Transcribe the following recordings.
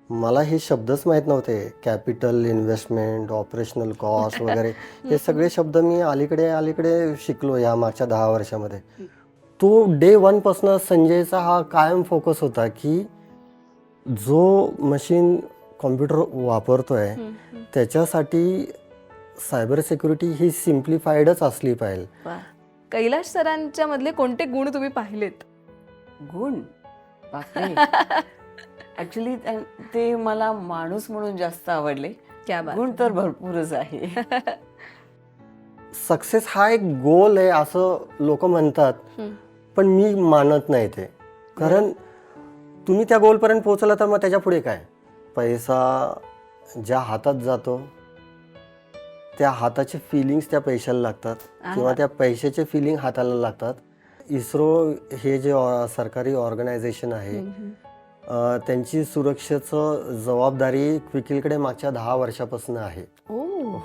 मला हे शब्दच माहीत नव्हते. कॅपिटल इन्व्हेस्टमेंट, ऑपरेशनल कॉस्ट वगैरे हे सगळे शब्द मी अलीकडे शिकलो या मागच्या 10 वर्षामध्ये. तो डे वनपासून संजयचा हा कायम फोकस होता की जो मशीन कॉम्प्युटर वापरतोय त्याच्यासाठी सायबर सिक्युरिटी ही सिम्प्लिफाईडच असली पाहिजे. वा. कैलाश सरांच्या मधले कोणते गुण तुम्ही पाहिलेत? गुण बापरे. ऍक्च्युली ते मला माणूस म्हणून जास्त आवडले. क्या बात. गुण तर भरपूरच आहे. सक्सेस हा एक गोल आहे असं लोक म्हणतात, पण मी मानत नाही ते. कारण तुम्ही त्या गोलपर्यंत पोहोचला तर मग त्याच्या पुढे काय? पैसा ज्या हातात जातो त्या हाताचे फिलिंग्स त्या पैशाला लागतात किंवा त्या पैशाचे फिलिंग हाताला लागतात. इस्रो हे जे सरकारी ऑर्गनायझेशन आहे त्यांची सुरक्षेचं जबाबदारी क्विकिलकडे मागच्या 10 वर्षापासून आहे. ओ.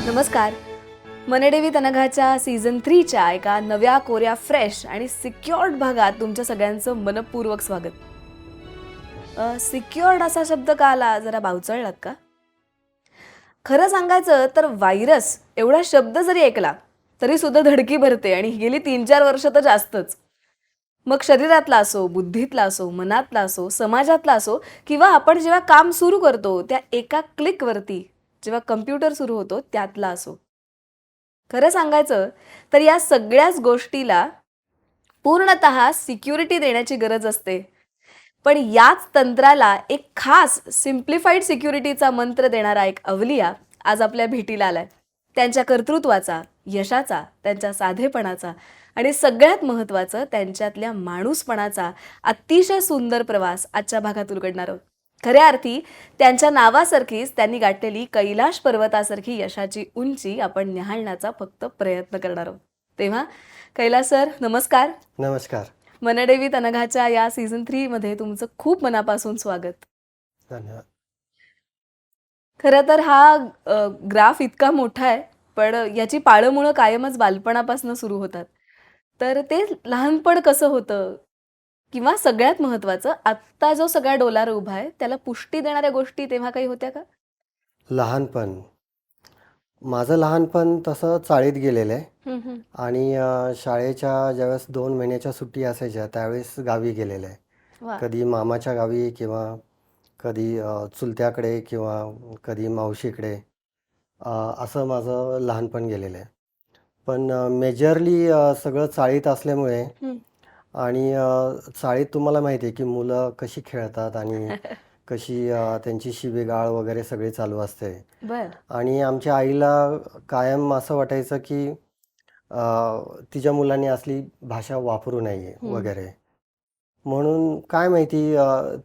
नमस्कार. मनेडेवी तनघाच्या सीझन 3च्या एका नव्या कोऱ्या फ्रेश आणि सिक्युअर्ड भागात तुमच्या सगळ्यांचं मनपूर्वक स्वागत. सिक्युअर्ड असा शब्द का आला, जरा बावचळलात का? खरं सांगायचं तर व्हायरस एवढा शब्द जरी ऐकला तरी सुद्धा धडकी भरते, आणि गेली 3-4 वर्ष तर जास्तच. मग शरीरातला असो, बुद्धीतला असो, मनातला असो, समाजातला असो, किंवा आपण जेव्हा काम सुरू करतो त्या एका क्लिकवरती जेव्हा कम्प्युटर सुरू होतो त्यातला असो. खरं सांगायचं तर या सगळ्याच गोष्टीला पूर्णतः सिक्युरिटी देण्याची गरज असते. पण याच तंत्राला एक खास सिम्प्लिफाईड सिक्युरिटीचा मंत्र देणारा एक अवलिया आज आपल्या भेटीला आलाय. त्यांच्या कर्तृत्वाचा, यशाचा, त्यांच्या साधेपणाचा आणि सगळ्यात महत्त्वाचं त्यांच्यातल्या माणूसपणाचा अतिशय सुंदर प्रवास आजच्या भागात उलगडणार आहोत. खऱ्या अर्थी त्यांच्या नावासारखीच त्यांनी गाठलेली कैलाश पर्वतासारखी यशाची उंची आपण न्याहाळण्याचा फक्त प्रयत्न करणार आहोत. तेव्हा कैलाश सर, नमस्कार. नमस्कार. मनेडेवी तनघाच्या या सीझन 3 मध्ये तुमचं खूप मनापासून स्वागत. धन्यवाद. खरं तर हा ग्राफ इतका मोठा आहे, पण याची पाळंमुळं कायमच बालपणापासून सुरू होतात. तर ते लहानपण कसं होतं, किंवा सगळ्यात महत्त्वाचं आत्ता जो सगळा डोलार उभा आहे त्याला पुष्टी देणाऱ्या गोष्टी तेव्हा काही होत्या का? लहानपण, माझं लहानपण तसं चाळीत गेलेलं आहे आणि शाळेच्या ज्यावेळेस 2 महिन्याच्या सुट्टी असायच्या त्यावेळेस गावी गेलेलं आहे. वा. कधी मामाच्या गावी किंवा कधी चुलत्याकडे किंवा कधी मावशीकडे, असं माझं लहानपण गेलेलं आहे. पण मेजरली सगळं चाळीत असल्यामुळे आणि चाळीत तुम्हाला माहिती आहे की मुलं कशी खेळतात आणि कशी त्यांची शिवीगाळ वगैरे सगळी चालू असते. बर. आणि आमच्या आईला कायम असं वाटायचं की तिच्या मुलांनी असली भाषा वापरू नये वगैरे. म्हणून काय माहिती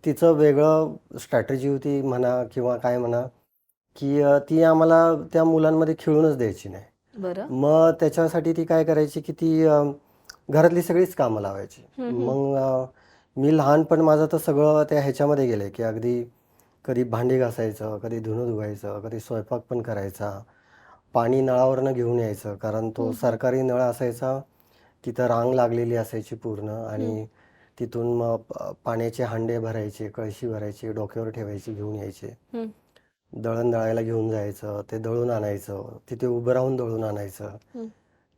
तिचं वेगळं स्ट्रॅटेजी होती म्हणा किंवा काय म्हणा, की ती आम्हाला त्या मुलांमध्ये खेळूनच द्यायची नाही. बरं. मग त्याच्यासाठी ती काय करायची की ती घरातली सगळीच कामं लावायची. मग मी लहानपण माझं तर सगळं त्या ह्याच्यामध्ये गेलं की अगदी कधी भांडी घासायचं, कधी धुणं धुवायचं, कधी स्वयंपाक पण करायचा. पाणी नळावरनं घेऊन यायचं, कारण तो सरकारी नळ असायचा. तिथं रांग लागलेली असायची पूर्ण, आणि तिथून मग पाण्याचे हांडे भरायचे, कळशी भरायची, डोक्यावर ठेवायची, घेऊन यायचे. दळण दळायला घेऊन जायचं, ते दळून आणायचं, तिथे उभं राहून दळून आणायचं.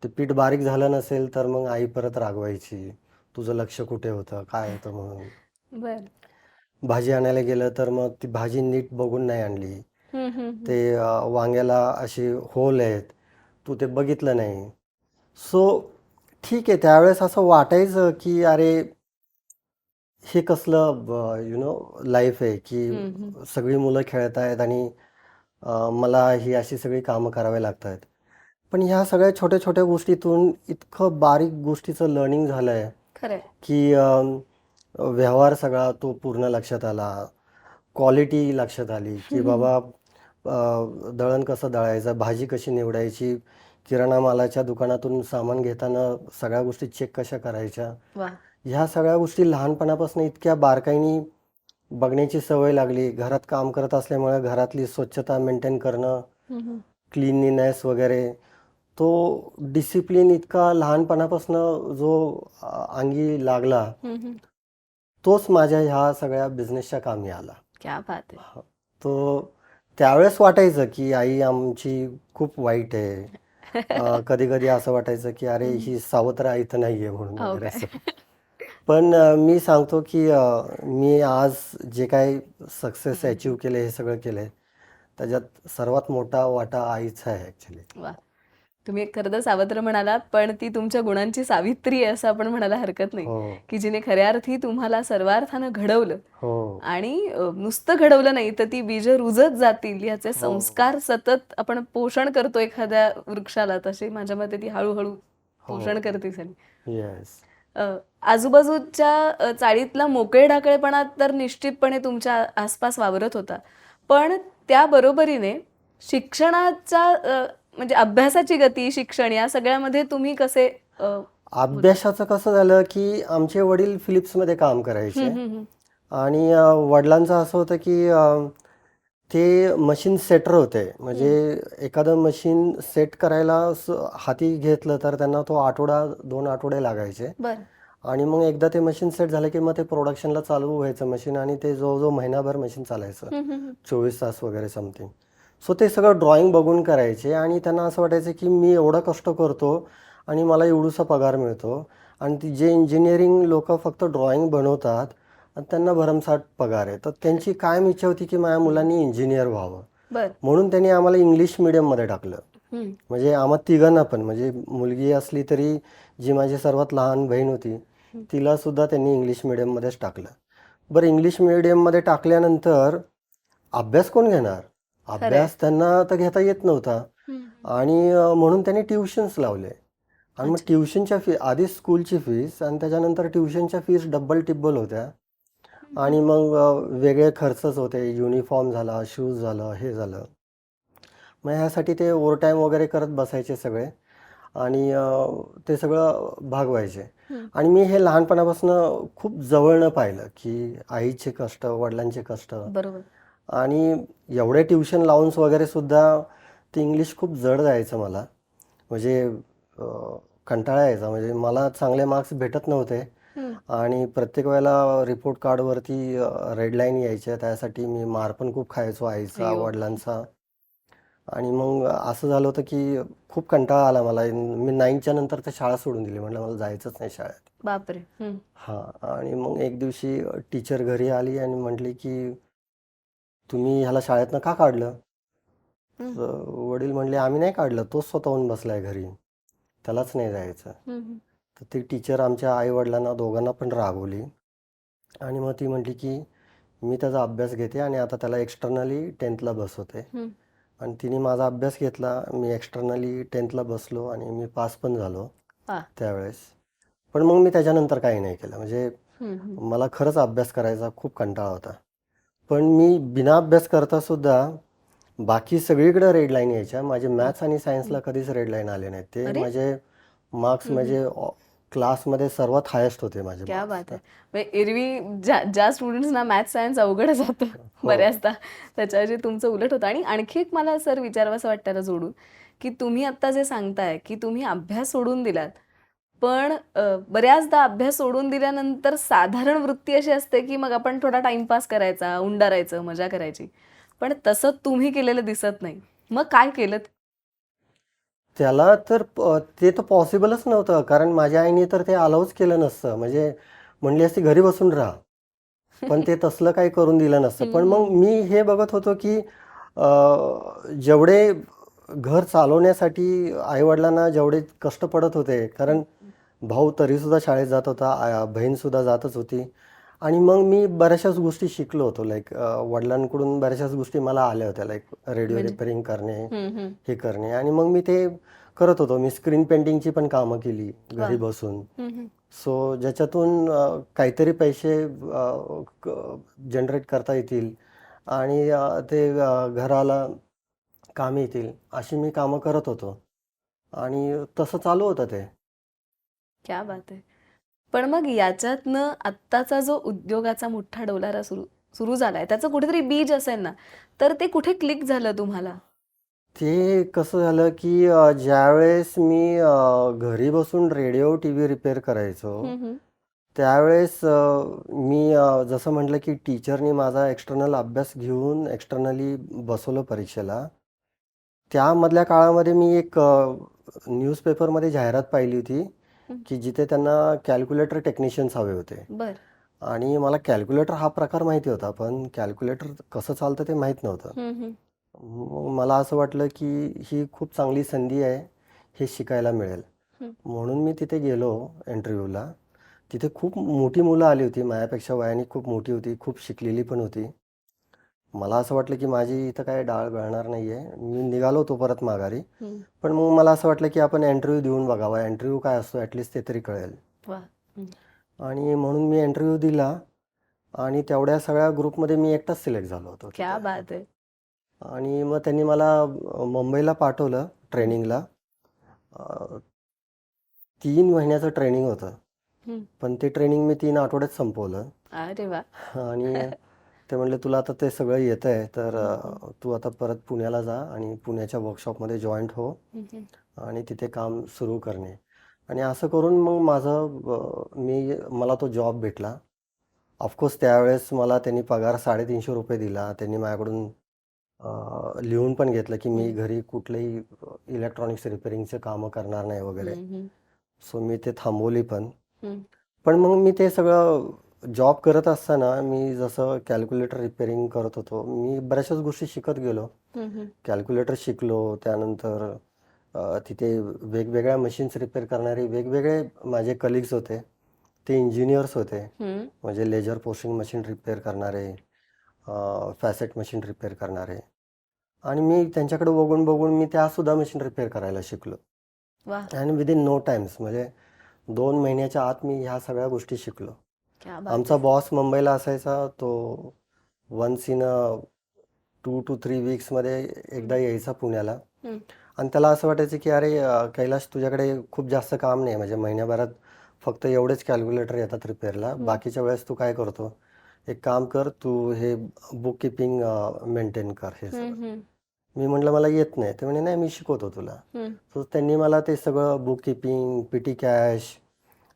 ते पीठ बारीक झालं नसेल तर मग आई परत रागवायची, तुझं लक्ष कुठे होतं, काय होतं म्हणून. बर. भाजी आणायला गेलं तर मग ती भाजी नीट बघून नाही आणली. ते वांग्याला असे होल आहेत, तू ते बघितलं नाही. सो ठीक आहे, त्यावेळेस असं वाटायचं की अरे हे कसलं लाईफ आहे की सगळी मुलं खेळत आहेत आणि मला ही अशी सगळी कामं करावी लागत आहेत. पण ह्या सगळ्या छोट्या छोट्या गोष्टीतून इतकं बारीक गोष्टीचं लर्निंग झालं आहे खरंय. की व्यवहार सगळा तो पूर्ण लक्षात आला, क्वालिटी लक्षात आली की बाबा दळण कसं दळायचं, भाजी कशी निवडायची, किराणा मालाच्या दुकानातून सामान घेताना सगळ्या गोष्टी चेक कशा करायच्या. वा. ह्या सगळ्या गोष्टी लहानपणापासून इतक्या बारकाईने बघण्याची सवय लागली. घरात काम करत असल्यामुळे घरातली स्वच्छता मेंटेन करणं, हम्म. क्लीनलीनेस वगैरे, तो डिसिप्लिन इतका लहानपणापासून जो अंगी लागला, हम्म. तोच माझ्या ह्या सगळ्या बिझनेसच्या कामी आला. क्या बात आहे. तो त्यावेळेस वाटायचं की आई आमची खूप वाईट आहे. कधी कधी असं वाटायचं की अरे ही सावत्र आई तर नाही आहे म्हणून हो वगैरे काय. असं. पण मी सांगतो की मी आज जे काही सक्सेस अचीव केले, हे सगळं केलंय, त्याच्यात सर्वात मोठा वाटा आईचा आहे ॲक्च्युली. वा. तुम्ही खरं तर सावत्र म्हणालात, पण ती तुमच्या गुणांची सावित्री आहे असं आपण म्हणायला हरकत नाही, हो की जिने खऱ्या अर्थी तुम्हाला सर्वार्थानं घडवलं. हो आणि नुसतं घडवलं नाही तर ती बीज रुजत जातील याचे हो संस्कार सतत आपण पोषण करतो एखाद्या वृक्षाला, तशी माझ्या मते ती हळूहळू पोषण हो करते सगळी. येस. आजूबाजूच्या चाळीतला मोकळे ढाकळेपणा तर निश्चितपणे तुमच्या आसपास वावरत होता, पण त्या बरोबरीने शिक्षणाचा म्हणजे अभ्यासाची गती, शिक्षण या सगळ्यामध्ये तुम्ही कसे अभ्यासाचं कसं झालं की आमचे वडील फिलिप्समध्ये काम करायचे आणि वडिलांचं असं होतं की ते मशीन सेटर होते. म्हणजे एखादं मशीन सेट करायला हाती घेतलं तर त्यांना तो आठवडा 2 आठवडे लागायचे. बर. आणि मग एकदा ते मशीन सेट झालं की मग ते प्रोडक्शनला चालू व्हायचं मशीन आणि ते जवळजवळ महिनाभर मशीन चालायचं, 24 तास वगैरे समथिंग. सो ते सगळं ड्रॉइंग बघून करायचे आणि त्यांना असं वाटायचं की मी एवढं कष्ट करतो आणि मला एवढूसा पगार मिळतो, आणि ती जे इंजिनिअरिंग लोक फक्त ड्रॉइंग बनवतात आणि त्यांना भरमसाठ पगार आहे. तर त्यांची कायम इच्छा होती की माझ्या मुलांनी इंजिनियर व्हावं. बर. म्हणून त्यांनी आम्हाला इंग्लिश मिडियममध्ये टाकलं. हम्म. म्हणजे आम्हा तिघांना पण, म्हणजे मुलगी असली तरी जी माझी सर्वात लहान बहीण होती तिला सुद्धा त्यांनी इंग्लिश मिडियममध्येच टाकलं. बरं, इंग्लिश मिडियममध्ये टाकल्यानंतर अभ्यास कोण घेणार? अभ्यास त्यांना तर घेता येत नव्हता. आणि म्हणून त्यांनी ट्युशन्स लावले. आणि मग अच्छा. ट्युशनच्या फी, आधी स्कूलची फीस आणि त्याच्यानंतर ट्युशनच्या फीस डबल टिब्बल होत्या. आणि मग वेगळे खर्चच होते, युनिफॉर्म झाला, शूज झालं, हे झालं. मग ह्यासाठी ते ओव्हरटाईम वगैरे करत बसायचे सगळे आणि ते सगळं भागवायचे. आणि मी हे लहानपणापासून खूप जवळनं पाहिलं की आईचे कष्ट, वडिलांचे कष्ट. बरोबर. आणि एवढे ट्युशन लावून वगैरे सुद्धा ते इंग्लिश खूप जड जायचं मला. म्हणजे कंटाळा यायचा. म्हणजे मला चांगले मार्क्स भेटत नव्हते आणि प्रत्येक वेळेला रिपोर्ट कार्डवरती रेड लाईन यायच्या. त्यासाठी मी मार पण खूप खायचो आईचा, अय्यो. वडिलांचा. आणि मग असं झालं होतं की खूप कंटाळा आला मला. मी 9च्या नंतर तर शाळा सोडून दिली. म्हटलं मला जायचंच नाही शाळेत. बापरे. हां. आणि मग एक दिवशी टीचर घरी आली आणि म्हटली की तुम्ही ह्याला शाळेतनं का काढलं? तर वडील म्हणले आम्ही नाही काढलं, तोच स्वतःहून बसलाय घरी, त्यालाच नाही जायचं. तर ती टीचर आमच्या आई वडिलांना दोघांना पण रागवली आणि मग ती म्हटली की मी त्याचा अभ्यास घेते आणि आता त्याला एक्सटर्नली 10thला बसवते. आणि तिने माझा अभ्यास घेतला. मी एक्सटर्नली 10thला बसलो आणि मी पास पण झालो त्यावेळेस. पण मग मी त्याच्यानंतर काही नाही केलं. म्हणजे मला खरंच अभ्यास करायचा खूप कंटाळा होता. पण मी बिना अभ्यास करता सुद्धा बाकी सगळीकडे रेड लाईन यायच्या. माझे मॅथ्स आणि सायन्सला कधीच रेड लाईन आले नाहीत. ते अरे. माझे मार्क्स म्हणजे क्लासमध्ये सर्वात हायेस्ट होते माझे क्या मार्क्स. बात आहे. म्हणजे एरवी ज्या स्टुडंट्सना मॅथ्स सायन्स अवघड जातं बऱ्याचदा, त्याच्याऐवजी तुमचं उलट होतं. आणि आणखी एक मला सर विचारावंसं वाटतं त्याला जोडून, की तुम्ही आत्ता जे सांगताय की तुम्ही अभ्यास सोडून दिलात, पण बऱ्याचदा अभ्यास सोडून दिल्यानंतर साधारण वृत्ती अशी असते की मग आपण थोडा टाइमपास करायचा, उंडारायचं, मजा करायची. पण तसं तुम्ही केलेलं दिसत नाही. मग काय केलं? त्याला तर ते तर पॉसिबलच नव्हतं. कारण माझ्या आईने तर ते अलाउच केलं नसतं. म्हणजे म्हणली असती घरी बसून राहा. पण ते तसलं काही करून दिलं नसतं. पण मग मी हे बघत होतो की जेवढे घर चालवण्यासाठी आईवडिलांना जेवढे कष्ट पडत होते, कारण भाऊ तरीसुद्धा शाळेत जात होता, बहीणसुद्धा जातच होती. आणि मग मी बऱ्याचशाच गोष्टी शिकलो होतो. लाईक वडिलांकडून बऱ्याचशाच गोष्टी मला आल्या होत्या, लाईक रेडिओ म्हणजे रिपेअरिंग करणे, हम्म. हे करणे. आणि मग मी ते करत होतो. मी स्क्रीन पेंटिंगची पण कामं केली वा. घरी बसून. हम्म. सो ज्याच्यातून काहीतरी पैसे जनरेट करता येतील आणि ते घराला कामी येतील, अशी मी कामं करत होतो. आणि तसं चालू होतं ते. क्या बात आहे. पण मग याच्यातनं आत्ताचा जो उद्योगाचा मोठा डोलारा सुरू सुरू झालाय त्याचं कुठेतरी बीज असेल ना, तर ते कुठे क्लिक झालं तुम्हाला? ते कसं झालं की ज्यावेळेस मी घरी बसून रेडिओ टीव्ही रिपेअर करायचो, हम्म. त्यावेळेस मी जसं म्हटलं की टीचरनी माझा एक्सटर्नल अभ्यास घेऊन एक्सटर्नली बसवलं परीक्षेला. त्यामधल्या काळामध्ये मी एक न्यूजपेपरमध्ये जाहिरात पाहिली होती हं. की जिथे त्यांना कॅल्क्युलेटर टेक्निशियन्स हवे होते. बर. आणि मला कॅल्क्युलेटर हा प्रकार माहिती होता, पण कॅल्क्युलेटर कसं चालतं ते माहीत नव्हतं. हम्म. मग मला असं वाटलं की ही खूप चांगली संधी आहे, हे शिकायला मिळेल. हं. म्हणून मी तिथे गेलो इंटरव्ह्यूला. तिथे खूप मोठी मुलं आली होती, माझ्यापेक्षा वयाने खूप मोठी होती, खूप शिकलेली पण होती. मला असं वाटलं की माझी इथं काय डाळ गळणार नाही आहे. मी निघालो होतो परत माघारी. हम्म. पण मग मला असं वाटलं की आपण इंटरव्ह्यू देऊन बघावा, इंटरव्ह्यू काय असतो ॲटलिस्ट ते तरी कळेल. वा. हं. आणि म्हणून मी इंटरव्ह्यू दिला आणि तेवढ्या सगळ्या ग्रुपमध्ये मी एकटाच सिलेक्ट झालो होतो क्या तिथे. बात आहे. आणि मग त्यांनी मला मुंबईला पाठवलं ट्रेनिंगला. 3 महिन्याचं ट्रेनिंग होतं. हं. पण ते ट्रेनिंग मी 3 आठवड्यात संपवलं. अरे वा. आणि ते म्हणले, तुला आता ते सगळं येतं आहे, तर हम्म. तू आता परत पुण्याला जा आणि पुण्याच्या वर्कशॉपमध्ये जॉईंट हो हम्म. आणि तिथे काम सुरू करणे. आणि असं करून मग मला तो जॉब भेटला. ऑफकोर्स त्यावेळेस मला त्यांनी पगार ₹350 दिला. त्यांनी माझ्याकडून लिहून पण घेतलं की मी घरी कुठलंही इलेक्ट्रॉनिक्स रिपेअरिंगचं कामं करणार नाही वगैरे. हम्म. सो मी ते थांबवली पण. हम्म. पण मग मी ते सगळं जॉब करत असताना मी जसं कॅल्क्युलेटर रिपेअरिंग करत होतो, मी बऱ्याचशाच गोष्टी शिकत गेलो. हम्म. कॅल्क्युलेटर शिकलो. त्यानंतर तिथे वेगवेगळ्या मशीन्स रिपेअर करणारे वेगवेगळे माझे कलिग्स होते. ते इंजिनियर्स होते. हम्म. म्हणजे लेजर पोस्टिंग मशीन रिपेअर करणारे, फॅसेट मशीन रिपेअर करणारे. आणि मी त्यांच्याकडे बघून बघून मी त्यासुद्धा मशीन रिपेअर करायला शिकलो. वा. आणि विदिन नो टाइम्स, म्हणजे 2 महिन्याच्या आत मी ह्या सगळ्या गोष्टी शिकलो. क्या बात आमचा आहे. बॉस मुंबईला असायचा. तो वन्स इन 2 to 3 वीक्समध्ये एकदा यायचा पुण्याला. हम्म. आणि त्याला असं वाटायचं की अरे कैलाश, तुझ्याकडे खूप जास्त काम नाही, म्हणजे महिन्याभरात फक्त एवढेच कॅल्क्युलेटर येतात रिपेअरला. बाकीच्या वेळेस तू काय करतो? एक काम कर, तू हे बुक किपिंग मेंटेन कर हे सगळं. हम्म. मी म्हटलं मला येत नाही. ते म्हणे नाही, मी शिकवतो तुला. हम्म. सो त्यांनी मला ते सगळं बुक किपिंग, पेटी कॅश,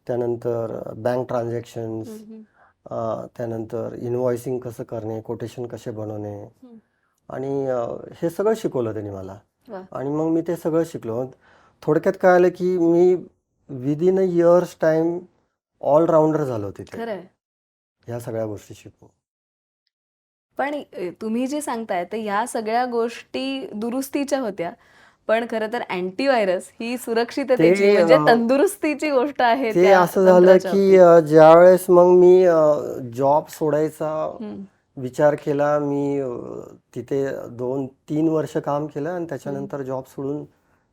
त्यानंतर बँक ट्रान्झॅक्शन्स, हम्म. त्यानंतर इनव्हॉइसिंग कसं करणे, कोटेशन कसे बनवणे, हम्म. आणि हे सगळं शिकवलं त्यांनी मला. वा. आणि मग मी ते सगळं शिकलो. थोडक्यात काय आलं की मी within a years time all rounder झालो तिथे, खरंय. ह्या सगळ्या गोष्टी शिकून. पण तुम्ही जे सांगताय तर ह्या सगळ्या गोष्टी दुरुस्तीच्या होत्या, पण खरं तर अँटीव्हायरस ही सुरक्षिततेची ते म्हणजे तंदुरुस्तीची गोष्ट आहे ते त्या असं झालं तंत्राच्या की बाबतीत. ज्यावेळेस मग मी जॉब सोडायचा हम्म. विचार केला. मी तिथे 2-3 वर्ष काम केलं आणि त्याच्यानंतर जॉब सोडून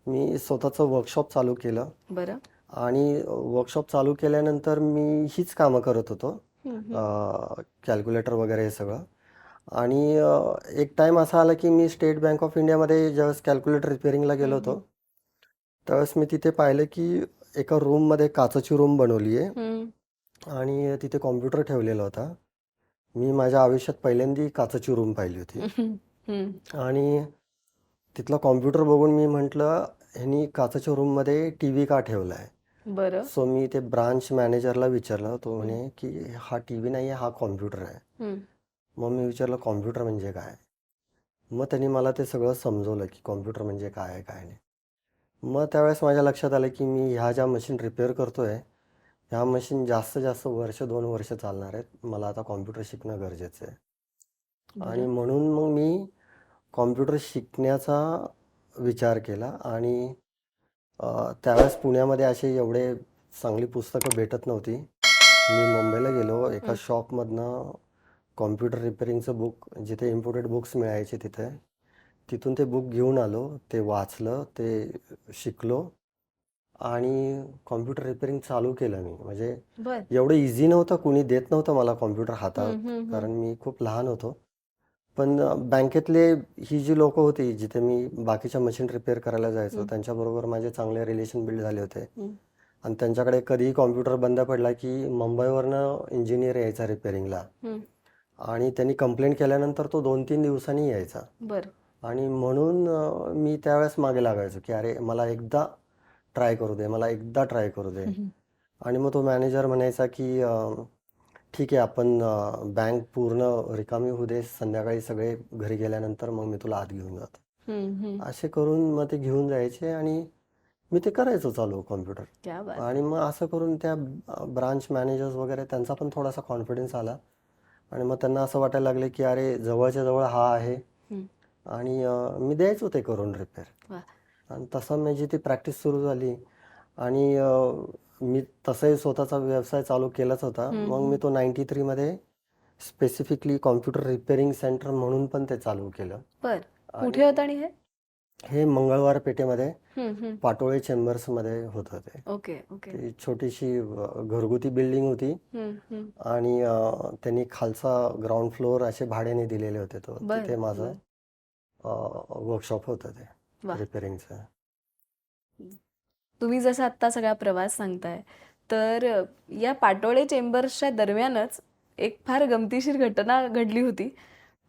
मी स्वतःचं वर्कशॉप चालू केलं. बरं. आणि वर्कशॉप चालू केल्यानंतर मी हीच कामं करत होतो, हम्म. कॅल्क्युलेटर वगैरे हे सगळं. आणि एक टाईम असा आला की मी स्टेट बँक ऑफ इंडियामध्ये ज्यावेळेस कॅल्क्युलेटर रिपेअरिंगला गेलो होतो, त्यावेळेस मी तिथे पाहिलं की एका रूममध्ये काचेची रूम बनवली आहे हम्म. आणि तिथे कॉम्प्युटर ठेवलेला होता. मी माझ्या आयुष्यात पहिल्यांदा काचेची रूम पाहिली होती. हम्म. आणि तिथला कॉम्प्युटर बघून मी म्हटलं, ह्यांनी काचेच्या रूममध्ये टी व्ही का ठेवला आहे? बरं. सो मी ते ब्रांच मॅनेजरला विचारलं. तो म्हणे की हा टी व्ही नाही आहे, हा कॉम्प्युटर आहे. हम्म. मग मी विचारलं कॉम्प्युटर म्हणजे काय? मग त्यांनी मला ते सगळं समजवलं की कॉम्प्युटर म्हणजे काय आहे, काय नाही. मग त्यावेळेस माझ्या लक्षात आलं की मी ह्या ज्या मशीन रिपेअर करतोय, ह्या मशीन जास्त जास्त 1-2 वर्ष चालणार आहेत. मला आता कॉम्प्युटर शिकणं गरजेचं आहे. आणि बरं. म्हणून मग मी कॉम्प्युटर शिकण्याचा विचार केला आणि त्यावेळेस पुण्यामध्ये असे एवढे चांगली पुस्तकं भेटत नव्हती. मी मुंबईला गेलो एका हं. शॉपमधनं कॉम्प्युटर रिपेअरिंगचं बुक जिथे इम्पोर्टेड बुक्स मिळायचे तिथे. तिथून ते बुक घेऊन आलो. ते वाचलं, ते शिकलो आणि कॉम्प्युटर रिपेअरिंग चालू केलं मी. म्हणजे बर एवढं इझी नव्हतं, कुणी देत नव्हतं मला कॉम्प्युटर हातात, हम्म, हम्म, कारण मी खूप लहान होतो. पण बँकेतले ही जी लोकं होती, जिथे मी बाकीच्या मशीन रिपेअर करायला जायचो, हम्म, त्यांच्याबरोबर माझे चांगले रिलेशन बिल्ड झाले होते. हम्म. आणि त्यांच्याकडे कधीही कॉम्प्युटर बंद पडला, की मुंबईवरनं इंजिनियर यायचा रिपेअरिंगला हम्म. आणि त्यांनी कंप्लेंट केल्यानंतर तो 2-3 दिवसांनी यायचा. बर आणि म्हणून मी त्यावेळेस मागे लागायचो, की अरे मला एकदा ट्राय करू दे, मला एकदा ट्राय करू दे. हम्म. आणि मग तो मॅनेजर म्हणायचा, की ठीक आहे आपण बँक पूर्ण रिकामी होऊ दे, संध्याकाळी सगळे घरी गेल्यानंतर मग मी तुला आत घेऊन जातो. हम्म, हम्म. असे करून मग ते घेऊन जायचे आणि मी ते करायचो चालू कॉम्प्युटर. क्या बात आणि मग असं करून त्या ब्रांच मॅनेजर्स वगैरे त्यांचा पण थोडासा कॉन्फिडन्स आला आणि मग त्यांना असं वाटायला लागले, की अरे जवळच्या जवळ हा आहे हम्म. आणि मी द्यायचो ते करून रिपेअर. वा आणि तसं माझी ती प्रॅक्टिस सुरू झाली आणि मी तसंही स्वतःचा व्यवसाय चालू केलाच होता. हम्म, मग मी तो 93 मध्ये स्पेसिफिकली कॉम्प्युटर रिपेअरिंग सेंटर म्हणून पण ते चालू केलं. बर कुठे आणि होतं आणि हे हे मंगळवार पेठेमध्ये हम्म, हम्म. पाटोळे चेंबर्समध्ये होतं ते. ओके ओके ती छोटीशी घरगुती बिल्डिंग होती हम्म, हम्म. आणि त्यांनी खालचा ग्राउंड फ्लोअर असे भाड्याने दिलेले होते. बर तिथे माझं बर वर्कशॉप होतं वा ते रिपेअरिंगचं. तुम्ही जसं आत्ता सगळा प्रवास सांगताय तर या पाटोळे चेंबर्सच्या दरम्यानच एक फार गमतीशीर घटना घडली होती.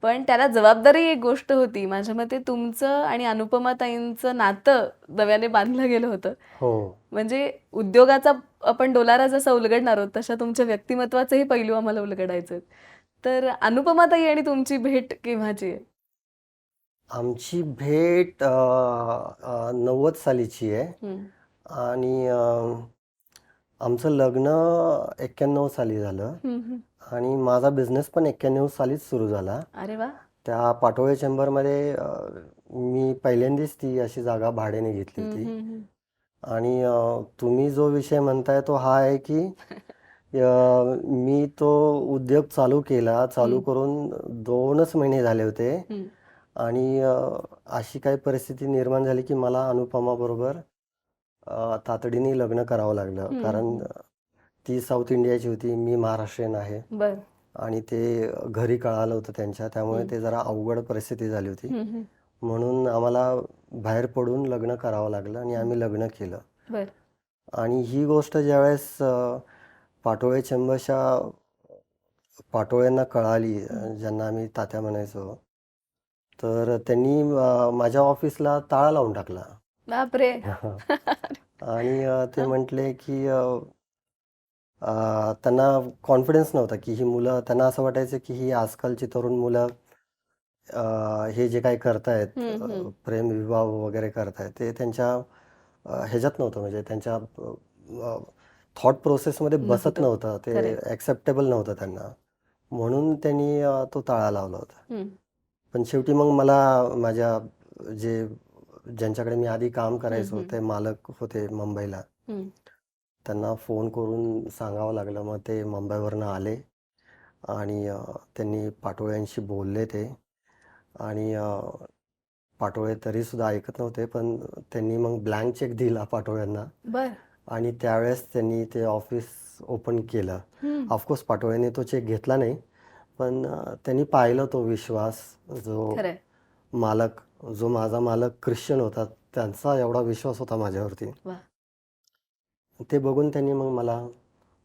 पण त्याला जबाबदारी एक गोष्ट होती. माझ्या मते तुमचं आणि अनुपमाताईंचं नातं नव्याने बांधलं गेलं होतं. हो. म्हणजे उद्योगाचा आपण डोलारा जसा उलगडणार आहोत तशा तुमच्या व्यक्तिमत्वाचेही पैलू आम्हाला उलगडायचे आहेत. तर अनुपमाताई आणि तुमची भेट केव्हाची आहे? आमची भेट 90 सालीची आहे हम्म, आणि आमचं लग्न 91 साली झालं हम्म, हम्म. आणि माझा बिझनेस पण 91 सालीच सुरू झाला. अरे वा त्या पाटोळे चेंबरमध्ये मी पहिल्यांदाच ती अशी जागा भाड्याने घेतली हम्म, होती. हम्म, हम्म. आणि तुम्ही जो विषय म्हणताय तो हा आहे, की मी तो उद्योग चालू केला. चालू करून 2च महिने झाले होते हम्म, आणि अशी काही परिस्थिती निर्माण झाली, की मला अनुपमाबरोबर तातडीने लग्न करावं लागलं. हम्म, कारण ती साऊथ इंडियाची होती, मी महाराष्ट्रीयन आहे बर आणि ते घरी कळालं होतं त्यांच्या. त्यामुळे हम्म, ते जरा अवघड परिस्थिती झाली होती. हम्म, हम्म. म्हणून आम्हाला बाहेर पडून लग्न करावं लागलं आणि आम्ही लग्न केलं. बर आणि ही गोष्ट ज्यावेळेस पाटोळे चेंबरच्या पाटोळ्यांना कळाली, ज्यांना आम्ही तात्या म्हणायचो, तर त्यांनी माझ्या ऑफिसला ताळा लावून टाकला. बापरे आणि ते म्हटले, की त्यांना कॉन्फिडन्स नव्हता, की ही मुलं त्यांना असं वाटायचं, की ही आजकालची तरुण मुलं हे जे काही करतायत, हम्म, हम्म. प्रेमविवाह वगैरे करतायत, ते त्यांच्या ह्याच्यात नव्हतं, म्हणजे त्यांच्या थॉट प्रोसेसमध्ये बसत नव्हतं. नव्हतं. ते खरंय. ॲक्सेप्टेबल नव्हतं त्यांना. म्हणून त्यांनी तो ताळा लावला होता. हम्म, पण शेवटी मग मला माझ्या जे ज्यांच्याकडे मी आधी काम करायचो, हम्म. ते मालक होते मुंबईला. हम्म. त्यांना फोन करून सांगावं लागलं. मग ते मुंबईवरनं आले आणि त्यांनी पाटोळ्यांशी बोलले ते आणि पाटोळे तरीसुद्धा ऐकत नव्हते. पण त्यांनी मग ब्लँक चेक दिला पाटोळ्यांना बर आणि त्यावेळेस त्यांनी ते ऑफिस ओपन केलं. हम्म. ऑफकोर्स पाटोळ्यांनी तो चेक घेतला नाही, पण त्यांनी पाहिलं तो विश्वास, जो खरंय मालक, जो माझा मालक ख्रिश्चन होता, त्यांचा एवढा विश्वास होता माझ्यावरती. वा ते बघून त्यांनी मग मला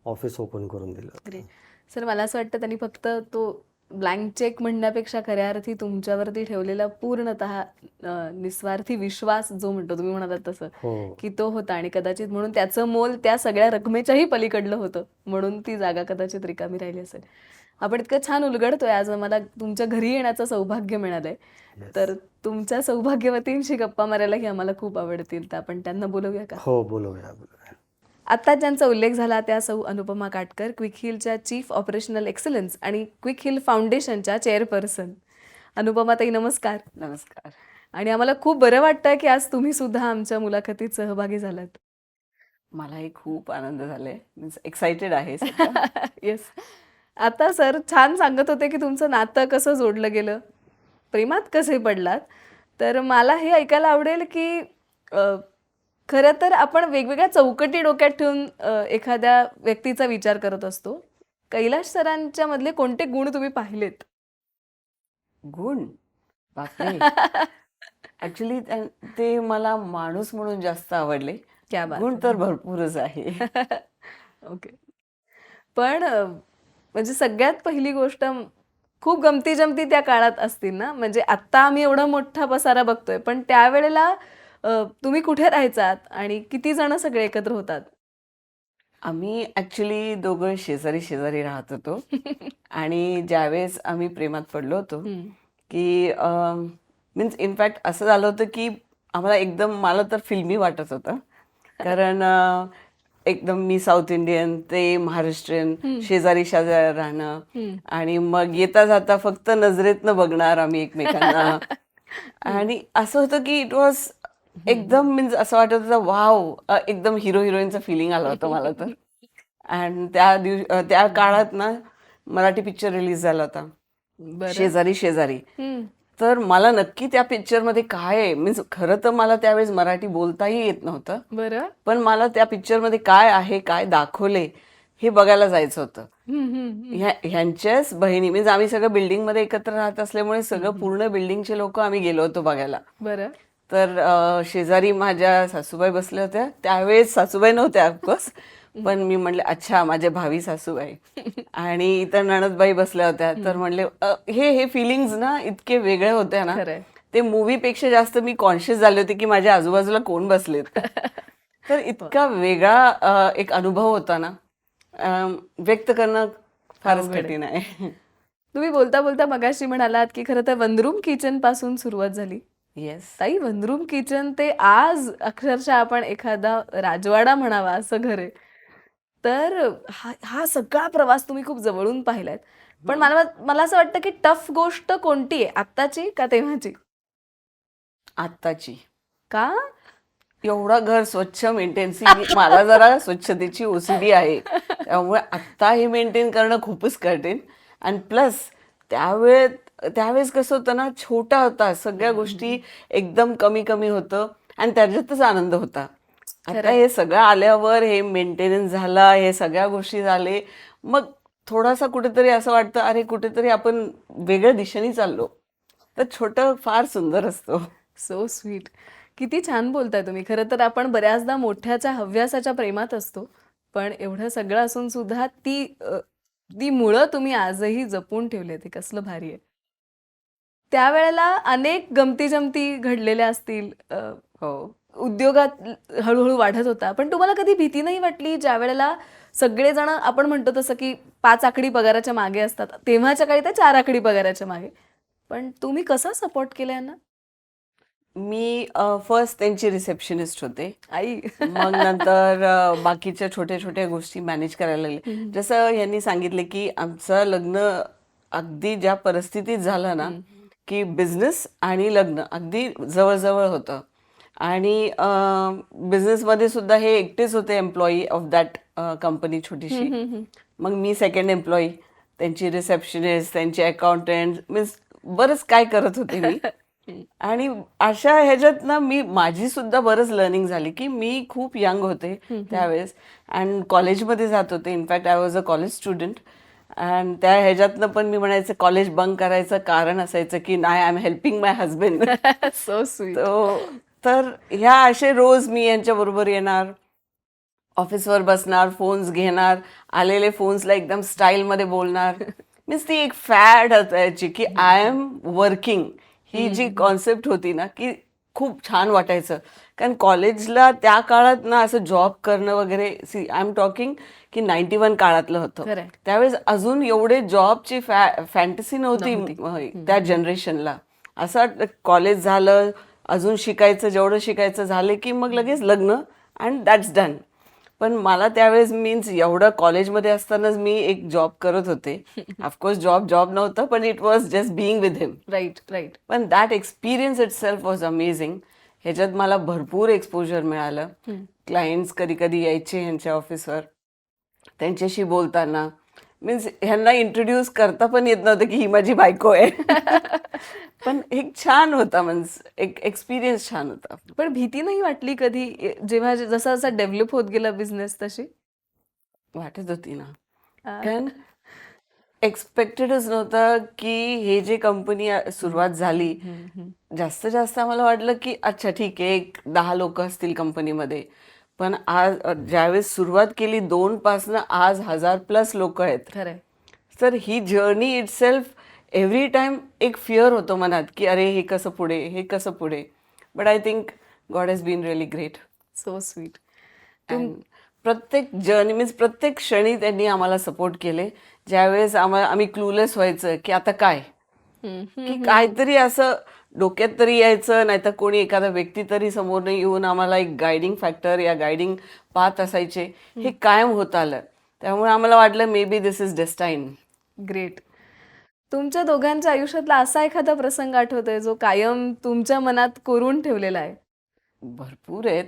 ऑफिस ओपन करून दिलं होतं. ग्रेट. सर मला असं वाटतं त्यांनी फक्त तो ब्लँक चेक म्हणण्यापेक्षा खऱ्या अर्थी तुमच्यावरती ठेवलेला पूर्णतः निस्वार्थी विश्वास जो म्हणतो तुम्ही म्हणालात तसं हो. की तो होता आणि कदाचित म्हणून त्याचं मोल त्या सगळ्या रकमेच्याही पलीकडलं होतं म्हणून ती जागा कदाचित रिकामी राहिली असेल. आपण इतकं छान उलगडतोय आज मला तुमच्या घरी येण्याचं सौभाग्य मिळालंय. Yes. तर तुमच्या सौभाग्यवतींशी गप्पा मारायलाही आम्हाला खूप आवडतील तर आपण त्यांना बोलवूया का? हो, बोलूया. आत्ता ज्यांचा उल्लेख झाला त्या सौ अनुपमा काटकर, क्विक हिलच्या चीफ ऑपरेशनल एक्सलन्स आणि क्विक हिल फाउंडेशनच्या चेअरपर्सन. अनुपमाताई नमस्कार. नमस्कार. आणि आम्हाला खूप बरं वाटतंय की आज तुम्ही सुद्धा आमच्या मुलाखतीत सहभागी झालात. मलाही खूप आनंद झालाय, मीन्स एक्साइटेड आहे सध्या. येस. आता सर छान सांगत होते की तुमचं नातं कसं जोडलं गेलं, प्रेमात कसे पडलात. तर मला हे ऐकायला आवडेल की खरं तर आपण वेगवेगळ्या चौकटी डोक्यात ठेवून एखाद्या व्यक्तीचा विचार करत असतो. कैलाश सरांच्या मधले कोणते गुण तुम्ही पाहिलेत? गुण, बापरे. ऍक्च्युली ते मला माणूस म्हणून जास्त आवडले. क्या बात गुण है. तर भरपूरच आहे. ओके. पण म्हणजे सगळ्यात पहिली गोष्ट खूप गमती जमती त्या काळात असतील ना, म्हणजे आत्ता आम्ही एवढा मोठा पसारा बघतोय पण त्यावेळेला तुम्ही कुठे राहायचात आणि किती जण सगळे एकत्र होतात? आम्ही ऍक्च्युली दोघं शेजारी शेजारी राहत होतो. आणि ज्यावेळेस आम्ही प्रेमात पडलो होतो हम्म. की मीन्स इनफॅक्ट असं झालं होतं की आम्हाला एकदम, मला तर फिल्मी वाटत होतं. कारण एकदम मी साऊथ इंडियन, ते महाराष्ट्रीयन, शेजारी शेजारी राहणं आणि मग येता जाता फक्त नजरेतनं बघणार आम्ही एकमेकांना. आणि असं होतं की इट वॉज एकदम, मीन्स असं वाटत होतं वाव, एकदम हिरो हिरोईनचं फिलिंग आलं होतं मला तर. आणि त्या काळात ना मराठी पिक्चर रिलीज झाला होता, बरं. शेजारी शेजारी. हम्म. तर मला नक्की त्या पिक्चरमध्ये काय आहे, मीन्स खरं तर मला त्यावेळेस मराठी बोलताही येत नव्हतं, बरं. पण मला त्या पिक्चरमध्ये काय आहे, काय दाखवले हे बघायला जायचं होतं. ह्यांच्याच बहिणी, मीन्स आम्ही सगळं बिल्डिंगमध्ये एकत्र राहत असल्यामुळे सगळं पूर्ण बिल्डिंगचे लोक आम्ही गेलो होतो बघायला. बरं. तर शेजारी माझ्या सासूबाई बसल्या होत्या. त्यावेळेस सासूबाई नव्हत्या ऑफकोर्स, पण मी म्हणले अच्छा माझे भावी सासूबाई. आणि इतर नणदबाई बसल्या होत्या. तर म्हणले हे फिलिंग्स ना इतके वेगळे होते ना, खरंय. ते मूवीपेक्षा जास्त मी कॉन्शियस झाले होते की माझ्या आजूबाजूला कोण बसलेत. तर इतका वेगळा एक अनुभव होता ना, व्यक्त करणं फारच अवघड आहे. कठीण आहे. तुम्ही बोलता बोलता मगाशी म्हणालात की खरं तर वनरूम किचन पासून सुरुवात झाली. येस. ताई, वनरूम किचन ते आज अक्षरशः आपण एखादा राजवाडा म्हणावा असं घर आहे. तर हा हा सगळा प्रवास तुम्ही खूप जवळून पाहिलात. पण मला मला असं वाटतं की टफ गोष्ट कोणती आहे, आत्ताची का तेव्हाची? आत्ताची. का? एवढं घर स्वच्छ मेंटेन्सी, मला जरा स्वच्छतेची ओसीडी आहे, त्यामुळे आत्ता हे मेंटेन करणं खूपच कठीण. आणि प्लस त्यावेळेस कसं होतं ना, छोटा होता, सगळ्या गोष्टी एकदम कमी कमी होतं आणि त्याच्यातच आनंद होता. आता हे सगळं आल्यावर हे मेंटेनन्स झाला, हे सगळ्या गोष्टी झाले, मग थोडासा कुठेतरी असं वाटतं अरे कुठेतरी आपण वेगळ्या दिशेने चाललो. तर छोटं फार सुंदर असतो. So sweet. किती छान बोलताय तुम्ही. खरं तर आपण बऱ्याचदा मोठ्याच्या हव्यासाच्या प्रेमात असतो, पण एवढं सगळं असून सुद्धा ती मुळं तुम्ही आजही जपून ठेवली, ते कसलं भारी आहे. त्यावेळेला अनेक गमती जमती घडलेल्या असतील. हो. उद्योगात हळूहळू वाढत होता, पण तुम्हाला कधी भीती नाही वाटली ज्या वेळेला सगळेजण आपण म्हणतो तसं की 5 आकडी पगाराच्या मागे असतात, तेव्हाच्या काळी ते 4 आकडी पगाराच्या मागे, पण तुम्ही कसा सपोर्ट केला यांना? मी फर्स्ट त्यांची रिसेप्शनिस्ट होते. आई. मग नंतर बाकीच्या छोट्या छोट्या गोष्टी मॅनेज करायला लागले. जसं यांनी सांगितले की आमचं लग्न अगदी ज्या परिस्थितीत झालं ना, की बिझनेस आणि लग्न अगदी जवळजवळ होतं. आणि बिझनेसमध्ये सुद्धा हे एकटेच होते एम्प्लॉई ऑफ दॅट कंपनी छोटीशी. मग मी सेकंड एम्प्लॉई, त्यांची रिसेप्शनिस्ट, त्यांची अकाउंटंट, मीन्स बरंच काय करत होते मी. आणि अशा ह्याच्यात ना माझी सुद्धा बरंच लर्निंग झाली की मी खूप यंग होते त्यावेळेस अँड कॉलेजमध्ये जात होते. In fact I was a college student. And त्या ह्याच्यातनं पण मी म्हणायचं कॉलेज बंक करायचं कारण असायचं की नाही, I am helping my husband. So sweet. तर ह्या असे रोज मी यांच्याबरोबर येणार, ऑफिसवर बसणार, फोन्स घेणार, आलेले फोन्सला एकदम स्टाईलमध्ये बोलणार. मीन्स ती एक फॅड असायची की आय एम वर्किंग. ही जी कॉन्सेप्ट होती ना की खूप छान वाटायचं. कारण कॉलेजला त्या काळात ना असं जॉब करणं वगैरे, सी आय एम टॉकिंग की 91 काळातलं होतं. खरंय. त्यावेळेस अजून एवढे जॉबची फॅन्टसी नव्हती त्या जनरेशनला. असं कॉलेज झालं, अजून शिकायचं, जेवढं शिकायचं झालं की मग लगेच लग्न अँड दॅट्स डन. पण मला त्यावेळेस मीन्स एवढं कॉलेजमध्ये असतानाच मी एक जॉब करत होते. ऑफकोर्स जॉब नव्हतं, पण it was just being with him. Right right. पण that experience itself was amazing. ह्याच्यात मला भरपूर एक्सपोजर मिळालं. क्लायंट्स कधी कधी यायचे ह्यांच्या ऑफिसवर, त्यांच्याशी बोलताना मीन्स ह्यांना इंट्रोड्यूस करता पण येत नव्हतं की ही माझी बायको आहे. पण एक छान होता, मीन्स एक एक्सपिरियन्स छान होता. पण भीती नाही वाटली कधी जेव्हा जसा जसा डेव्हलप होत गेला बिझनेस तशी? वाटत होती ना, आ, कारण एक्सपेक्टेडच नव्हतं की हे जे कंपनी सुरुवात झाली, जास्त जास्त आम्हाला वाटलं की अच्छा ठीक आहे, एक 10 लोक असतील कंपनीमध्ये. पण आज ज्यावेळेस सुरुवात केली 2 पासनं आज 1000+ लोक आहेत. खरंय. तर ही journey itself every time एक फिअर होतो मनात की अरे हे कसं पुढे, हे कसं पुढे. But I think God has been really great. So sweet. प्रत्येक जर्नी मीन्स प्रत्येक क्षणी त्यांनी आम्हाला सपोर्ट केले. ज्यावेळेस आम्ही क्लूलेस व्हायचं की आता काय, की काहीतरी असं डोक्यात तरी यायचं, नाहीतर कोणी एखादा व्यक्ती तरी समोर येऊन आम्हाला एक गायडिंग फॅक्टर या गायडिंग पाथ असायचे, हे कायम होत आलं. त्यामुळे आम्हाला वाटलं may be this is डेस्टाईन. Great. तुमच्या दोघांच्या आयुष्यातला असा एखादा प्रसंग आठवतोय जो कायम तुमच्या मनात कोरून ठेवलेला आहे? भरपूर आहेत.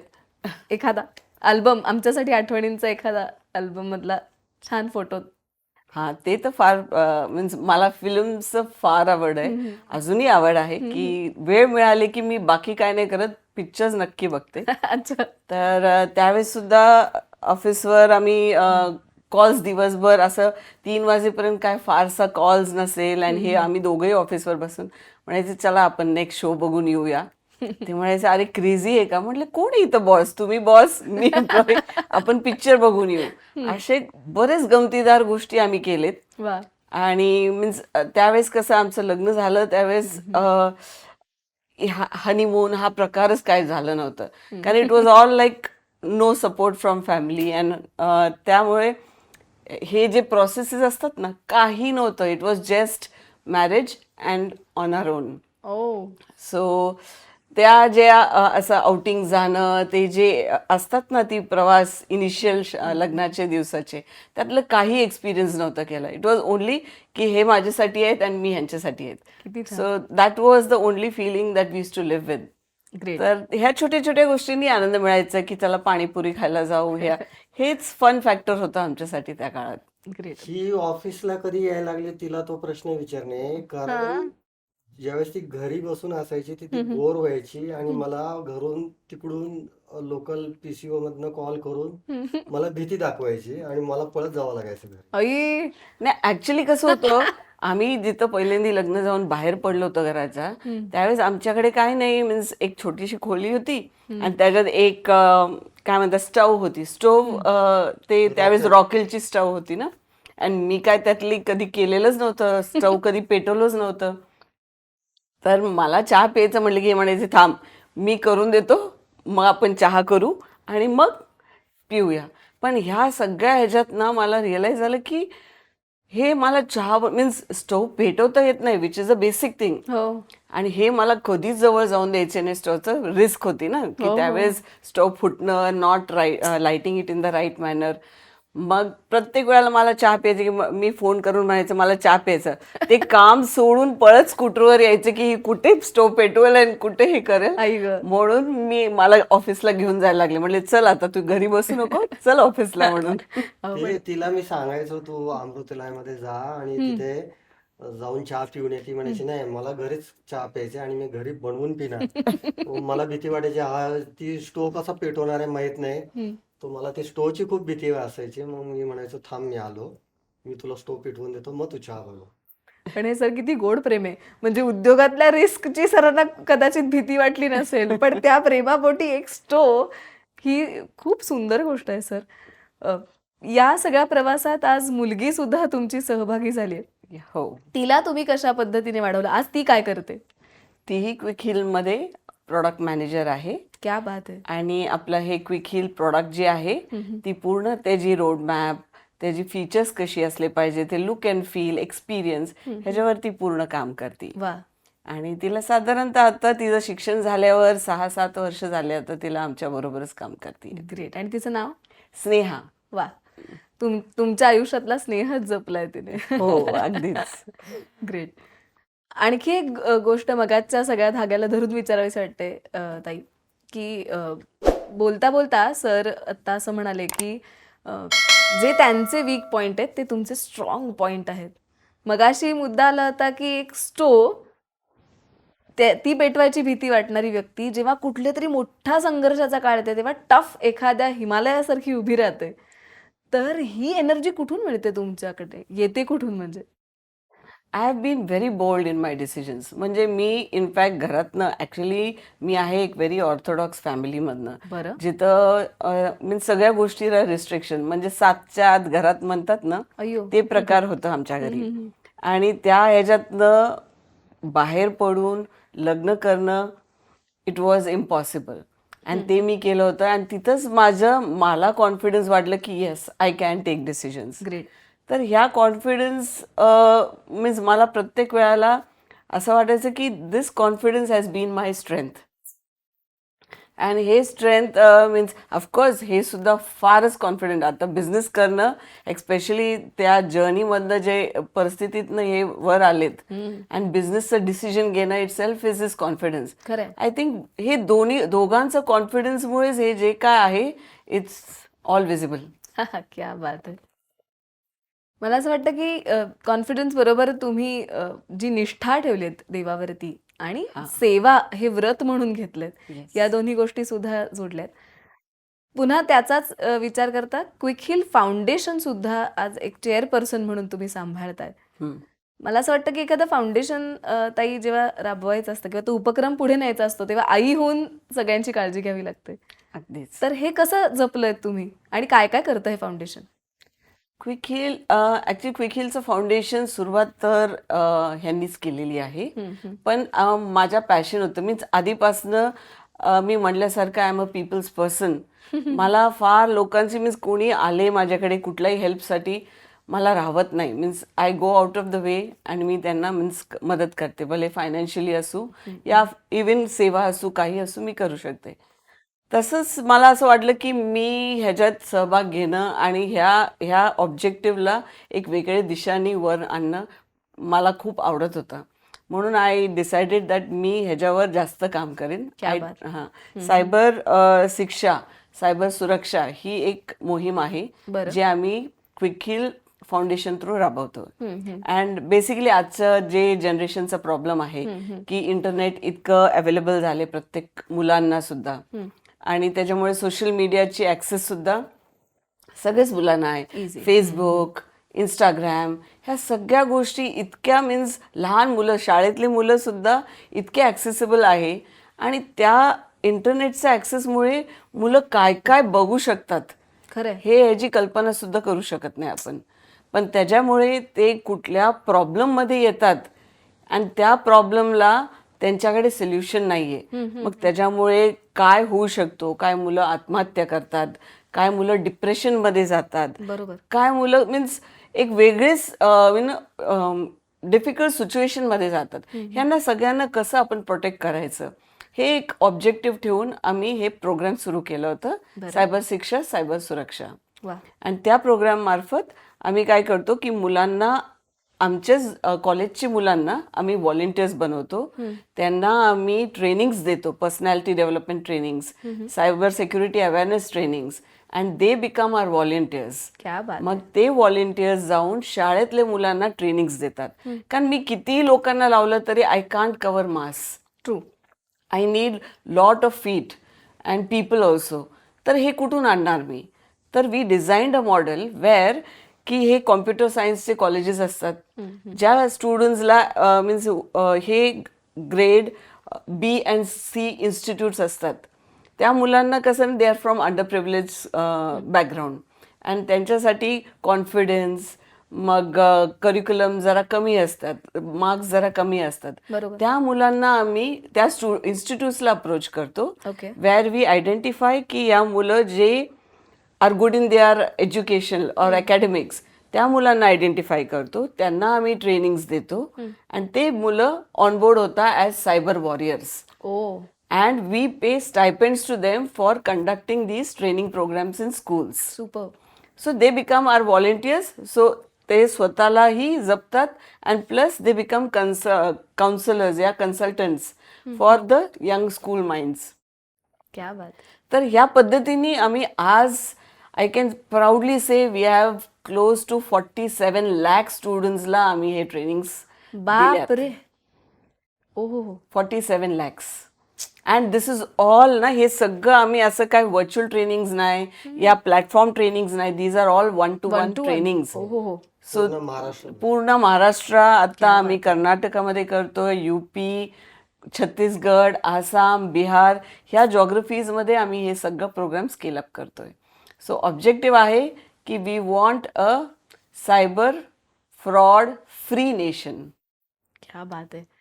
एखादा अल्बम आमच्यासाठी, आठवणींचा एखादा अल्बम मधला छान फोटो. हा, ते तर फार मीन्स मला फिल्मचं फार आवड आहे, अजूनही आवड आहे की वेळ मिळाली की मी बाकी काय नाही करत, पिक्चर्स नक्की बघते. अच्छा. तर त्यावेळेस सुद्धा ऑफिसवर आम्ही कॉल्स दिवसभर असं 3 वाजेपर्यंत काय फारसा कॉल्स नसेल, आणि हे आम्ही दोघंही ऑफिसवर बसून म्हणायचे चला आपण नेक्स्ट शो बघून येऊया. ते म्हणायचे अरे क्रेझी आहे का? म्हटलं कोण आहे इथं बॉस, तुम्ही बॉस मी employee. आपण पिक्चर बघून येऊ. असे बरेच गमतीदार गोष्टी आम्ही केलेत. वा. आणि मीन्स त्यावेळेस कसं आमचं लग्न झालं त्यावेळेस हनीमून हा प्रकारच काय झालं नव्हतं, कारण it was all like no support from family. And त्यामुळे हे जे प्रोसेसेस असतात ना, काही नव्हतं. It was just marriage and on our own. Oh. So त्या ज्या असं आउटिंग जाणं, ते जे असतात ना, ती प्रवास इनिशियल लग्नाच्या दिवसाचे, त्यातलं काही एक्सपिरियन्स नव्हतं केला. इट वॉज ओनली की हे माझ्यासाठी आहेत आणि मी ह्यांच्यासाठी किती आहेत. छान. So that was the only feeling that we used to live with. Great. तर ह्या छोट्या छोट्या गोष्टींनी आनंद मिळायचा की चला पाणीपुरी खायला जाऊ, हेच फन फॅक्टर होतं आमच्यासाठी त्या काळात. ग्रेट. ही ऑफिसला कधी यायला लागली तिला तो प्रश्न विचारणे, कारण ज्यावेळेस ती घरी बसून असायची ती बोर व्हायची आणि मला घरून तिकडून लोकल पीसीओ मधनं कॉल करून मला भीती दाखवायची आणि मला पळत जावं लागायचं घरी. आई. नाही, ऍक्च्युली कसं होतं, आम्ही जिथं पहिल्यांदा लग्न जाऊन बाहेर पडलो होतो घराच्या, त्यावेळेस आमच्याकडे काय नाही, मीन्स एक छोटीशी खोली होती आणि त्याच्यात एक काय म्हणतात स्टव होती. ते त्यावेळेस रॉकेलची स्टव होती ना, आणि मी काय त्यातली कधी केलेलंच नव्हतं, स्टव कधी पेटवलंच नव्हतं. तर मला चहा प्यायचं म्हटलं की म्हणायचे थांब मी करून देतो, मग आपण चहा करू आणि मग पिऊया. पण ह्या सगळ्या ह्याच्यात ना मला रिअलाइज झालं की हे मला चहा मीन्स स्टोव पेटवता येत नाही, which is a basic thing. हो. आणि हे मला कधीच जवळ जाऊन द्यायचे नाही. स्टोवचं रिस्क होती ना, की त्यावेळेस स्टोव फुटणं, not lighting it in the right manner. मग प्रत्येक वेळेला मला चहा प्यायचे की मी फोन करून म्हणायचं मला चहा प्यायचं. ते काम सोडून पळत स्कूटरवर यायचं की कुठे स्टोव पेटवेल आणि कुठे हे करेल. आई ग. म्हणून मला ऑफिसला घेऊन जायला लागले. म्हणले चल आता तू घरी बसू नको, चल ऑफिसला म्हणून. तिला मी सांगायचो तू अमृतलायमध्ये जा आणि तिथे जाऊन चहा पिऊन ये. ती म्हणायची नाही मला घरीच चहा प्यायचे आणि मी घरी बनवून पिणार. मला भीती वाटायची, हा ती स्टोव कसा पेटवणार आहे माहित नाही. तो मला ती स्टोवची खूप भीती असायची. मग मी म्हणायचो थांब मी आलो, मी तुला स्टोव पेटवून देतो, मग तू चहा बनव. पण हे सर किती गोड प्रेम आहे. म्हणजे उद्योगातल्या रिस्कची सरांना कदाचित भीती वाटली नसेल, पण त्या प्रेमापोटी एक स्टोव ही खूप सुंदर गोष्ट आहे सर. या सगळ्या प्रवासात आज मुलगी सुद्धा तुमची सहभागी झाली आहे. हो, तिला तुम्ही कशा पद्धतीने वाढवलं? आज ती काय करते? तीही क्विक हिलमध्ये प्रॉडक्ट मॅनेजर आहे. क्या बात आहे. आणि आपलं हे क्विक हिल प्रॉडक्ट जे आहे ती पूर्ण त्याची रोड मॅप, त्याची फीचर्स कशी असले पाहिजे, ते लुक अँड फील एक्सपिरियन्स ह्याच्यावरती पूर्ण काम करते. वा. आणि तिला साधारणतः आता तिचं शिक्षण झाल्यावर 6-7 वर्ष झाले आता तिला आमच्या बरोबरच काम करते. ग्रेट. आणि तिचं नाव? स्नेहा. वा. तुमच्या आयुष्यातला स्नेहच जपलाय तिने. हो, अगदीच. ग्रेट. आणखी एक गोष्ट मगाच्या सगळ्या धाग्याला धरून विचारावीशी वाटते ताई, की बोलता बोलता सर आता असं म्हणाले की जे त्यांचे वीक पॉइंट आहेत ते तुमचे स्ट्रॉंग पॉइंट आहेत. मगाशी मुद्दा आला होता की एक स्टोव ती पेटवायची भीती वाटणारी व्यक्ती जेव्हा कुठले तरी मोठा संघर्षाचा काळ येते तेव्हा टफ एखाद्या हिमालयासारखी उभी राहते. तर ही एनर्जी कुठून मिळते तुमच्याकडे, येते कुठून? म्हणजे I have been very bold in my decisions. म्हणजे मी इनफॅक्ट घरातनं ॲक्च्युली मी आहे एक व्हेरी ऑर्थोडॉक्स फॅमिलीमधनं, बरं. जिथं मीन्स सगळ्या गोष्टीला रिस्ट्रिक्शन, म्हणजे 7च्या आत घरात म्हणतात ना, अय्यो. ते प्रकार होतं आमच्या घरी. आणि त्या ह्याच्यातनं बाहेर पडून लग्न करणं इट वॉज इम्पॉसिबल. आणि ते मी केलं होतं आणि तिथंच मला कॉन्फिडन्स वाटलं की yes I can take decisions. Great. तर ह्या कॉन्फिडन्स मीन्स मला प्रत्येक वेळेला असं वाटायचं की this confidence has been my strength. आणि हे स्ट्रेंथ मीन्स ऑफकोर्स हे सुद्धा फारच कॉन्फिडंट. आता बिझनेस करणं एक्स्पेशली त्या जर्नीमधनं जे परिस्थितीतनं हे वर आलेत आणि बिझनेसचं डिसिजन घेणं it self is his confidence. खरंय. आय थिंक हे दोघांचं कॉन्फिडन्समुळेच हे जे काय आहे इट्स ऑल विजिबल. क्या बात आहे. मला असं वाटतं की कॉन्फिडन्स बरोबर तुम्ही जी निष्ठा ठेवलीत देवावरती आणि सेवा हे व्रत म्हणून घेतलेत, या दोन्ही गोष्टी सुद्धा जोडल्यात. पुन्हा त्याचाच विचार करता क्विक हिल फाउंडेशन सुद्धा आज एक चेअरपर्सन म्हणून तुम्ही सांभाळताय. मला असं वाटतं की एखादं फाउंडेशन ताई जेव्हा राबवायचं असतं किंवा तो उपक्रम पुढे न्यायचा असतो तेव्हा आई होऊन सगळ्यांची काळजी घ्यावी लागते. अगदीच. तर हे कसं जपलंय तुम्ही आणि काय काय करतं हे foundation? Quick hill actually quick हिलचं फाउंडेशन सुरुवात तर ह्यांनीच केलेली आहे. पण माझ्या पॅशन होतं, मीन्स आधीपासनं मी म्हटल्यासारखं I am a people's person. मला फार लोकांची मीन्स कोणी आले माझ्याकडे कुठल्याही हेल्पसाठी मला राहत नाही. Means I go out of the way आणि मी त्यांना मीन्स मदत करते, भले फायनान्शियली असू या इवन सेवा असू काही असू मी करू शकते. तसंच मला असं वाटलं की मी ह्याच्यात सहभाग घेणं आणि ह्या ऑब्जेक्टिव्हला एक वेगळे दिशाने वर आणणं मला खूप आवडत होतं. म्हणून आय डिसाइडेड दॅट मी ह्याच्यावर जास्त काम करेन. सायबर शिक्षा, सायबर सुरक्षा ही एक मोहीम आहे जी आम्ही क्विक हिल फाउंडेशन थ्रू राबवतो. अँड बेसिकली आजचं जे जनरेशनचा प्रॉब्लेम आहे की इंटरनेट इतकं अवेलेबल झाले प्रत्येक मुलांना सुद्धा आणि त्याच्यामुळे सोशल मीडियाची ॲक्सेस सुद्धा सगळेच मुलांना आहे. फेसबुक, इंस्टाग्राम ह्या सगळ्या गोष्टी इतक्या मीन्स लहान मुलं, शाळेतली मुलं सुद्धा इतके ॲक्सेसिबल आहे आणि त्या इंटरनेटच्या ॲक्सेसमुळे मुलं काय काय बघू शकतात खरं हे ह्याची कल्पना सुद्धा करू शकत नाही आपण. पण त्याच्यामुळे ते कुठल्या प्रॉब्लेममध्ये येतात आणि त्या प्रॉब्लेमला त्यांच्याकडे सोल्युशन नाहीये. मग त्याच्यामुळे काय होऊ शकतो, काय मुलं आत्महत्या करतात, काय मुलं डिप्रेशनमध्ये जातात, बरोबर, काय मुलं मीन्स एक वेगळेच डिफिकल्ट सिच्युएशनमध्ये जातात. ह्यांना सगळ्यांना कसं आपण प्रोटेक्ट करायचं हे एक ऑब्जेक्टिव्ह ठेवून आम्ही हे प्रोग्राम सुरू केलं होतं, सायबर शिक्षा सायबर सुरक्षा. आणि त्या प्रोग्राम मार्फत आम्ही काय करतो की मुलांना, आमच्याच कॉलेजची मुलांना आम्ही व्हॉलेंटियर्स बनवतो. त्यांना आम्ही ट्रेनिंग्स देतो, personality development trainings, cyber security awareness trainings and they become our volunteers. मग ते व्हॉलेंटियर्स जाऊन शाळेतल्या मुलांना ट्रेनिंग्स देतात. कारण मी किती लोकांना लावलं तरी I can't cover mass. True. I need lot of feet and people also. तर हे कुठून आणणार मी? तर we designed a model where की हे कॉम्प्युटर सायन्सचे कॉलेजेस असतात ज्या स्टुडंट्सला मीन्स हे grade B and C institutes असतात. त्या मुलांना कसं they are from under privilege background आणि त्यांच्यासाठी कॉन्फिडन्स, मग करिक्युलम जरा कमी असतात, मार्क्स जरा कमी असतात. त्या मुलांना आम्ही त्या इन्स्टिट्यूट्सला अप्रोच करतो वेअर वी आयडेंटिफाय की या मुलं जे are good in their education और अकॅडमिक्स त्या मुलांना आयडेंटिफाय करतो, त्यांना आम्ही ट्रेनिंग्स देतो आणि ते मुलं ऑनबोर्ड होता as cyber warriors. Oh And we pay stipends to them for conducting these training programs in schools. Super. So they become our volunteers. So ते स्वतःलाही जपतात and plus they become counselors या consultants for the young school minds. क्या बात. तर ह्या पद्धतीने आम्ही आज I can proudly say we have close to 47 lakh स्टुडंट्सला आम्ही हे ट्रेनिंग्स बाप रे. ओ हो हो. 47 lakhs. And this is all ना, हे सगळं आम्ही असं काय व्हर्च्युअल ट्रेनिंग्स नाही या प्लॅटफॉर्म ट्रेनिंग्स नाही, these are all 1-to-1 trainings. हो हो हो. सो पूर्ण महाराष्ट्र पूर्ण महाराष्ट्र, आता आम्ही कर्नाटकामध्ये करतोय, UP, छत्तीसगड, आसाम, बिहार ह्या जॉग्रफीजमध्ये आम्ही हे सगळं प्रोग्राम स्केल अप करतोय. सो ऑब्जेक्टिव्ह आहे की we want a cyber fraud free nation. क्या बात आहे.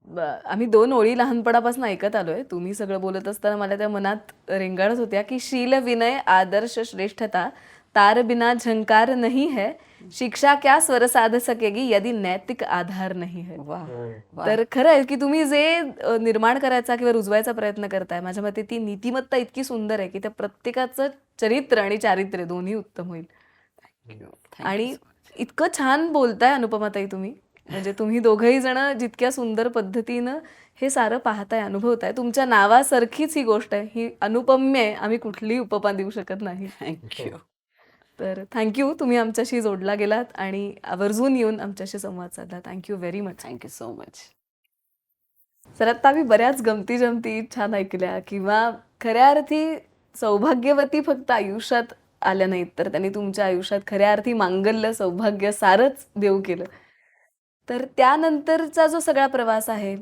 आम्ही 2 ओळी लहानपणापासून ऐकत आलोय. तुम्ही सगळं बोलत असताना मला त्या मनात रेंगाळत होत्या की शील विनय आदर्श श्रेष्ठता तार बिना झंकार नहीं है, शिक्षा क्या स्वर साध सकेगी यदि नैतिक आधार नहीं है. वा. तर खरं आहे की तुम्ही जे निर्माण करायचा किंवा रुजवायचा प्रयत्न करताय, माझ्या मते ती नीतिमत्ता इतकी सुंदर आहे की त्या प्रत्येकाचं चरित्र आणि चारित्र्य दोन्ही उत्तम होईल. आणि इतकं छान बोलताय अनुपमाताई तुम्ही, म्हणजे तुम्ही दोघंही जण जितक्या सुंदर पद्धतीनं हे सारं पाहताय, अनुभवताय. तुमच्या नावासारखीच ही गोष्ट आहे, ही अनुपम्य आहे, आम्ही कुठलीही उपमा देऊ शकत नाही. थँक्यू. तर थँक्यू, तुम्ही आमच्याशी जोडला गेलात आणि आवर्जून येऊन आमच्याशी संवाद साधला. Thank you very much. Thank you so much. Sir आता आम्ही बऱ्याच गमती जमती छान ऐकल्या, किंवा खऱ्या अर्थी सौभाग्यवती फक्त आयुष्यात आल्या नाहीत, तर त्यांनी तुमच्या आयुष्यात खऱ्या अर्थी मांगल्य सौभाग्य सारंच देऊ केलं. तर त्यानंतरचा जो सगळा प्रवास आहे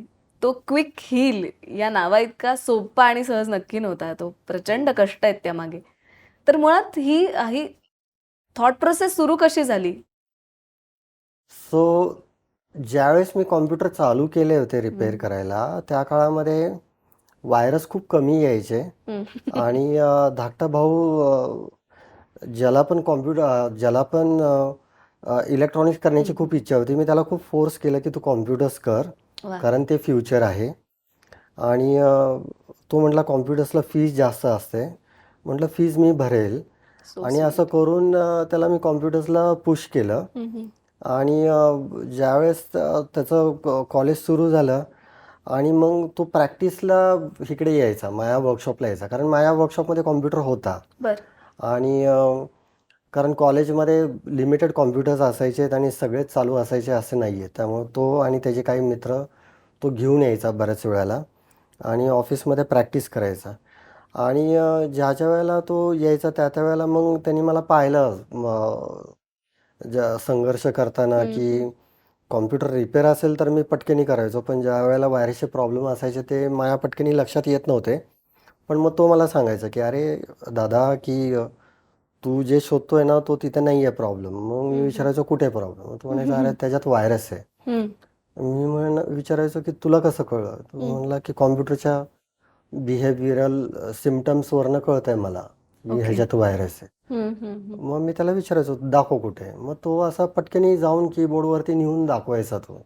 तो क्विक हील या नावा इतका सोपा आणि सहज नक्की नव्हता. तो प्रचंड कष्ट आहेत त्यामागे. तर मुळात ही ही थॉट प्रोसेस सुरू कशी झाली? सो ज्यावेळेस मी कॉम्प्युटर चालू केले होते रिपेअर करायला, त्या काळामध्ये व्हायरस खूप कमी यायचे. आणि धाकटा भाऊ ज्याला पण इलेक्ट्रॉनिक्स करण्याची खूप इच्छा होती. मी त्याला खूप फोर्स केलं की तू कॉम्प्युटर्स कर, वा. कारण ते फ्युचर आहे. आणि तो म्हटला कॉम्प्युटर्सला फीज जास्त असते. म्हटलं फीज मी भरेल. आणि असं करून त्याला मी कॉम्प्युटर्सला पुश केलं. आणि ज्यावेळेस त्याचं कॉलेज सुरू झालं आणि मग तो प्रॅक्टिसला इकडे यायचा, माया वर्कशॉपला यायचा, कारण माया वर्कशॉपमध्ये कॉम्प्युटर होता. बर. आणि कारण कॉलेजमध्ये लिमिटेड कॉम्प्युटर्स असायचे आणि सगळेच चालू असायचे असं नाही आहे. त्यामुळे तो आणि त्याचे काही मित्र तो घेऊन यायचा बऱ्याच वेळेला आणि ऑफिसमध्ये प्रॅक्टिस करायचा. आणि ज्या वेळेला तो यायचा त्या वेळेला मग त्यांनी मला पाहिलं संघर्ष करताना, की कॉम्प्युटर रिपेअर असेल तर मी पटकनी करायचो, पण ज्या वेळेला व्हायरसचे प्रॉब्लेम असायचे ते माझ्या पटकनी लक्षात येत नव्हते. पण मग तो मला सांगायचा की अरे दादा, की तू जे शोधतोय ना तो तिथे नाही आहे प्रॉब्लेम. मग मी विचारायचो कुठे प्रॉब्लेम? तो म्हणायचा अरे त्याच्यात व्हायरस आहे. मी विचारायचो की तुला कसं कळलं? तो म्हणला की कॉम्प्युटरच्या बिहेवियरल सिम्टम्सवरनं कळत आहे मला की ह्याच्यात व्हायरस आहे. मग मी त्याला विचारायचो दाखव कुठे. मग तो असा पटकनी जाऊन कीबोर्डवरती नेऊन दाखवायचा तो.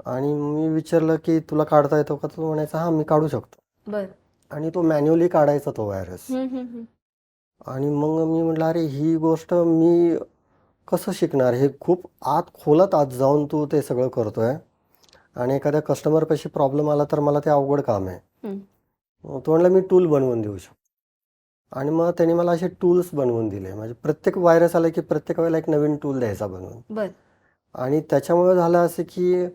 आणि मी विचारलं की तुला काढता येतो का? तो म्हणायचा हा मी काढू शकतो. बर. आणि तो मॅन्युअली काढायचा तो व्हायरस. आणि मग मी म्हटलं अरे ही गोष्ट मी कसं शिकणार? हे खूप खोलात आत जाऊन तू ते सगळं करतोय आणि एखाद्या कस्टमरपाशी प्रॉब्लेम आला तर मला ते अवघड काम आहे. तो म्हणला मी टूल बनवून देऊ शकतो. आणि मग त्यांनी मला असे टूल्स बनवून दिले. म्हणजे प्रत्येक व्हायरस आला की प्रत्येक वेळेला एक नवीन टूल द्यायचा बनवून. बर. आणि त्याच्यामुळे झालं असं की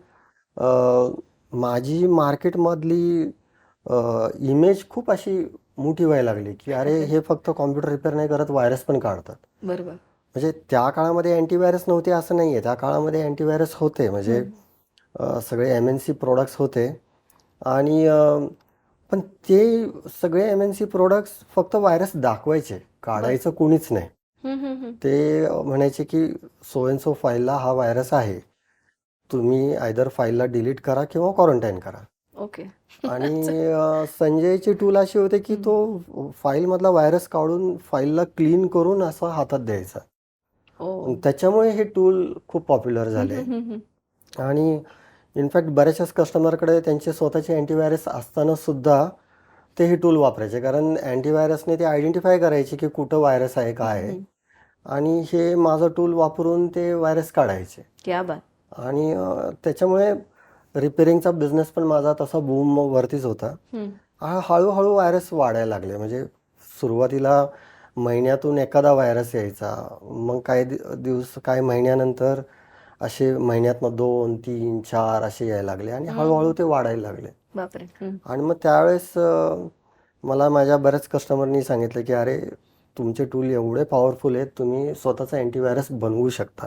माझी मार्केटमधली इमेज खूप अशी मोठी व्हायला लागली की अरे हे फक्त कॉम्प्युटर रिपेअर नाही करत, व्हायरस पण काढतात. बरोबर. म्हणजे त्या काळामध्ये अँटीव्हायरस नव्हते असं नाही आहे. त्या काळामध्ये अँटीव्हायरस होते, म्हणजे सगळे MNC प्रोडक्ट्स होते. आणि पण ते सगळे MNC प्रोडक्ट्स फक्त व्हायरस दाखवायचे, काढायचं कोणीच नाही. ते म्हणायचे की सो अँड सो फाईलला हा व्हायरस आहे, तुम्ही आयदर फाईलला डिलीट करा किंवा क्वारंटाईन करा. ओके. आणि संजयची टूल अशी होते की तो फाईलमधला व्हायरस काढून फाईलला क्लीन करून असं हातात द्यायचा. ओ. त्याच्यामुळे हे टूल खूप पॉप्युलर झाले. आणि इनफॅक्ट बऱ्याचशाच कस्टमरकडे त्यांचे स्वतःचे अँटीव्हायरस असताना सुद्धा ते हे टूल वापरायचे, कारण अँटीव्हायरसने ते आयडेंटिफाय करायचे की कुठं व्हायरस आहे, काय आहे, आणि हे माझं टूल वापरून ते व्हायरस काढायचे. क्या बात. आणि त्याच्यामुळे रिपेअरिंगचा बिझनेस पण माझा तसा बूम वरतीच होता. हळूहळू व्हायरस वाढायला लागले. म्हणजे सुरुवातीला महिन्यातून एखादा व्हायरस यायचा, मग काही महिन्यानंतर असे महिन्यातनं 2, 3, 4 असे यायला लागले आणि हळूहळू ते वाढायला लागले. बापरे. आणि मग त्यावेळेस मला माझ्या बऱ्याच कस्टमरनी सांगितलं की अरे, तुमचे टूल एवढे पॉवरफुल आहेत, तुम्ही स्वतःचा अँटीव्हायरस बनवू शकता.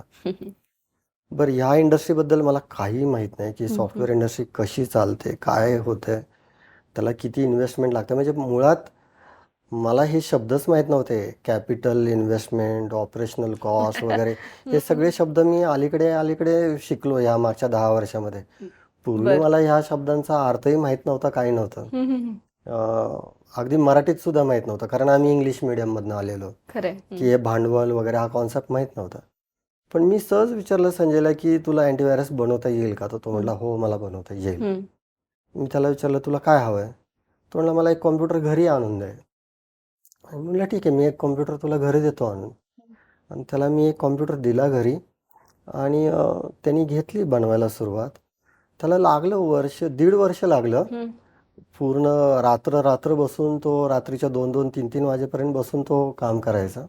बरं, ह्या इंडस्ट्रीबद्दल मला काही माहीत नाही की सॉफ्टवेअर इंडस्ट्री कशी चालते, काय होतं, त्याला किती इन्व्हेस्टमेंट लागतं. म्हणजे मुळात मला हे शब्दच माहीत नव्हते. कॅपिटल इन्व्हेस्टमेंट, ऑपरेशनल कॉस्ट वगैरे हे सगळे शब्द मी अलीकडे शिकलो या मागच्या 10 वर्षामध्ये. पूर्वी बर. मला ह्या शब्दांचा अर्थही माहीत नव्हता, काही नव्हतं. अगदी मराठीत सुद्धा माहीत नव्हतं, कारण आम्ही इंग्लिश मिडियममधनं आलेलो, खरंय. की हे भांडवल वगैरे हा कॉन्सेप्ट माहीत नव्हता. पण मी सहज विचारलं संजयला की तुला अँटीव्हायरस बनवता येईल का? तर तो म्हटला हो, मला बनवता येईल. मी त्याला विचारलं तुला काय हवं आहे? तो म्हटला मला एक कॉम्प्युटर घरी आणून दे. आणि म्हणलं ठीक आहे, मी एक कॉम्प्युटर तुला घरी देतो आणून. आणि त्याला मी एक कॉम्प्युटर दिला घरी, आणि त्यांनी घेतली बनवायला सुरुवात. त्याला लागलं वर्ष, 1.5 वर्ष लागलं. पूर्ण रात्र बसून तो रात्रीच्या 2-2, 3-3 वाजेपर्यंत बसून तो काम करायचा.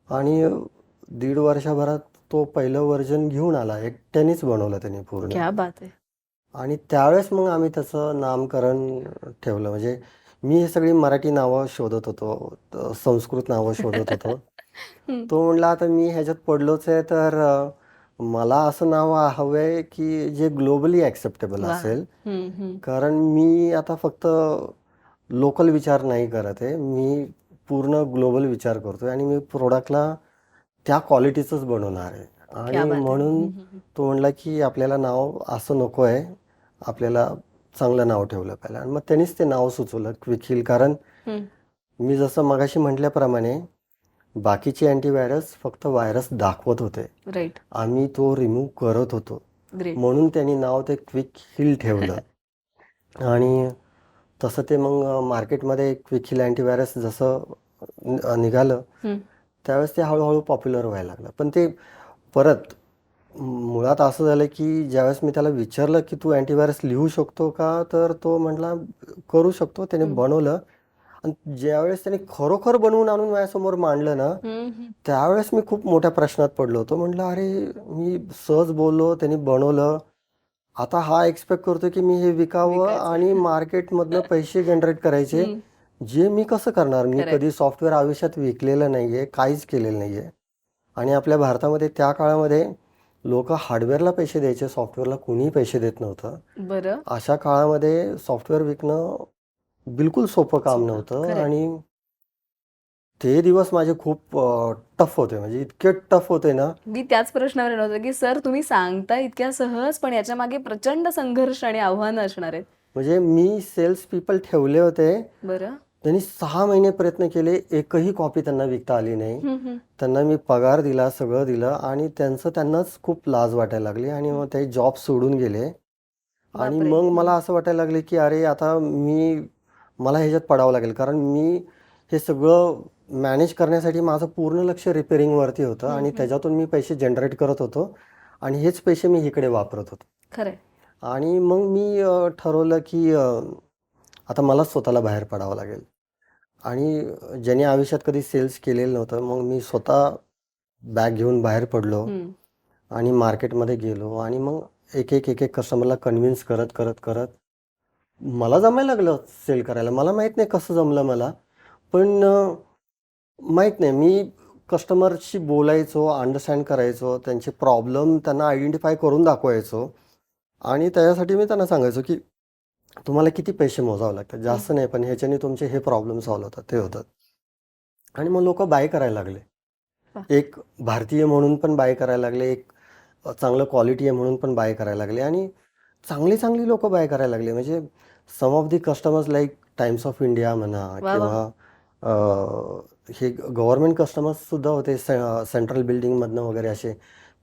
आणि 1.5 वर्षभरात तो पहिलं व्हर्जन घेऊन आला. एकट्यानेच बनवलं त्याने पूर्ण. क्या बात आहे. आणि त्यावेळेस मग आम्ही त्याचं नामकरण ठेवलं. म्हणजे मी हे सगळी मराठी नावं शोधत होतो, संस्कृत नावं शोधत होतो. तो म्हणला आता मी ह्याच्यात पडलोच आहे, तर मला असं नाव हवं आहे की जे ग्लोबली ॲक्सेप्टेबल वा. असेल. कारण मी आता फक्त लोकल विचार नाही करत आहे, मी पूर्ण ग्लोबल विचार करतोय आणि मी प्रोडक्टला त्या क्वालिटीचंच बनवणार आहे. क्या आणि बात आहे. म्हणून तो म्हणला की आपल्याला नाव असं नको आहे, आपल्याला चांगलं नाव ठेवलं पाहिजे. आणि मग त्यांनीच ते नाव सुचवलं क्विक हिल. कारण मी जसं मगाशी म्हटल्याप्रमाणे बाकीचे अँटीव्हायरस फक्त व्हायरस दाखवत होते, राईट. आम्ही तो रिमूव्ह करत होतो. ग्रेट. म्हणून त्यांनी नाव ते क्विक हिल ठेवलं. आणि तसं ते मग मार्केटमध्ये क्विक हिल अँटीव्हायरस जसं निघालं, त्यावेळेस ते हळूहळू पॉप्युलर व्हायला लागलं. पण ते परत मुळात असं झालं की ज्यावेळेस मी त्याला विचारलं की तू अँटीव्हायरस लिहू शकतो का, तर तो म्हटला करू शकतो. त्याने बनवलं. आणि ज्यावेळेस त्याने खरोखर बनवून आणून माझ्यासमोर मांडलं ना, त्यावेळेस मी खूप मोठ्या प्रश्नात पडलो होतो. म्हटलं अरे, मी सहज बोललो, त्यांनी बनवलं, आता हा एक्सपेक्ट करतो की मी हे विकावं आणि मार्केटमधनं पैसे जनरेट करायचे, जे मी कसं करणार? मी कधी सॉफ्टवेअर आयुष्यात विकलेलं नाही आहे, काहीच केलेलं नाही आहे. आणि आपल्या भारतामध्ये त्या काळामध्ये लोक हार्डवेअरला पैसे द्यायचे, सॉफ्टवेअरला कोणीही पैसे देत नव्हतं. बरं. अशा काळामध्ये सॉफ्टवेअर विकणं बिलकुल सोपं काम नव्हतं. आणि ते दिवस माझे खूप टफ होते, म्हणजे इतके टफ होते ना. मी त्याच प्रश्नावर येणार होते की सर, तुम्ही सांगता इतक्या सहज, पण याच्या मागे प्रचंड संघर्ष आणि आव्हानं असणार आहेत. म्हणजे मी सेल्स पीपल ठेवले होते, बरं. त्यांनी 6 महिने प्रयत्न केले, एकही कॉपी त्यांना विकता आली नाही. त्यांना मी पगार दिला, सगळं दिलं, आणि त्यांनाच खूप लाज वाटायला लागली. आणि मग ते जॉब सोडून गेले. आणि मग मला असं वाटायला लागले की अरे, आता मला ह्याच्यात पडावं लागेल, कारण मी हे सगळं मॅनेज करण्यासाठी माझं पूर्ण लक्ष रिपेअरिंगवरती होतं. आणि त्याच्यातून मी पैसे जनरेट करत होतो, आणि हेच पैसे मी इकडे वापरत होतो. खरंय. आणि मग मी ठरवलं की आता मला स्वतःला बाहेर पडावं लागेल. आणि ज्याने आयुष्यात कधी सेल्स केलेलं नव्हतं, मग मी स्वतः बॅग घेऊन बाहेर पडलो आणि मार्केटमध्ये गेलो. आणि मग एक कस्टमरला कन्व्हिन्स करत मला जमायला लागलं सेल करायला. मला माहीत नाही कसं जमलं मला, पण माहीत नाही, मी कस्टमरशी बोलायचो, अंडरस्टँड करायचो, त्यांचे प्रॉब्लेम त्यांना आयडेंटिफाय करून दाखवायचो. आणि त्याच्यासाठी मी त्यांना सांगायचो की तुम्हाला किती पैसे मोजावे लागतात, जास्त नाही, पण ह्याच्याने तुमचे हे प्रॉब्लेम सॉल्व्ह होतात, ते होतात. आणि मग लोक बाय करायला लागले. एक भारतीय म्हणून पण बाय करायला लागले, एक चांगलं क्वालिटी आहे म्हणून पण बाय करायला लागले. आणि चांगली लोक बाय करायला लागले. म्हणजे some of the customers like Times of India म्हणा, किंवा हे गव्हर्नमेंट कस्टमर्स सुद्धा होते सेंट्रल बिल्डिंगमधनं वगैरे असे,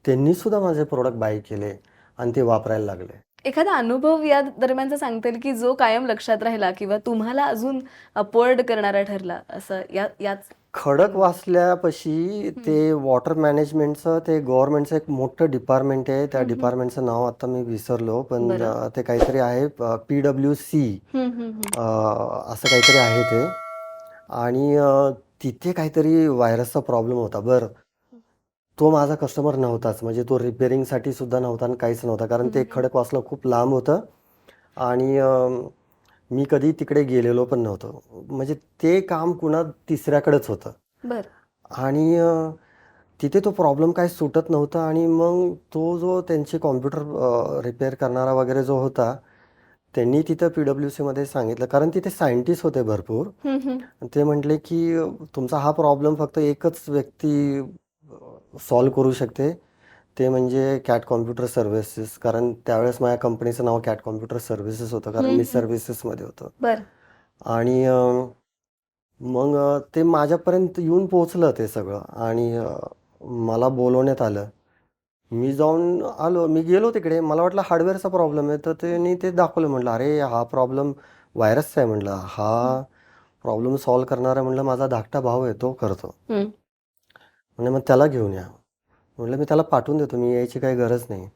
त्यांनी सुद्धा माझे प्रोडक्ट बाय केले आणि ते वापरायला लागले. एखादा अनुभव या दरम्यानचा सांगता येईल की जो कायम लक्षात राहिला किंवा तुम्हाला अजून अपवर्ड करणारा ठरला असं याच. खडकवासल्यापाशी ते वॉटर मॅनेजमेंटचं ते गव्हर्नमेंटचं एक मोठं डिपार्टमेंट आहे. त्या डिपार्टमेंटचं नाव आता मी विसरलो, पण ते काहीतरी आहे PWC असं काहीतरी आहे ते. आणि तिथे काहीतरी व्हायरसचा प्रॉब्लेम होता. बरं, तो माझा कस्टमर नव्हताच, म्हणजे तो रिपेअरिंगसाठी सुद्धा नव्हता आणि काहीच नव्हता, कारण ते खडकवासला खूप लांब होतं आणि मी कधी तिकडे गेलेलो पण नव्हतो. म्हणजे ते काम कुणा तिसऱ्याकडेच होतं बर. आणि तिथे तो प्रॉब्लेम काही सुटत नव्हता. आणि मग तो जो त्यांचे कॉम्प्युटर रिपेअर करणारा वगैरे जो होता, त्यांनी तिथं PWC मध्ये सांगितलं, कारण तिथे सायंटिस्ट होते भरपूर. ते म्हटले की तुमचा हा प्रॉब्लेम फक्त एकच व्यक्ती सॉल्व्ह करू शकते, ते म्हणजे कॅट कॉम्प्युटर सर्व्हिसेस. कारण त्यावेळेस माझ्या कंपनीचं नाव कॅट कॉम्प्युटर सर्व्हिसेस होतं, कारण मी सर्व्हिसेसमध्ये होतो. बर. आणि मग ते माझ्यापर्यंत येऊन पोचलं ते सगळं आणि मला बोलवण्यात आलं. मी जाऊन आलो, मी गेलो तिकडे. मला वाटलं हार्डवेअरचा प्रॉब्लेम आहे, तर त्यांनी ते दाखवलं. म्हटलं अरे हा प्रॉब्लेम व्हायरसचा आहे. म्हटलं हा प्रॉब्लेम सॉल्व्ह करणारा म्हटलं माझा धाकटा भाऊ आहे, तो करतो. म्हणजे मग त्याला घेऊन या. म्हटलं मी त्याला पाठवून देतो, मी यायची काही गरज नाही.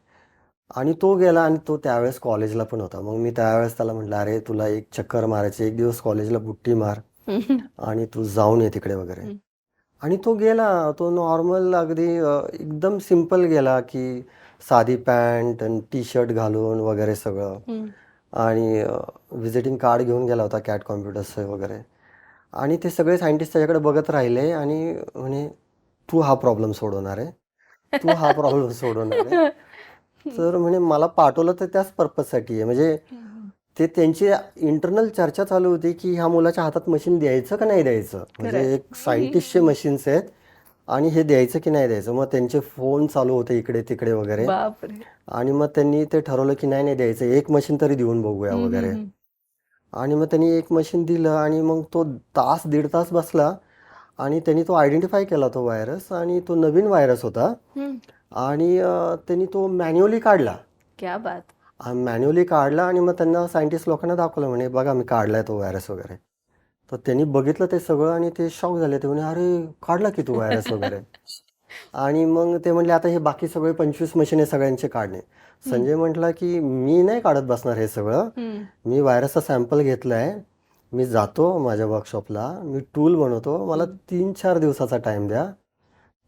आणि तो गेला आणि तो त्यावेळेस कॉलेजला पण होता. मग मी त्यावेळेस त्याला म्हटलं अरे तुला एक चक्कर मारायची, एक दिवस कॉलेजला बुट्टी मार आणि तू जाऊन ये तिकडे वगैरे. आणि तो गेला. तो नॉर्मल अगदी एकदम सिम्पल गेला, की साधी पॅन्ट आणि टी-शर्ट घालून वगैरे सगळं. आणि व्हिजिटिंग कार्ड घेऊन गेला होता कॅट कॉम्प्युटर्सचं वगैरे. आणि ते सगळे सायंटिस्ट त्याच्याकडे बघत राहिले आणि म्हणे तू हा प्रॉब्लेम सोडवणार आहे, तू हा प्रॉब्लेम सोडवणार आहे. तर म्हणे मला पाठवलं तर त्याच पर्पजसाठी आहे. म्हणजे ते त्यांची इंटरनल चर्चा चालू होती की ह्या मुलाच्या हातात मशीन द्यायचं का नाही द्यायचं. म्हणजे एक सायंटिस्टचे मशीन्स आहेत आणि हे द्यायचं की नाही द्यायचं. मग त्यांचे फोन चालू होते इकडे तिकडे वगैरे. बापरे. आणि मग त्यांनी ते ठरवलं की नाही द्यायचं, एक मशीन तरी देऊन बघूया वगैरे. आणि मग त्यांनी एक मशीन दिलं आणि मग तो दीड तास बसला आणि त्यांनी तो आयडेंटिफाय केला तो व्हायरस. आणि तो नवीन व्हायरस होता आणि त्यांनी तो मॅन्युअली काढला. क्या बात. मॅन्युअली काढला आणि मग त्यांना सायंटिस्ट लोकांना दाखवलं, म्हणे बघा मी काढलाय तो व्हायरस वगैरे. तर त्यांनी बघितलं ते सगळं आणि ते शॉक झाले. ते म्हणे अरे काढला की तू व्हायरस वगैरे. आणि मग ते म्हणले आता हे बाकी सगळे 25 मशीन आहे सगळ्यांचे काढणे. संजय म्हटला की मी नाही काढत बसणार हे सगळं, मी व्हायरसचा सॅम्पल घेतलाय, मी जातो माझ्या वर्कशॉपला, मी टूल बनवतो, मला 3-4 दिवसाचा टाइम द्या,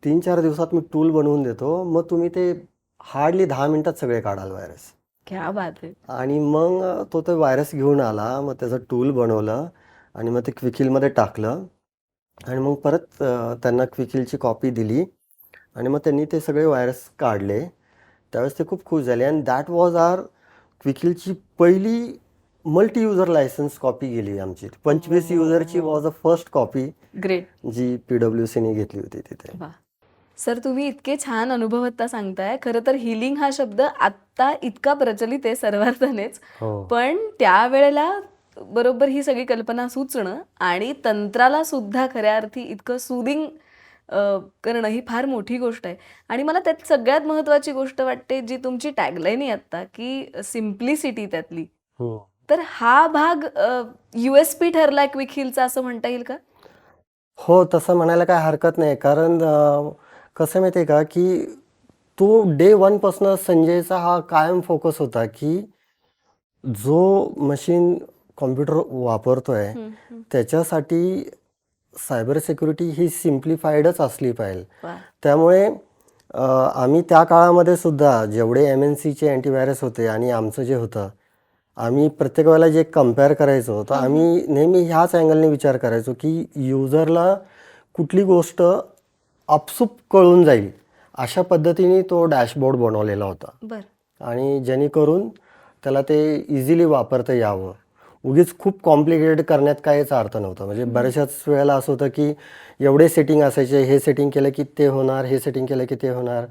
3-4 दिवसात मी टूल बनवून देतो, मग तुम्ही ते हार्डली 10 मिनिटात सगळे काढाल व्हायरस. क्या बात आहे. आणि मग तो व्हायरस घेऊन आला, मग त्याचं टूल बनवलं आणि मग ते क्विकिलमध्ये टाकलं आणि मग परत त्यांना क्विकिलची कॉपी दिली आणि मग त्यांनी ते सगळे व्हायरस काढले. त्यावेळेस ते खूप खुश झाले. आणि दॅट वॉज आर क्विकिलची पहिली मल्टी युजर लायसन्स कॉपी गेली आमची. 25 युजरची was a first copy great. जी PWCने घेतली होती तिथे. वा. सर तुम्ही इतके छान अनुभव आता सांगताय. खरं तर हिलिंग हा शब्द आत्ता इतका प्रचलित आहे सर्वार्थानेच, हो पण त्यावेळेला बरोबर ही सगळी कल्पना सुचणं आणि तंत्राला सुद्धा खऱ्या अर्थी इतकं सुदिंग करणं ही फार मोठी गोष्ट आहे. आणि मला त्यात सगळ्यात महत्त्वाची गोष्ट वाटते जी तुमची टॅगलाईन आहे आत्ता, की सिम्प्लिसिटी त्यातली. हो तर हा भाग USP ठरला क्विक हिलचा असं म्हणता येईल का? हो, तसं म्हणायला काय हरकत नाही. कारण कसं माहिती आहे का, की तो डे 1 पासून संजयचा हा कायम फोकस होता, की जो मशीन कॉम्प्युटर वापरतोय त्याच्यासाठी सायबर सिक्युरिटी ही सिम्प्लिफाईडच असली पाहिजे. वा. त्यामुळे आम्ही त्या काळामध्ये सुद्धा जेवढे MNCचे अँटीव्हायरस होते आणि आमचं जे होतं, आम्ही प्रत्येक वेळेला जे कम्पेअर करायचो तर आम्ही नेहमी ह्याच अँगलने विचार करायचो की युजरला कुठली गोष्ट आपसूक कळून जाईल अशा पद्धतीने तो डॅशबोर्ड बनवलेला होता. बर. आणि जेणेकरून त्याला ते इझिली वापरता यावं. उगीच खूप कॉम्प्लिकेटेड करण्यात काहीच अर्थ नव्हता. म्हणजे बऱ्याचशाच वेळेला असं होतं की एवढे सेटिंग असायचे, हे सेटिंग केलं की ते होणार, हे सेटिंग केलं की ते होणार.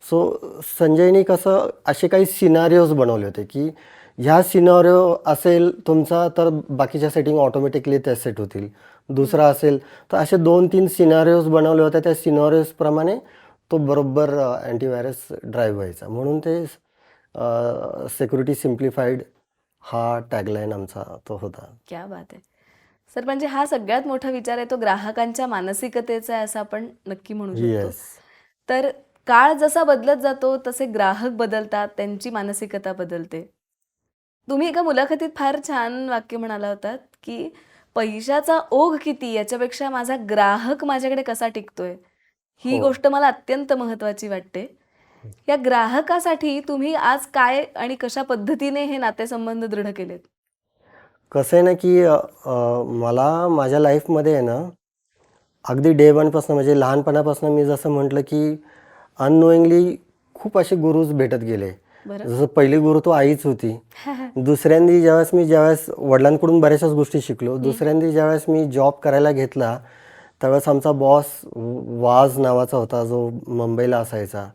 सो संजयनी कसं असे काही सिनारिओज बनवले होते की ह्या सिनारिओ असेल तुमचा तर बाकीच्या सेटिंग ऑटोमॅटिकली त्या सेट होतील. दुसरा असेल. तर असे 2-3 सिनारिओज बनवले होते. त्या सिनारिओज प्रमाणे तो बरोबर अँटीव्हायरस ड्राईव्ह व्हायचा. म्हणून ते सिक्युरिटी सिम्प्लिफाईड हा टॅगलाईन आमचा तो होता. क्या बात आहे सर. म्हणजे हा सगळ्यात मोठा विचार आहे तो ग्राहकांच्या मानसिकतेचा आहे असं आपण नक्की म्हणू शकतो. येस. तर काळ जसा बदलत जातो तसे ग्राहक बदलतात, त्यांची मानसिकता बदलते. तुम्ही एका मुलाखतीत फार छान वाक्य म्हणाला होतात की पैशाचा ओघ किती याच्यापेक्षा माझा ग्राहक माझ्याकडे कसा टिकतोय ही हो. गोष्ट मला अत्यंत महत्वाची वाटते. या ग्राहकासाठी तुम्ही आज काय आणि कशा पद्धतीने हे नातेसंबंध दृढ केलेत? कसं आहे ना, की मला माझ्या लाईफमध्ये आहे ना, अगदी डे वनपासून म्हणजे लहानपणापासून मी जसं म्हटलं, की अननोइंगली खूप असे गुरुज भेटत गेले. बरं. जसं पहिली गुरु तो आईच होती. दुसऱ्यांदी ज्यावेळेस वडिलांकडून बऱ्याचशाच गोष्टी शिकलो. दुसऱ्यांदी ज्यावेळेस मी जॉब करायला घेतला, त्यावेळेस आमचा बॉस वाज नावाचा होता, जो मुंबईला असायचा.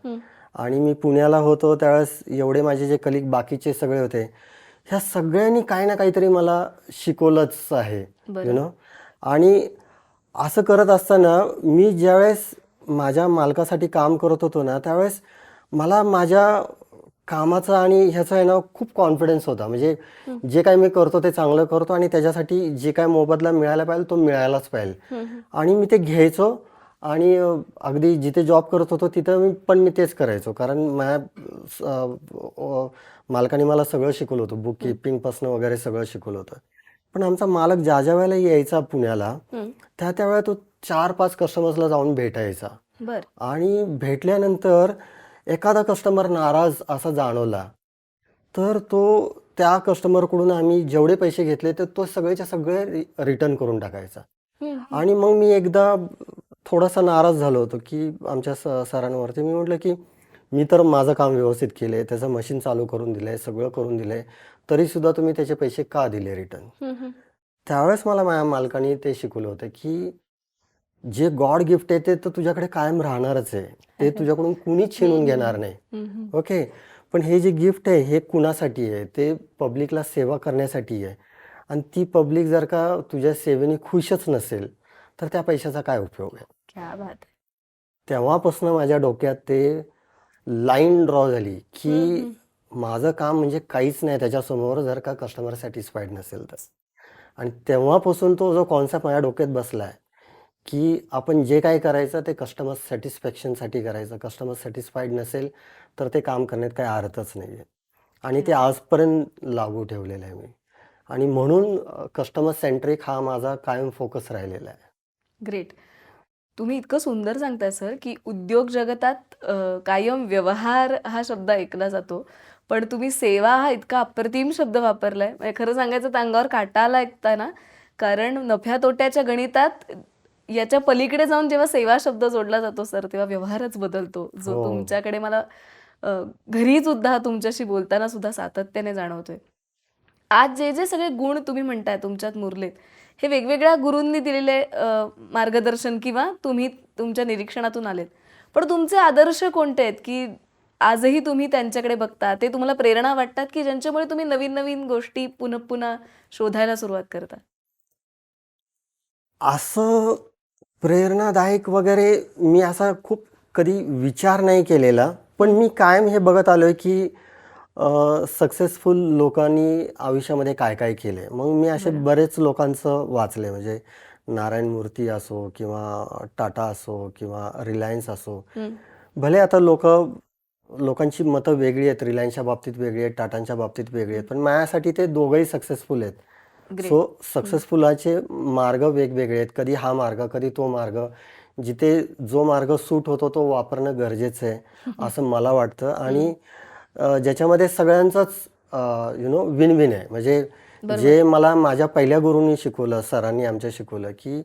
आणि मी पुण्याला होतो त्यावेळेस एवढे माझे जे कलीग बाकीचे सगळे होते, ह्या सगळ्यांनी काही ना काहीतरी मला शिकवलंच आहे, बरं. आणि असं करत असताना मी ज्यावेळेस माझ्या मालकासाठी काम करत होतो ना, त्यावेळेस मला माझ्या कामाचा आणि ह्याचा आहे ना खूप कॉन्फिडन्स होता. म्हणजे जे काही मी करतो ते चांगलं करतो आणि त्याच्यासाठी जे काय मोबदला मिळायला पाहिजे तो मिळायलाच पाहिजे. आणि मी ते घ्यायचो आणि अगदी जिथे जॉब करत होतो तिथं मी तेच करायचो. कारण मालकाने मला सगळं शिकवलं होतं, बुक किपिंगपासून वगैरे सगळं शिकवलं होतं. पण आमचा मालक ज्या वेळेला यायचा पुण्याला, त्यावेळेला तो 4-5 कस्टमर्सला जाऊन भेटायचा. बर. आणि भेटल्यानंतर एखादा कस्टमर नाराज असा जाणवला तर त्या कस्टमरकडून आम्ही जेवढे पैसे घेतले तर तो सगळेच्या सगळे रिटर्न करून टाकायचा. आणि मग मी एकदा थोडासा नाराज झालो होतो की आमच्या सरांवरती. मी म्हटलं की मी तर माझं काम व्यवस्थित केलं आहे, त्याचं मशीन चालू करून दिलं आहे, सगळं करून दिलं आहे, तरीसुद्धा तुम्ही त्याचे पैसे का दिले रिटर्न? त्यावेळेस मला माझ्या मालकाने ते शिकवलं होतं की जे गॉड गिफ्ट आहे ते तर तुझ्याकडे कायम राहणारच आहे, ते तुझ्याकडून कुणीच छीनून घेणार नाही. ओके, पण हे जे गिफ्ट आहे हे कुणासाठी आहे? ते पब्लिकला सेवा करण्यासाठी आहे. आणि ती पब्लिक जर का तुझ्या सेवेने खुशच नसेल तर त्या पैशाचा काय उपयोग आहे? क्या बात आहे. तेव्हापासून माझ्या डोक्यात ते लाईन ड्रॉ झाली की माझं काम म्हणजे काहीच नाही त्याच्यासमोर जर का कस्टमर सॅटिस्फाईड नसेल तर. आणि तेव्हापासून तो जो कॉन्सेप्ट माझ्या डोक्यात बसला आहे की आपण जे काय करायचं ते कस्टमर सॅटिस्फॅक्शनसाठी करायचं. कस्टमर सॅटिस्फाईड नसेल तर ते काम करण्यात काही अर्थच नाही आहे. आणि ते आजपर्यंत लागू ठेवलेलं आहे मी. आणि म्हणून कस्टमर सेंट्रिक हा माझा कायम फोकस राहिलेला आहे. ग्रेट. तुम्ही इतकं सुंदर सांगताय सर की उद्योग जगतात कायम व्यवहार हा शब्द ऐकला जातो, पण तुम्ही सेवा हा इतका अप्रतिम शब्द वापरलाय. म्हणजे खरं सांगायचं तर अंगावर काटा आला ऐकताना. कारण नफ्या तोट्याच्या गणितात याच्या पलीकडे जाऊन जेव्हा सेवा शब्द जोडला जातो सर, तेव्हा व्यवहारच बदलतो, जो हो. तुमच्याकडे मला घरी सुद्धा तुमच्याशी बोलताना सुद्धा सातत्याने जाणवतोय. आज जे जे सगळे गुण तुम्ही म्हणताय तुमच्यात मुरलेत, हे वेगवेगळ्या गुरूंनी दिलेले मार्गदर्शन किंवा तुम्ही तुमच्या निरीक्षणातून आलेत. पण तुमचे आदर्श कोणते आहेत की आजही तुम्ही त्यांच्याकडे बघता, ते तुम्हाला प्रेरणा वाटतात की ज्यांच्यामुळे तुम्ही नवीन नवीन गोष्टी पुन्हा पुन्हा शोधायला सुरुवात करता? असं प्रेरणादायक वगैरे मी असा खूप कधी विचार नाही केलेला. पण मी कायम हे बघत आलोय की सक्सेसफुल लोकांनी आयुष्यामध्ये काय काय केले. मग मी असे बरेच लोकांचं वाचले. म्हणजे नारायण मूर्ती असो किंवा टाटा असो किंवा रिलायन्स असो. भले आता लोकांची मतं वेगळी आहेत, रिलायन्सच्या बाबतीत वेगळी आहेत, टाटांच्या बाबतीत वेगळी आहेत, पण माझ्यासाठी ते दोघंही सक्सेसफुल आहेत. सो सक्सेसफुलाचे मार्ग वेगवेगळे आहेत. कधी हा मार्ग, कधी तो मार्ग. जिथे जो मार्ग सूट होतो तो वापरणं गरजेचं आहे असं मला वाटतं. आणि ज्याच्यामध्ये सगळ्यांचाच विन विन आहे. म्हणजे जे मला माझ्या पहिल्या गुरूंनी शिकवलं, सरांनी आमच्या शिकवलं की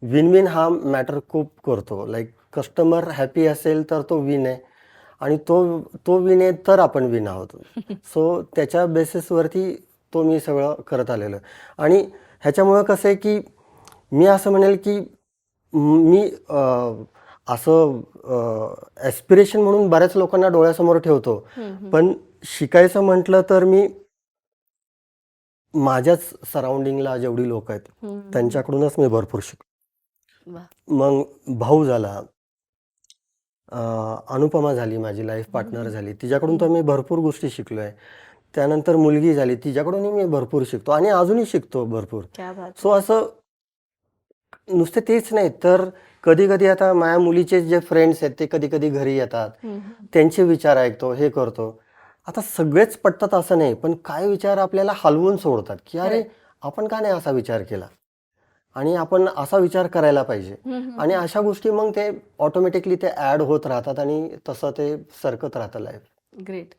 विन विन हा मॅटर खूप करतो. लाईक कस्टमर हॅपी असेल तर तो विन आहे आणि तो विन आहे तर आपण विन आहोत. सो त्याच्या बेसिसवरती तो मी सगळं करत आलेलो आहे. आणि ह्याच्यामुळं कसं आहे की मी असं म्हणेल की मी असं ॲस्पिरेशन म्हणून बऱ्याच लोकांना डोळ्यासमोर ठेवतो. पण शिकायचं म्हटलं तर मी माझ्याच सराउंडिंगला जेवढी लोक आहेत त्यांच्याकडूनच मी भरपूर शिकलो. वा. मग भाऊ झाला, अनुपमा झाली, माझी लाईफ पार्टनर झाली, तिच्याकडून तर मी भरपूर गोष्टी शिकलोय. त्यानंतर मुलगी झाली, तिच्याकडूनही मी भरपूर शिकतो आणि अजूनही शिकतो भरपूर. क्या बात. सो असं नुसते तेच नाही तर कधी कधी आता माझ्या मुलीचे जे फ्रेंड्स आहेत ते कधी कधी घरी येतात, त्यांचे विचार ऐकतो, हे करतो. आता सगळेच पटतात असं नाही, पण काय विचार आपल्याला हलवून सोडतात की अरे आपण का नाही असा विचार केला आणि आपण असा विचार करायला पाहिजे. आणि अशा गोष्टी मग ते ऑटोमॅटिकली ते ऍड होत राहतात आणि तसं ते सरकत राहतं लाईफ. ग्रेट.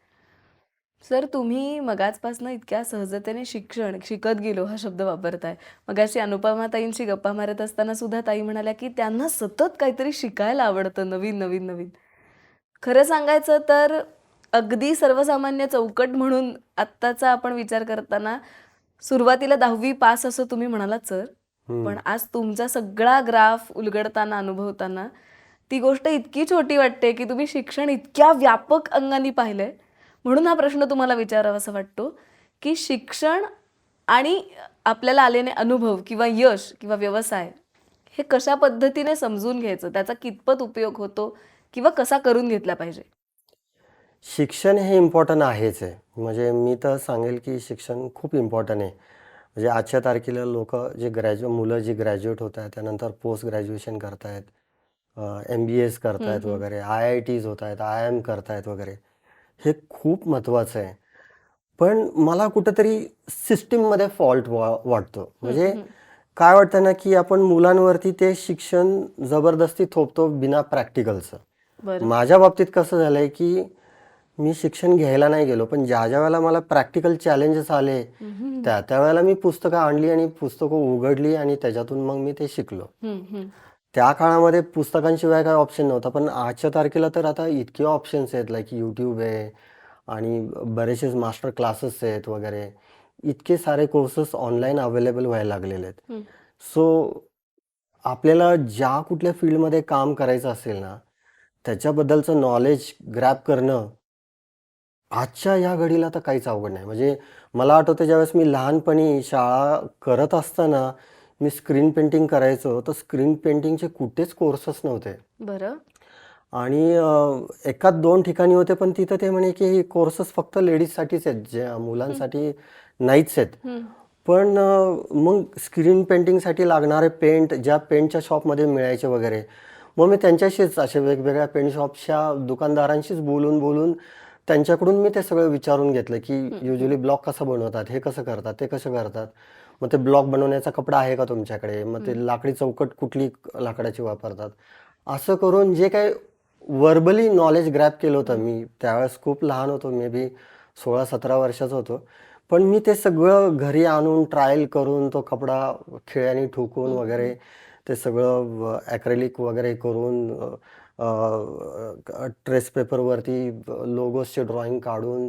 सर, तुम्ही मगाचपासून इतक्या सहजतेने शिक्षण शिकत गेलो हा शब्द वापरताय. मगाशी अनुपमा ताईंशी गप्पा मारत असताना सुद्धा ताई म्हणाल्या की त्यांना सतत काहीतरी शिकायला आवडतं, नवीन नवीन नवीन. खरं सांगायचं तर अगदी सर्वसामान्य चौकट म्हणून आत्ताचा आपण विचार करताना सुरुवातीला 10वी पास असं तुम्ही म्हणालात सर, पण आज तुमचा सगळा ग्राफ उलगडताना अनुभवताना ती गोष्ट इतकी छोटी वाटते की तुम्ही शिक्षण इतक्या व्यापक अंगाने पाहिलंय. म्हणून हा प्रश्न तुम्हाला विचारावासा वाटतो की शिक्षण आणि आपल्याला आलेले अनुभव किंवा यश किंवा व्यवसाय हे कशा पद्धतीने समजून घ्यायचं, त्याचा कितपत उपयोग होतो किंवा कसा करून घेतला पाहिजे. शिक्षण हे इम्पॉर्टंट आहेच आहे. म्हणजे मी तर सांगेल की शिक्षण खूप इम्पॉर्टंट आहे. म्हणजे आजच्या तारखेला लोक जे मुलं जी ग्रॅज्युएट होत आहेत, त्यानंतर पोस्ट ग्रॅज्युएशन करतायत, MBAs करतायत वगैरे, IITs होत आहेत, IIM करतायत वगैरे, हे खूप महत्त्वाचं आहे. पण मला कुठंतरी सिस्टीममध्ये फॉल्ट वाटतो. म्हणजे काय वाटतं ना की आपण मुलांवरती ते शिक्षण जबरदस्ती थोपतो बिना प्रॅक्टिकलचं. बरं. माझ्या बाबतीत कसं झालंय की मी शिक्षण घ्यायला नाही गेलो, पण ज्या ज्या वेळेला मला प्रॅक्टिकल चॅलेंजेस आले त्यावेळेला मी पुस्तकं आणली आणि पुस्तकं उघडली आणि त्याच्यातून मग मी ते शिकलो. त्या काळामध्ये पुस्तकांशिवाय काय ऑप्शन नव्हता, पण आजच्या तारखेला तर आता इतके ऑप्शन्स आहेत, लाईक यूट्यूब आहे आणि बरेचसे मास्टर क्लासेस आहेत वगैरे, इतके सारे कोर्सेस ऑनलाईन अवेलेबल व्हायला लागलेले आहेत. सो आपल्याला ज्या कुठल्या फील्डमध्ये काम करायचं असेल ना, त्याच्याबद्दलचं नॉलेज ग्रॅब करणं आजच्या या घडीला तर काहीच अवघड नाही. म्हणजे मला आठवतं ज्यावेळेस मी लहानपणी शाळा करत असताना मी स्क्रीन पेंटिंग करायचो, तर स्क्रीन पेंटिंगचे कुठेच कोर्सेस नव्हते. बरं. आणि एकात 2 ठिकाणी होते, पण तिथं ते म्हणे की हे कोर्सेस फक्त लेडीजसाठीच आहेत, जे मुलांसाठी नाहीच आहेत. पण मग स्क्रीन पेंटिंगसाठी लागणारे पेंट ज्या पेंटच्या शॉपमध्ये मिळायचे वगैरे, मग मी त्यांच्याशीच अशा वेगवेगळ्या पेंट शॉपच्या दुकानदारांशीच बोलून त्यांच्याकडून मी ते सगळं विचारून घेतलं की युजली ब्लॉक कसं बनवतात, हे कसं करतात, ते कसं करतात. मग ते ब्लॉक बनवण्याचा कपडा आहे का तुमच्याकडे, मग ते लाकडी चौकट कुठली लाकडाची वापरतात. असं करून जे काही व्हर्बली नॉलेज ग्रॅब केलं होतं मी, त्यावेळेस खूप लहान होतो, मे बी 16-17 वर्षाचा होतो. पण मी ते सगळं घरी आणून ट्रायल करून तो कपडा खिळ्याने ठोकून वगैरे ते सगळं ॲक्रेलिक वगैरे करून ट्रेस पेपरवरती लोगोसचे ड्रॉइंग काढून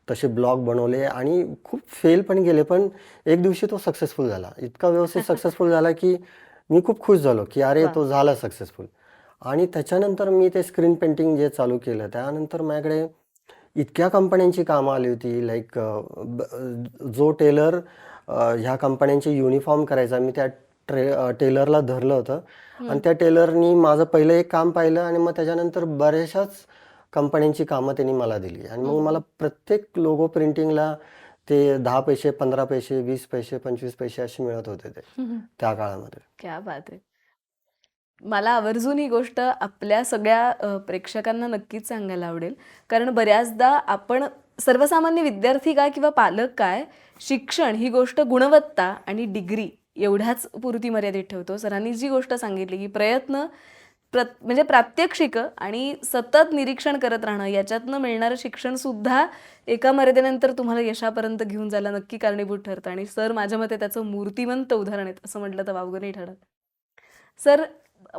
तसे ब्लॉग बनवले आणि खूप फेल पण गेले. पण एक दिवशी तो सक्सेसफुल झाला. इतका व्यवस्थित सक्सेसफुल झाला की मी खूप खुश झालो की अरे वा. तो झाला सक्सेसफुल. आणि त्याच्यानंतर मी ते स्क्रीन पेंटिंग जे चालू केलं, त्यानंतर माझ्याकडे इतक्या कंपन्यांची कामं आली होती. लाईक जो टेलर ह्या कंपन्यांचे युनिफॉर्म करायचा, मी त्या टेलरला धरलं होतं आणि त्या टेलरनी माझं पहिलं एक काम पाहिलं आणि मग त्याच्यानंतर बऱ्याचशाच कंपन्यांची कामं त्यांनी मला दिली. आणि मग मला प्रत्येक लोगो प्रिंटिंगला ते 10 पैसे, 15 पैसे, 20 पैसे, 25 पैसे असे मिळत होते ते त्या काळामध्ये. क्या बात आहे. मला आवर्जून ही गोष्ट आपल्या सगळ्या प्रेक्षकांना नक्कीच सांगायला आवडेल. कारण बऱ्याचदा आपण सर्वसामान्य विद्यार्थी काय किंवा पालक काय, शिक्षण ही गोष्ट गुणवत्ता आणि डिग्री एवढ्याच पुरती मर्यादित ठेवतो. सरांनी जी गोष्ट सांगितली की प्रयत्न म्हणजे प्रात्यक्षिकं आणि सतत निरीक्षण करत राहणं, याच्यातनं मिळणारं शिक्षणसुद्धा एका मर्यादेनंतर तुम्हाला यशापर्यंत घेऊन जायला नक्की कारणीभूत ठरतं. आणि सर माझ्या मते त्याचं मूर्तिमंत उदाहरण आहेत असं म्हटलं तर वावगं नाही ठरत. सर,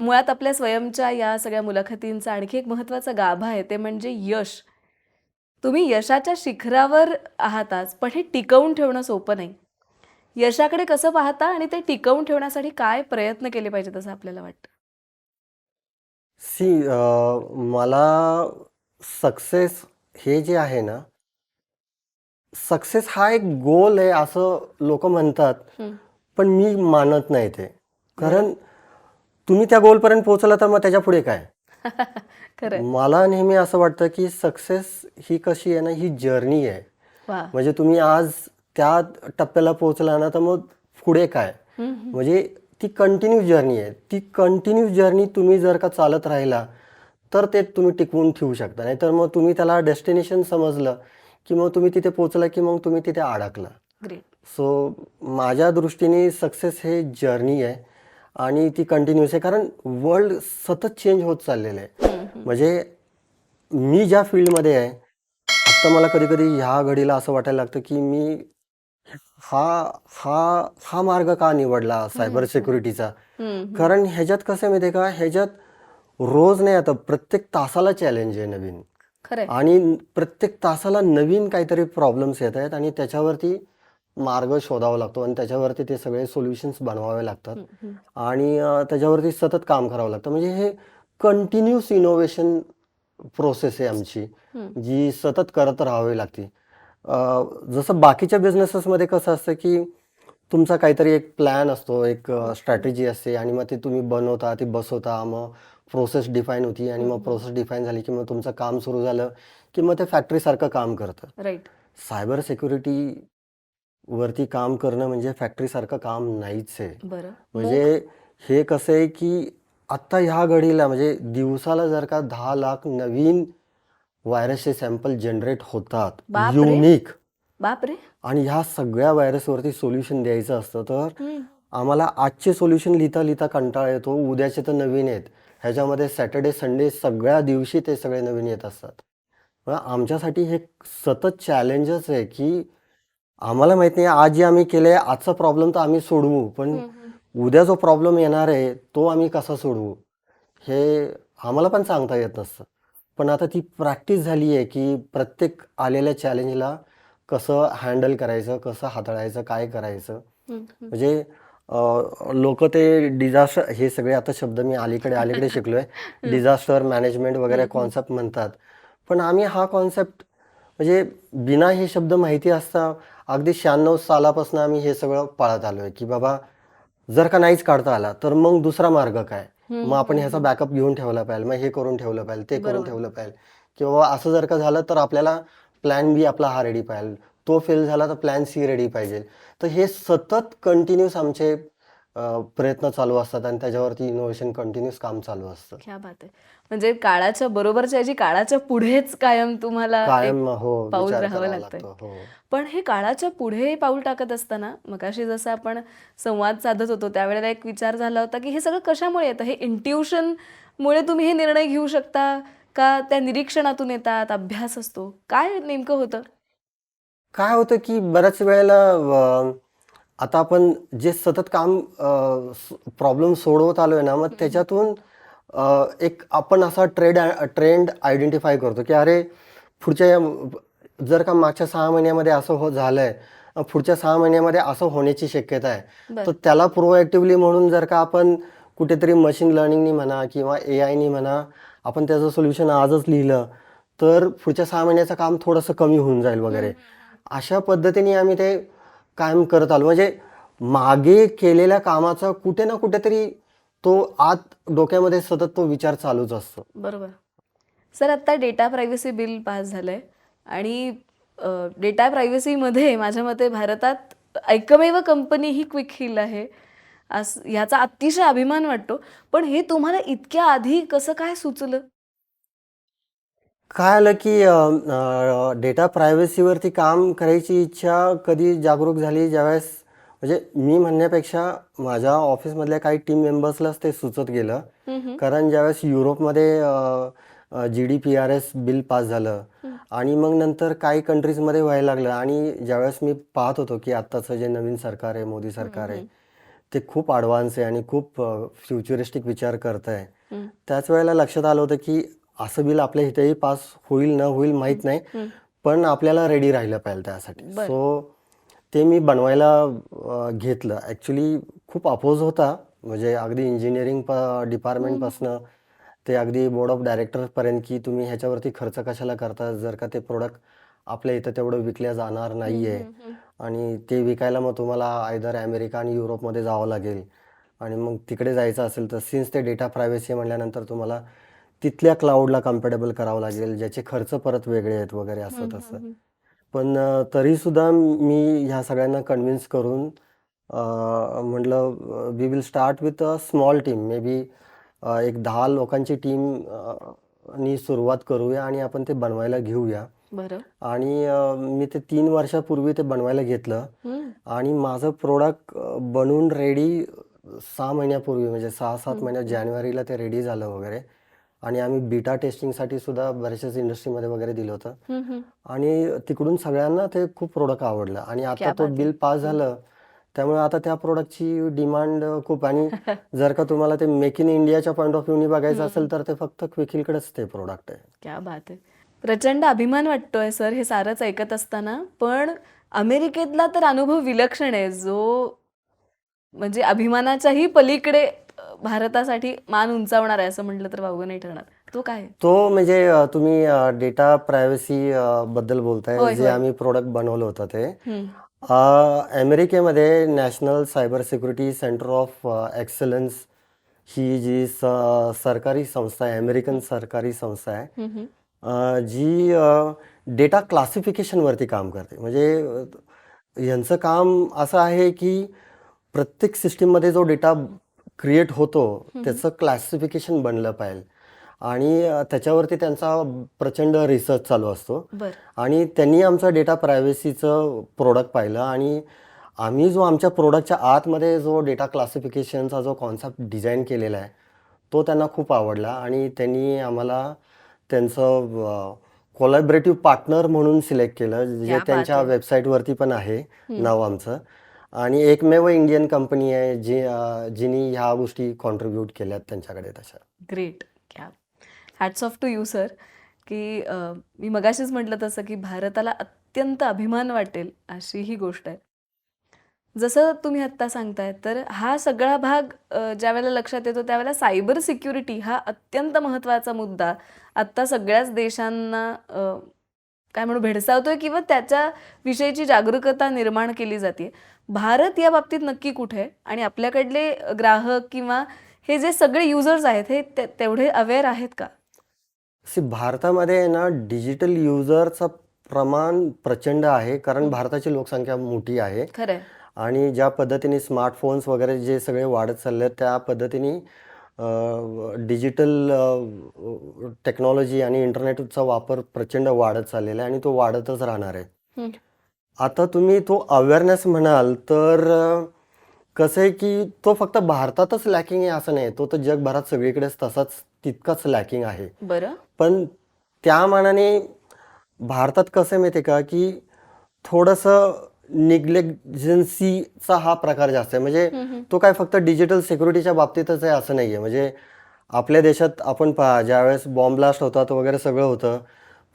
मुळात आपल्या स्वयंच्या या सगळ्या मुलाखतींचा आणखी एक महत्त्वाचा गाभा आहे, ते म्हणजे यश. तुम्ही यशाच्या शिखरावर आहातच, पण हे टिकवून ठेवणं सोपं नाही. यशाकडे कसं पाहता आणि ते टिकवून ठेवण्यासाठी काय प्रयत्न केले पाहिजेत असं आपल्याला वाटतं? सी मला सक्सेस हे जे आहे ना, सक्सेस हा एक गोल आहे असं लोक म्हणतात, पण मी मानत नाही ते. कारण तुम्ही त्या गोलपर्यंत पोहोचला तर मग त्याच्या पुढे काय? खरंय. मला नेहमी असं वाटतं की सक्सेस ही कशी आहे ना, ही जर्नी आहे. वा. म्हणजे तुम्ही आज त्या टप्प्याला पोहोचला ना, तर मग पुढे काय? म्हणजे ती कंटिन्यू जर्नी आहे. ती कंटिन्यू जर्नी तुम्ही जर का चालत राहिला तर ते तुम्ही टिकवून ठेवू शकता. नाहीतर मग तुम्ही त्याला डेस्टिनेशन समजलं की मग तुम्ही तिथे पोहोचला की मग तुम्ही तिथे अडकला. ग्रेट. सो माझ्या दृष्टीने सक्सेस हे जर्नी आहे आणि ती कंटिन्यूस आहे. कारण वर्ल्ड सतत चेंज होत चाललेलं आहे. म्हणजे मी ज्या फील्डमध्ये आहे, आत्ता मला कधी कधी ह्या घडीला असं वाटायला लागतं की मी हा हा हा मार्ग का निवडला सायबर सिक्युरिटीचा. कारण ह्याच्यात कसं आहे माहिती आहे का, ह्याच्यात रोज नाही, आता प्रत्येक तासाला चॅलेंज आहे नवीन. खरंय. आणि प्रत्येक तासाला नवीन काहीतरी प्रॉब्लेम्स येत आहेत आणि त्याच्यावरती मार्ग शोधावा लागतो आणि त्याच्यावरती ते सगळे सोल्युशन्स बनवावे लागतात आणि त्याच्यावरती सतत काम करावं लागतं. म्हणजे हे कंटिन्यूस इनोव्हेशन प्रोसेस आहे आमची, जी सतत करत राहावी लागते. जसं बाकीच्या बिझनेसेसमध्ये कसं असतं की तुमचा काहीतरी एक प्लॅन असतो, एक स्ट्रॅटेजी असते आणि मग ते तुम्ही बनवता, ती बसवता, मग प्रोसेस डिफाईन होती आणि मग प्रोसेस डिफाईन झाली की मग तुमचं काम सुरू झालं की मग ते फॅक्टरीसारखं काम करतं. राईट. सायबर सिक्युरिटी वरती काम करणं म्हणजे फॅक्टरीसारखं काम नाहीच आहे. बरं. म्हणजे हे कसं आहे की आत्ता ह्या घडीला म्हणजे दिवसाला जर का 10 लाख नवीन व्हायरसचे सॅम्पल जनरेट होतात, बापरे. युनिक. बापरे. आणि ह्या सगळ्या व्हायरसवरती सोल्युशन द्यायचं असतं, तर आम्हाला आजचे सोल्युशन लिहिता लिहिता कंटाळा येतो, उद्याचे तर नवीन आहेत. ह्याच्यामध्ये सॅटर्डे संडे सगळ्या दिवशी ते सगळे नवीन येत असतात. मग आमच्यासाठी हे सतत चॅलेंजच आहे की आम्हाला माहित नाही आज जे आम्ही केलंय, आजचा प्रॉब्लेम तर आम्ही सोडवू, पण उद्या जो प्रॉब्लेम येणार आहे तो आम्ही कसा सोडवू हे आम्हाला पण सांगता येत नसतं. पण आता ती प्रॅक्टिस झाली आहे की प्रत्येक आलेल्या चॅलेंजला कसं हँडल करायचं, कसं हाताळायचं, काय करायचं. म्हणजे लोक ते डिझास्टर, हे सगळे आता शब्द मी अलीकडे अलीकडे शिकलोय, डिझास्टर मॅनेजमेंट वगैरे कॉन्सेप्ट म्हणतात. पण आम्ही हा कॉन्सेप्ट म्हणजे बिना हे शब्द माहिती असता अगदी 96 सालापासून आम्ही हे सगळं पाळत आलोय की बाबा जर का नाहीच काढता आला तर मग दुसरा मार्ग काय, मग आपण ह्याचा बॅकअप घेऊन ठेवला पाहिजे, मग हे करून ठेवलं पाहिजे, ते करून बरोबर. ठेवलं पाहिजे, किंवा असं जर का झालं तर आपल्याला प्लॅन बी आपला हा रेडी पाहिजे, तो फेल झाला तर प्लॅन सी रेडी पाहिजे. तर हे सतत कंटिन्यूस आमचे प्रयत्न चालू असतात आणि त्याच्यावरती इनोव्हेशन कंटिन्यूस काम चालू असतं. क्या बात आहे. म्हणजे काळाच्या बरोबरच्या ऐवजी काळाच्या पुढेच कायम तुम्हाला एक कायम हो पाऊल विचार राहावं करावा लागतंय. लागतो. हो. पण हे काळाच्या पुढे पाऊल टाकत असताना मगाशी जसं आपण संवाद साधत होतो त्यावेळेला एक विचार झाला होता की हे सगळं कशामुळे येतं, हे इंट्युशन मुळे तुम्ही हे निर्णय घेऊ शकता का त्या निरीक्षणातून येतात, अभ्यास असतो, काय नेमकं होतं? काय होतं की बऱ्याच वेळेला आता आपण जे सतत काम प्रॉब्लेम सोडवत आलोय ना, मग त्याच्यातून एक आपण असा ट्रेंड आयडेंटिफाय करतो की अरे जर का मागच्या 6 महिन्यामध्ये असं झालंय, पुढच्या 6 महिन्यामध्ये असं होण्याची शक्यता आहे, बर. तर त्याला प्रोएक्टिव्हली म्हणून जर का आपण कुठेतरी मशीन लर्निंगनी म्हणा किंवा AI नी म्हणा आपण त्याचं सोल्युशन आजच लिहिलं तर पुढच्या 6 महिन्याचं काम थोडंसं कमी होऊन जाईल वगैरे. अशा पद्धतीने आम्ही ते कायम करत आलो. म्हणजे मागे केलेल्या कामाचा कुठे ना कुठेतरी तो आत डोक्यामध्ये सतत तो विचार चालूच असतो. बरोबर. सर, आता डेटा प्रायव्हसी बिल पास झालंय आणि डेटा प्रायव्हसीमध्ये माझ्या मते भारतात एकमेव कंपनी ही क्विक हिल आहे. ह्याचा अतिशय अभिमान वाटतो. पण हे तुम्हाला इतक्या आधी कसं काय सुचलं? काय आलं की डेटा प्रायव्हसीवरती काम करायची इच्छा कधी जागरूक झाली ज्यावेळेस, म्हणजे मी म्हणण्यापेक्षा माझ्या ऑफिसमधल्या काही टीम मेंबर्सलाच ते सुचत गेलं. कारण ज्यावेळेस युरोपमध्ये GDPRS बिल पास झालं आणि मग नंतर काही कंट्रीजमध्ये व्हायला लागलं आणि ज्यावेळेस मी पाहत होतो की आत्ताचं जे नवीन सरकार आहे, मोदी सरकार आहे, ते खूप ॲडव्हान्स आहे आणि खूप फ्युचरिस्टिक विचार करत आहे. त्याच वेळेला लक्षात आलं होतं की असं बिल आपल्या इथेही पास होईल न होईल माहीत नाही, पण आपल्याला रेडी राहिलं पाहिजे त्यासाठी. बरं. सो ते मी बनवायला घेतलं. ॲक्च्युली खूप अपोज होता, म्हणजे अगदी इंजिनिअरिंग डिपार्टमेंटपासनं ते अगदी बोर्ड ऑफ डायरेक्टर्सपर्यंत की तुम्ही ह्याच्यावरती खर्च कशाला करता, जर का ते प्रोडक्ट आपल्या इथं तेवढं विकल्या जाणार नाहीये आणि ते विकायला मग तुम्हाला आयदर अमेरिका आणि युरोपमध्ये जावं लागेल आणि मग तिकडे जायचं असेल तर सिन्स ते डेटा प्रायव्हसी म्हणल्यानंतर तुम्हाला तिथल्या क्लाउडला कम्पॅटेबल करावं लागेल, ज्याचे खर्च परत वेगळे आहेत वगैरे असं तसं. पण तरीसुद्धा मी ह्या सगळ्यांना कन्व्हिन्स करून म्हटलं we will start with a small team, maybe एक 10 लोकांची टीम नी सुरुवात करूया आणि आपण ते बनवायला घेऊया. बरं. आणि मी ते 3 वर्षापूर्वी ते बनवायला घेतलं हम्म. आणि माझं प्रोडक्ट बनवून रेडी 6 महिन्यापूर्वी, म्हणजे 6-7 महिन्यात जानेवारीला ते रेडी झालं वगैरे. आणि आम्ही बीटा टेस्टिंगसाठी सुद्धा बऱ्याचशाच इंडस्ट्रीमध्ये वगैरे दिलं होतं हम्म. आणि तिकडून सगळ्यांना ते खूप प्रोडक्ट आवडलं आणि आता क्या तो बात आहे. बिल पास झालं. त्यामुळे आता त्या प्रोडक्टची डिमांड खूप. आणि जर का तुम्हाला ते मेक इन इंडियाच्या पॉईंट ऑफ व्ह्यूनी बघायचं असेल तर ते फक्त क्विकहिलकडेच ते प्रोडक्ट आहे. क्या बात आहे. प्रचंड अभिमान वाटतोय सर हे सारंच ऐकत असताना. पण अमेरिकेतला तर अनुभव विलक्षण आहे, जो म्हणजे अभिमानाच्याही पलीकडे भारतासाठी मान उंचावणार आहे असं म्हटलं तर वावगं नाही ठरणार. तो काय आहे? तो म्हणजे तुम्ही डेटा प्रायव्हसी बद्दल बोलताय, होय जे होय. आम्ही प्रोडक्ट बनवलं होतं ते. हम्म. अमेरिकेमध्ये national cyber security centre of excellence ही जी सरकारी संस्था आहे, अमेरिकन सरकारी संस्था आहे, हम्म. जी डेटा क्लासिफिकेशनवरती काम करते. म्हणजे यांचं काम असं आहे की प्रत्येक सिस्टीममध्ये जो डेटा क्रिएट होतो त्याचं क्लासिफिकेशन बनलं पाहिजे आणि त्याच्यावरती त्यांचा प्रचंड रिसर्च चालू असतो. बर. आणि त्यांनी आमचं डेटा प्रायव्हसीचं प्रोडक्ट पाहिलं आणि आम्ही जो आमच्या प्रोडक्टच्या आतमध्ये जो डेटा क्लासिफिकेशनचा जो कॉन्सेप्ट डिझाईन केलेला आहे तो त्यांना खूप आवडला आणि त्यांनी आम्हाला त्यांचं कोलॅबरेटिव्ह पार्टनर म्हणून सिलेक्ट केलं, जे क्या बात त्यांच्या आहे. वेबसाईटवरती पण आहे नाव आमचं. आणि एकमेव इंडियन कंपनी आहे जिनी ह्या गोष्टी कॉन्ट्रीब्यूट केल्यात त्यांच्याकडे तशा. ग्रेट. क्या hats off to you sir. की मी मगाशीच म्हटलं तसं की भारताला अत्यंत अभिमान वाटेल अशी ही गोष्ट आहे. जसं तुम्ही आत्ता सांगताय तर हा सगळा भाग ज्या वेळेला लक्षात येतो त्यावेळेला सायबर सिक्युरिटी हा अत्यंत महत्त्वाचा मुद्दा आत्ता सगळ्याच देशांना काय म्हणू भेडसावतोय किंवा त्याच्या विषयीची जागरूकता निर्माण केली जाते. भारत या बाबतीत नक्की कुठे आहे आणि आपल्याकडले ग्राहक किंवा हे जे सगळे युजर्स आहेत हे तेवढे अवेअर आहेत का? भारतामध्ये आहे ना डिजिटल युजरचं प्रमाण प्रचंड आहे, कारण भारताची लोकसंख्या मोठी आहे खरंय. आणि ज्या पद्धतीने स्मार्टफोन्स वगैरे जे सगळे वाढत चालले आहेत त्या पद्धतीने डिजिटल टेक्नॉलॉजी आणि इंटरनेटचा वापर प्रचंड वाढत चाललेला आहे आणि तो वाढतच राहणार आहे. हम्म. आता तुम्ही तो अवेअरनेस म्हणाल तर कसं आहे की तो फक्त भारतातच लॅकिंग आहे असं नाही, तो तर जगभरात सगळीकडेच तसाच तितकाच लॅकिंग आहे. बरं. पण त्या मानाने भारतात कसं आहे माहिती आहे का की थोडंसं निग्लेक्जन्सीचा हा प्रकार जास्त आहे. म्हणजे तो काय फक्त डिजिटल सिक्युरिटीच्या बाबतीतच आहे असं नाही आहे. म्हणजे आपल्या देशात आपण पहा, ज्यावेळेस बॉम्ब ब्लास्ट होतात वगैरे सगळं होतं,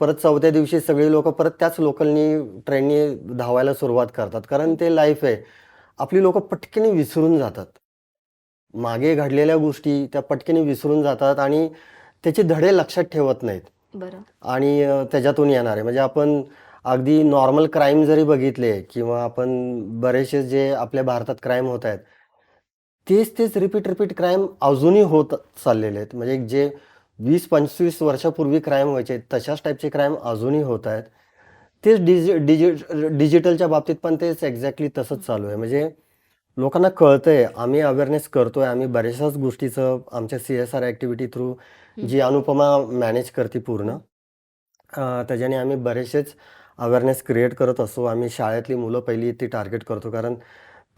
परत 4थ्या दिवशी सगळी लोक परत त्याच लोकलनी ट्रेननी धावायला सुरुवात करतात, कारण ते लाईफ आहे. आपली लोक पटकन विसरून जातात, मागे घडलेल्या गोष्टी त्या पटकन विसरून जातात आणि त्याचे धडे लक्षात ठेवत नाहीत. बरं. आणि त्याच्यातून येणार आहे म्हणजे आपण अगदी नॉर्मल क्राईम जरी बघितले किंवा आपण बरेचसे जे आपल्या भारतात क्राईम होत आहेत तेच रिपीट क्राईम अजूनही होत चाललेले आहेत. म्हणजे जे 20-25 वर्षापूर्वी क्राईम व्हायचे तशाच टाईपचे क्राईम अजूनही होत आहेत. तेच डिजिटलच्या बाबतीत पण तेच एक्झॅक्टली तसंच चालू आहे. म्हणजे लोकांना कळतंय, आम्ही अवेअरनेस करतोय, आम्ही बऱ्याचशाच गोष्टीचं आमच्या CSR ॲक्टिव्हिटी थ्रू जी अनुपमा मॅनेज करते पूर्ण, त्याच्याने आम्ही बरेचसेच अवेअरनेस क्रिएट करत असतो. आम्ही शाळेतली मुलं पहिली ती टार्गेट करतो, कारण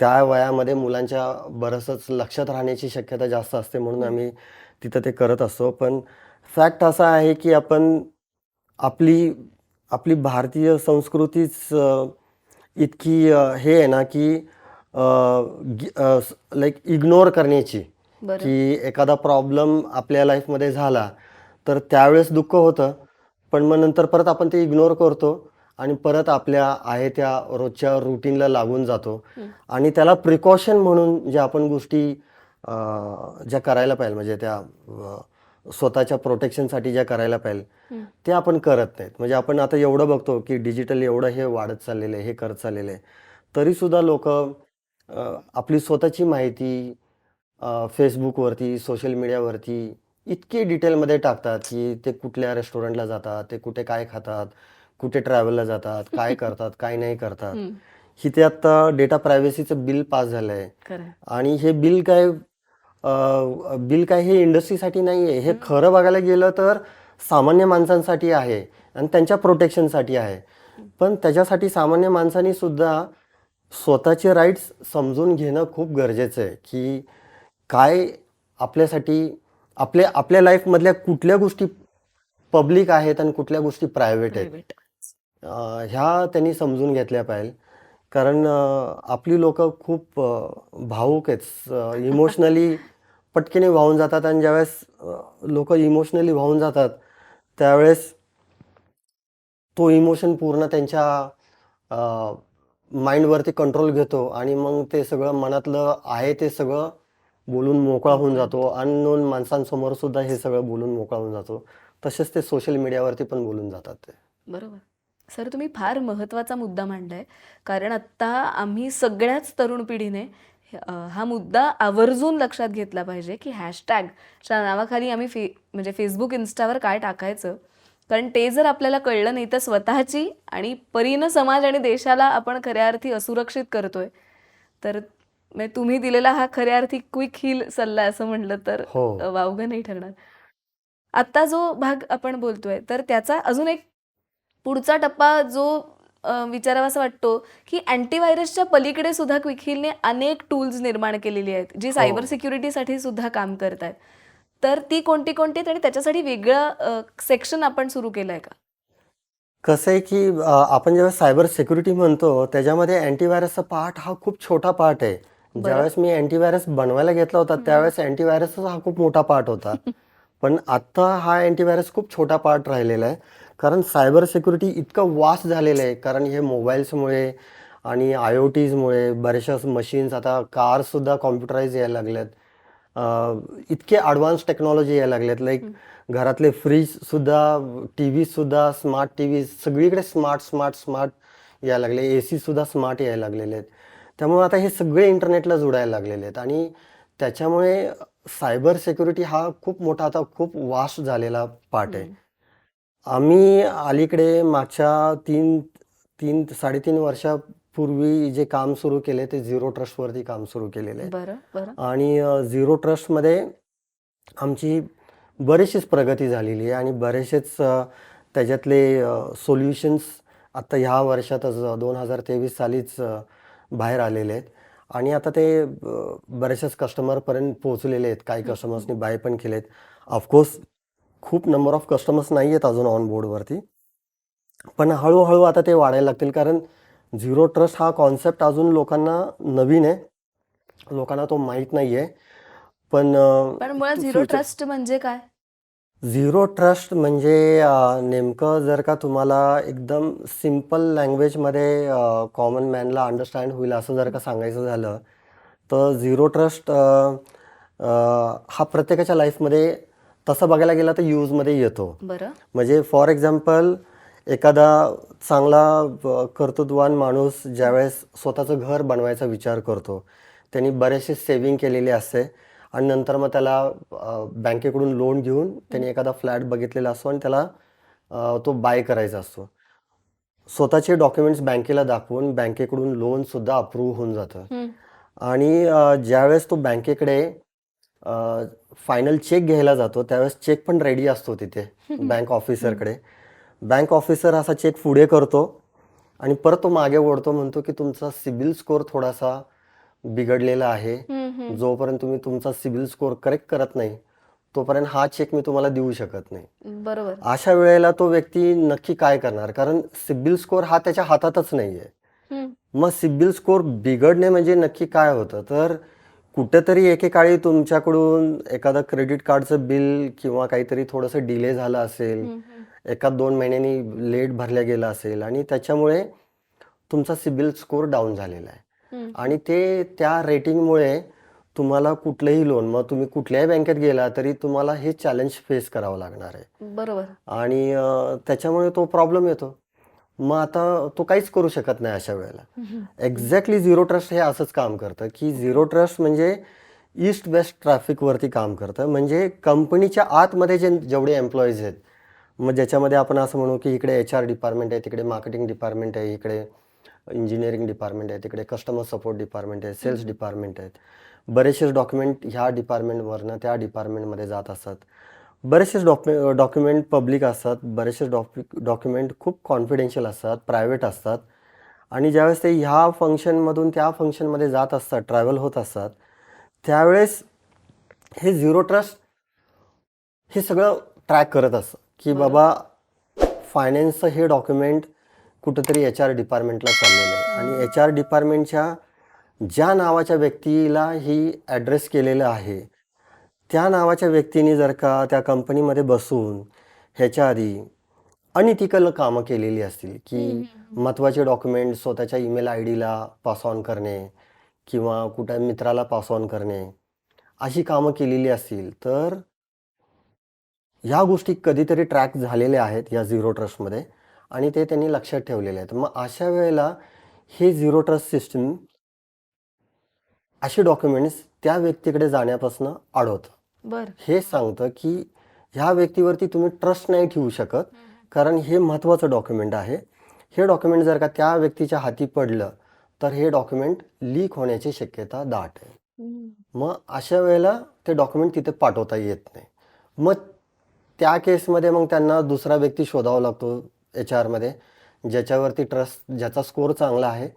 त्या वयामध्ये मुलांच्या बरंचसंच लक्षात राहण्याची शक्यता जास्त असते, म्हणून आम्ही तिथं ते करत असतो. पण फॅक्ट असा आहे की आपण आपली भारतीय संस्कृतीच इतकी हे आहे ना की लाईक इग्नोर करण्याची, बरं. की एखादा प्रॉब्लेम आपल्या लाईफमध्ये झाला तर त्यावेळेस दुःख होतं, पण मग नंतर परत आपण ते इग्नोर करतो आणि परत आपल्या आहे त्या रोजच्या रुटीनला लागून जातो. आणि त्याला प्रिकॉशन म्हणून ज्या आपण गोष्टी ज्या करायला पाहिजे, म्हणजे त्या स्वतःच्या प्रोटेक्शनसाठी ज्या करायला पाहिजे ते आपण करत नाहीत. म्हणजे आपण आता एवढं बघतो की डिजिटल एवढं हे वाढत चाललेलं आहे, हे करत चाललेलं आहे, तरीसुद्धा लोक आपली स्वतःची माहिती फेसबुकवरती, सोशल मीडियावरती इतकी डिटेलमध्ये टाकतात की ते कुठल्या रेस्टॉरंटला जातात, ते कुठे काय खातात, कुठे ट्रॅव्हलला जातात, काय करतात, काय नाही करतात. इथे आता डेटा प्रायव्हसीचं बिल पास झालं आहे. खरं. आणि हे बिल काय हे इंडस्ट्रीसाठी नाही आहे. हे खरं बघायला गेलं तर सामान्य माणसांसाठी आहे आणि त्यांच्या प्रोटेक्शनसाठी आहे. पण त्याच्यासाठी सामान्य माणसांनी सुद्धा स्वतःचे राईट्स समजून घेणं खूप गरजेचं आहे की काय आपल्यासाठी आपल्या लाईफमधल्या कुठल्या गोष्टी पब्लिक आहेत आणि कुठल्या गोष्टी प्रायव्हेट आहेत. प्रायव्हेट. ह्या त्यांनी समजून घेतल्या पाहिजे. कारण आपली लोक खूप भावुक आहेत, इमोशनली पटकन वाहून जातात आणि ज्यावेळेस लोक इमोशनली वाहून जातात त्यावेळेस तो इमोशन पूर्ण त्यांच्या माइंडवरती कंट्रोल घेतो आणि मग ते सगळं मनातलं आहे ते सगळं बोलून मोकळा होऊन जातो. अननोन माणसांसमोर सुद्धा हे सगळं बोलून मोकळा होऊन जातो. तसेच ते सोशल मीडियावरती पण बोलून जातात ते. बरोबर. सर, तुम्ही फार महत्त्वाचा मुद्दा मांडलाय. कारण आत्ता आम्ही सगळ्याच तरुण पिढीने हा मुद्दा आवर्जून लक्षात घेतला पाहिजे की हॅशटॅगच्या नावाखाली आम्ही म्हणजे फेसबुक, इन्स्टावर काय टाकायचं. कारण ते जर आपल्याला कळलं नाही तर स्वतःची आणि परीनं समाज आणि देशाला आपण खऱ्या अर्थी असुरक्षित करतोय. तर म्हणजे तुम्ही दिलेला हा खऱ्या अर्थी क्विक हील सल्ला असं म्हटलं तर हो. वावगं नाही ठरणार. आत्ता जो भाग आपण बोलतोय तर त्याचा अजून एक पुढचा टप्पा जो विचारावासा वाटतो की अँटीव्हायरसच्या पलीकडे सुद्धा क्विक हीलने अनेक टूल्स निर्माण केलेली आहेत जी सायबर सिक्युरिटीसाठी सुद्धा काम करतात. तर ती कोणती कोणती आहेत आणि त्याच्यासाठी वेगळं सेक्शन आपण सुरू केलंय का? कसं आहे की आपण जेव्हा सायबर सिक्युरिटी म्हणतो त्याच्यामध्ये अँटीव्हायरसचा पार्ट हा खूप छोटा पार्ट आहे. ज्यावेळेस मी अँटीव्हायरस बनवायला घेतला होता त्यावेळेस अँटीव्हायरसचा हा खूप मोठा पार्ट होता. पण आता हा अँटीव्हायरस खूप छोटा पार्ट राहिलेला आहे. कारण सायबर सिक्युरिटी इतकं वास्ट झालेलं आहे. कारण हे मोबाईल्समुळे आणि IoTsमुळे बऱ्याचशा मशीन्स आता कारसुद्धा कॉम्प्युटराईज यायला लागल्यात. इतके ॲडव्हान्स टेक्नॉलॉजी यायला लागल्यात. लाईक घरातले फ्रीजसुद्धा, TV सुद्धा, स्मार्ट TV सगळीकडे स्मार्ट स्मार्ट स्मार्ट यायला लागले. AC सुद्धा स्मार्ट यायला लागलेले आहेत. त्यामुळे आता हे सगळे इंटरनेटला जोडायला लागलेले आहेत आणि त्याच्यामुळे सायबर सिक्युरिटी हा खूप मोठा आता खूप वास्ट झालेला पार्ट आहे. आम्ही अलीकडे मागच्या 3-3.5 वर्षापूर्वी जे काम सुरू केले ते झिरो ट्रस्टवरती काम सुरू केलेलं आहे. बरं बरं. आणि झिरो ट्रस्टमध्ये आमची बरीचशीच प्रगती झालेली आहे आणि बरेचसेच त्याच्यातले सोल्युशन्स आत्ता ह्या वर्षातच 2023 सालीच बाहेर आलेले आहेत आणि आता ते बऱ्याचशाच कस्टमरपर्यंत पोहोचलेले आहेत. काही कस्टमर्सनी बाय पण केलेत. ऑफकोर्स खूप नंबर ऑफ कस्टमर्स नाही आहेत अजून ऑन बोर्डवरती, पण हळूहळू आता ते वाढायला लागतील. कारण झिरो ट्रस्ट हा कॉन्सेप्ट अजून लोकांना नवीन आहे, लोकांना तो माहीत नाही आहे. पण पण मुळात झिरो ट्रस्ट म्हणजे काय? झिरो ट्रस्ट म्हणजे नेमकं जर का तुम्हाला एकदम सिम्पल लँग्वेजमध्ये कॉमन मॅनला अंडरस्टँड होईल असं जर का सांगायचं झालं तर झिरो ट्रस्ट हा प्रत्येकाच्या लाईफमध्ये तसं बघायला गेला तर यूजमध्ये येतो. बरं. म्हणजे फॉर एक्झाम्पल एखादा चांगला कर्तृत्ववान माणूस ज्यावेळेस स्वतःचं घर बनवायचा विचार करतो, त्यांनी बरेचसे सेव्हिंग केलेले असते आणि नंतर मग त्याला बँकेकडून लोन घेऊन त्यांनी एखादा फ्लॅट बघितलेला असतो आणि त्याला तो बाय करायचा असतो. स्वतःचे डॉक्युमेंट्स बँकेला दाखवून बँकेकडून लोनसुद्धा अप्रूव्ह होऊन जातं आणि ज्यावेळेस तो बँकेकडे फायनल चेक घ्यायला जातो त्यावेळेस चेक पण रेडी असतो तिथे बँक ऑफिसरकडे. बँक ऑफिसर असा चेक पुढे करतो आणि परत तो मागे ओढतो, म्हणतो की तुमचा सिबिल स्कोअर थोडासा बिघडलेला आहे. जोपर्यंत तुम्ही तुमचा सिबिल स्कोअर करेक्ट करत नाही तोपर्यंत हा चेक मी तुम्हाला देऊ शकत नाही. बरोबर. अशा वेळेला तो व्यक्ती नक्की काय करणार? कारण सिबिल स्कोअर हा त्याच्या हातातच नाही आहे. मग सिबिल स्कोअर बिघडणे म्हणजे नक्की काय होतं? तर कुठेतरी एकेकाळी तुमच्याकडून एखादं क्रेडिट कार्डचं बिल किंवा काहीतरी थोडंसं डिले झालं असेल, 1-2 महिन्यांनी लेट भरल्या गेलं असेल आणि त्याच्यामुळे तुमचा सिबिल स्कोअर डाऊन झालेला आहे आणि ते त्या रेटिंगमुळे तुम्हाला कुठलंही लोन, मग तुम्ही कुठल्याही बँकेत गेला तरी तुम्हाला हे चॅलेंज फेस करावं लागणार आहे. बरोबर. आणि त्याच्यामुळे तो प्रॉब्लेम येतो. मग आता तो काहीच करू शकत नाही अशा वेळेला. एक्झॅक्टली झिरो ट्रस्ट हे असंच काम करतं, की झिरो ट्रस्ट म्हणजे ईस्ट वेस्ट ट्रॅफिकवरती काम करतं. म्हणजे कंपनीच्या आतमध्ये जेवढे एम्प्लॉईज आहेत, मग ज्याच्यामध्ये आपण असं म्हणू की इकडे HR डिपार्टमेंट आहे, तिकडे मार्केटिंग डिपार्टमेंट आहे, इकडे इंजिनिअरिंग डिपार्टमेंट आहे, तिकडे कस्टमर सपोर्ट डिपार्टमेंट आहे, सेल्स डिपार्टमेंट आहेत. बरेचसे डॉक्युमेंट ह्या डिपार्टमेंटवरनं त्या डिपार्टमेंटमध्ये जात असतात. बरेचसे डॉक्युमेंट पब्लिक असतात, बरेचसे डॉक्युमेंट खूप कॉन्फिडेन्शियल असतात, प्रायव्हेट असतात. आणि ज्यावेळेस ते ह्या फंक्शनमधून त्या फंक्शनमध्ये जात असतात, ट्रॅव्हल होत असतात, त्यावेळेस हे झिरो ट्रस्ट हे सगळं ट्रॅक करत असतं, की बाबा फायनान्सचं हे डॉक्युमेंट कुठंतरी HR डिपार्टमेंटला चाललेलं आहे आणि HR डिपार्टमेंटच्या ज्या नावाच्या व्यक्तीला ही ॲड्रेस केलेलं आहे, त्या नावाच्या व्यक्तीने जर का त्या कंपनीमध्ये बसून ह्याच्या आधी अनइथिकल कामं केलेली असतील, की महत्त्वाचे डॉक्युमेंट स्वतःच्या ईमेल IDला पास ऑन करणे किंवा कुठल्या मित्राला पास ऑन करणे, अशी कामं केलेली असतील, तर ह्या गोष्टी कधीतरी ट्रॅक झालेल्या आहेत या झिरो ट्रस्टमध्ये आणि ते त्यांनी लक्षात ठेवलेले आहेत. मग अशा वेळेला हे झिरो ट्रस्ट सिस्टम असे डॉक्युमेंट्स त्या व्यक्तीकडे जाण्यापासून अडवतं. बर. हे सांगतं की ह्या व्यक्तीवरती तुम्ही ट्रस्ट नाही ठेवू शकत, कारण हे महत्त्वाचं डॉक्युमेंट आहे. हे डॉक्युमेंट जर का त्या व्यक्तीच्या हाती पडलं तर हे डॉक्युमेंट लीक होण्याची शक्यता दाट आहे. मग अशा वेळेला ते डॉक्युमेंट तिथे पाठवता येत नाही. मग त्या केसमध्ये मग त्यांना दुसरा व्यक्ती शोधावा लागतो HR मध्ये, ज्याच्यावरती ट्रस्ट, ज्याचा स्कोअर चांगला आहे,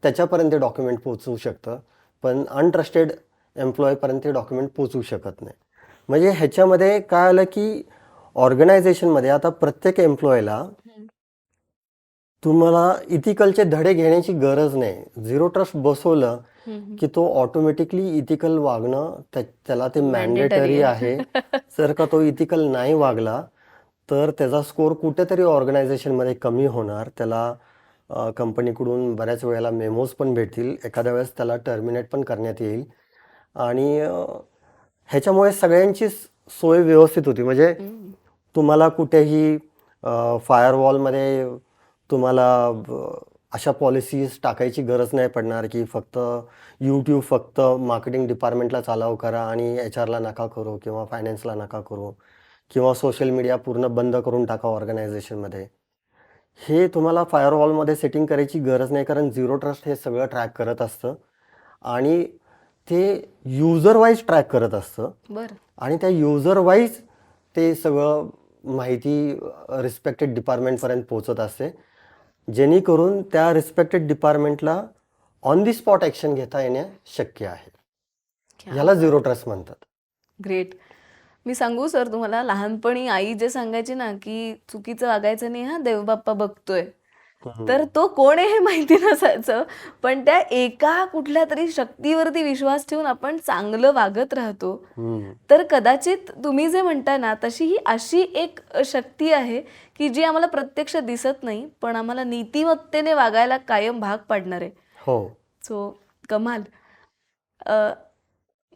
त्याच्यापर्यंत ते डॉक्युमेंट पोचवू शकतं. पण अनट्रस्टेड एम्प्लॉयीपर्यंत ते डॉक्युमेंट पोचवू शकत नाही. म्हणजे ह्याच्यामध्ये काय आलं की ऑर्गनायझेशनमध्ये आता प्रत्येक एम्प्लॉयला तुम्हाला इथिकलचे धडे घेण्याची गरज नाही. झिरो ट्रस्ट बसवलं की तो ऑटोमॅटिकली इथिकल वागणं त्याला ते मॅन्डेटरी आहे. जर का तो इथिकल नाही वागला तर त्याचा स्कोअर कुठेतरी ऑर्गनायझेशनमध्ये कमी होणार. त्याला कंपनीकडून बऱ्याच वेळेला मेमोज पण भेटतील, एखाद्या वेळेस त्याला टर्मिनेट पण करण्यात येईल. आणि ह्याच्यामुळे सगळ्यांची सोय व्यवस्थित होती. म्हणजे तुम्हाला कुठेही फायरवॉलमध्ये तुम्हाला अशा पॉलिसीज टाकायची गरज नाही पडणार, की फक्त यूट्यूब फक्त मार्केटिंग डिपार्टमेंटला चालव करा आणि HR ला नका करू किंवा फायनान्सला नका करू किंवा सोशल मीडिया पूर्ण बंद करून टाका ऑर्गनायझेशनमध्ये. हे तुम्हाला फायरवॉलमध्ये सेटिंग करायची गरज नाही, कारण झिरो ट्रस्ट हे सगळं ट्रॅक करत असतं आणि ते युजर वाईज ट्रॅक करत असतं. बर. आणि त्या युजर वाईज ते सगळं माहिती रिस्पेक्टेड डिपार्टमेंटपर्यंत पोहोचत असते, जेणेकरून त्या रिस्पेक्टेड डिपार्टमेंटला ऑन दी स्पॉट ॲक्शन घेता येणे शक्य आहे. ह्याला झिरो ट्रस्ट म्हणतात. ग्रेट. मी सांगू सर तुम्हाला, लहानपणी आई जे सांगायची ना की चुकीचं वागायचं नाही, हा देवबाप्पा बघतोय, तर तो कोण आहे हे माहिती नसायचं, पण त्या एका कुठल्या तरी शक्तीवरती विश्वास ठेवून आपण चांगलं वागत राहतो. तर कदाचित तुम्ही जे म्हणताय ना, तशी ही अशी एक शक्ती आहे की जी आम्हाला प्रत्यक्ष दिसत नाही, पण आम्हाला नीतिमत्तेने वागायला कायम भाग पाडणार आहे. हो. सो कमाल.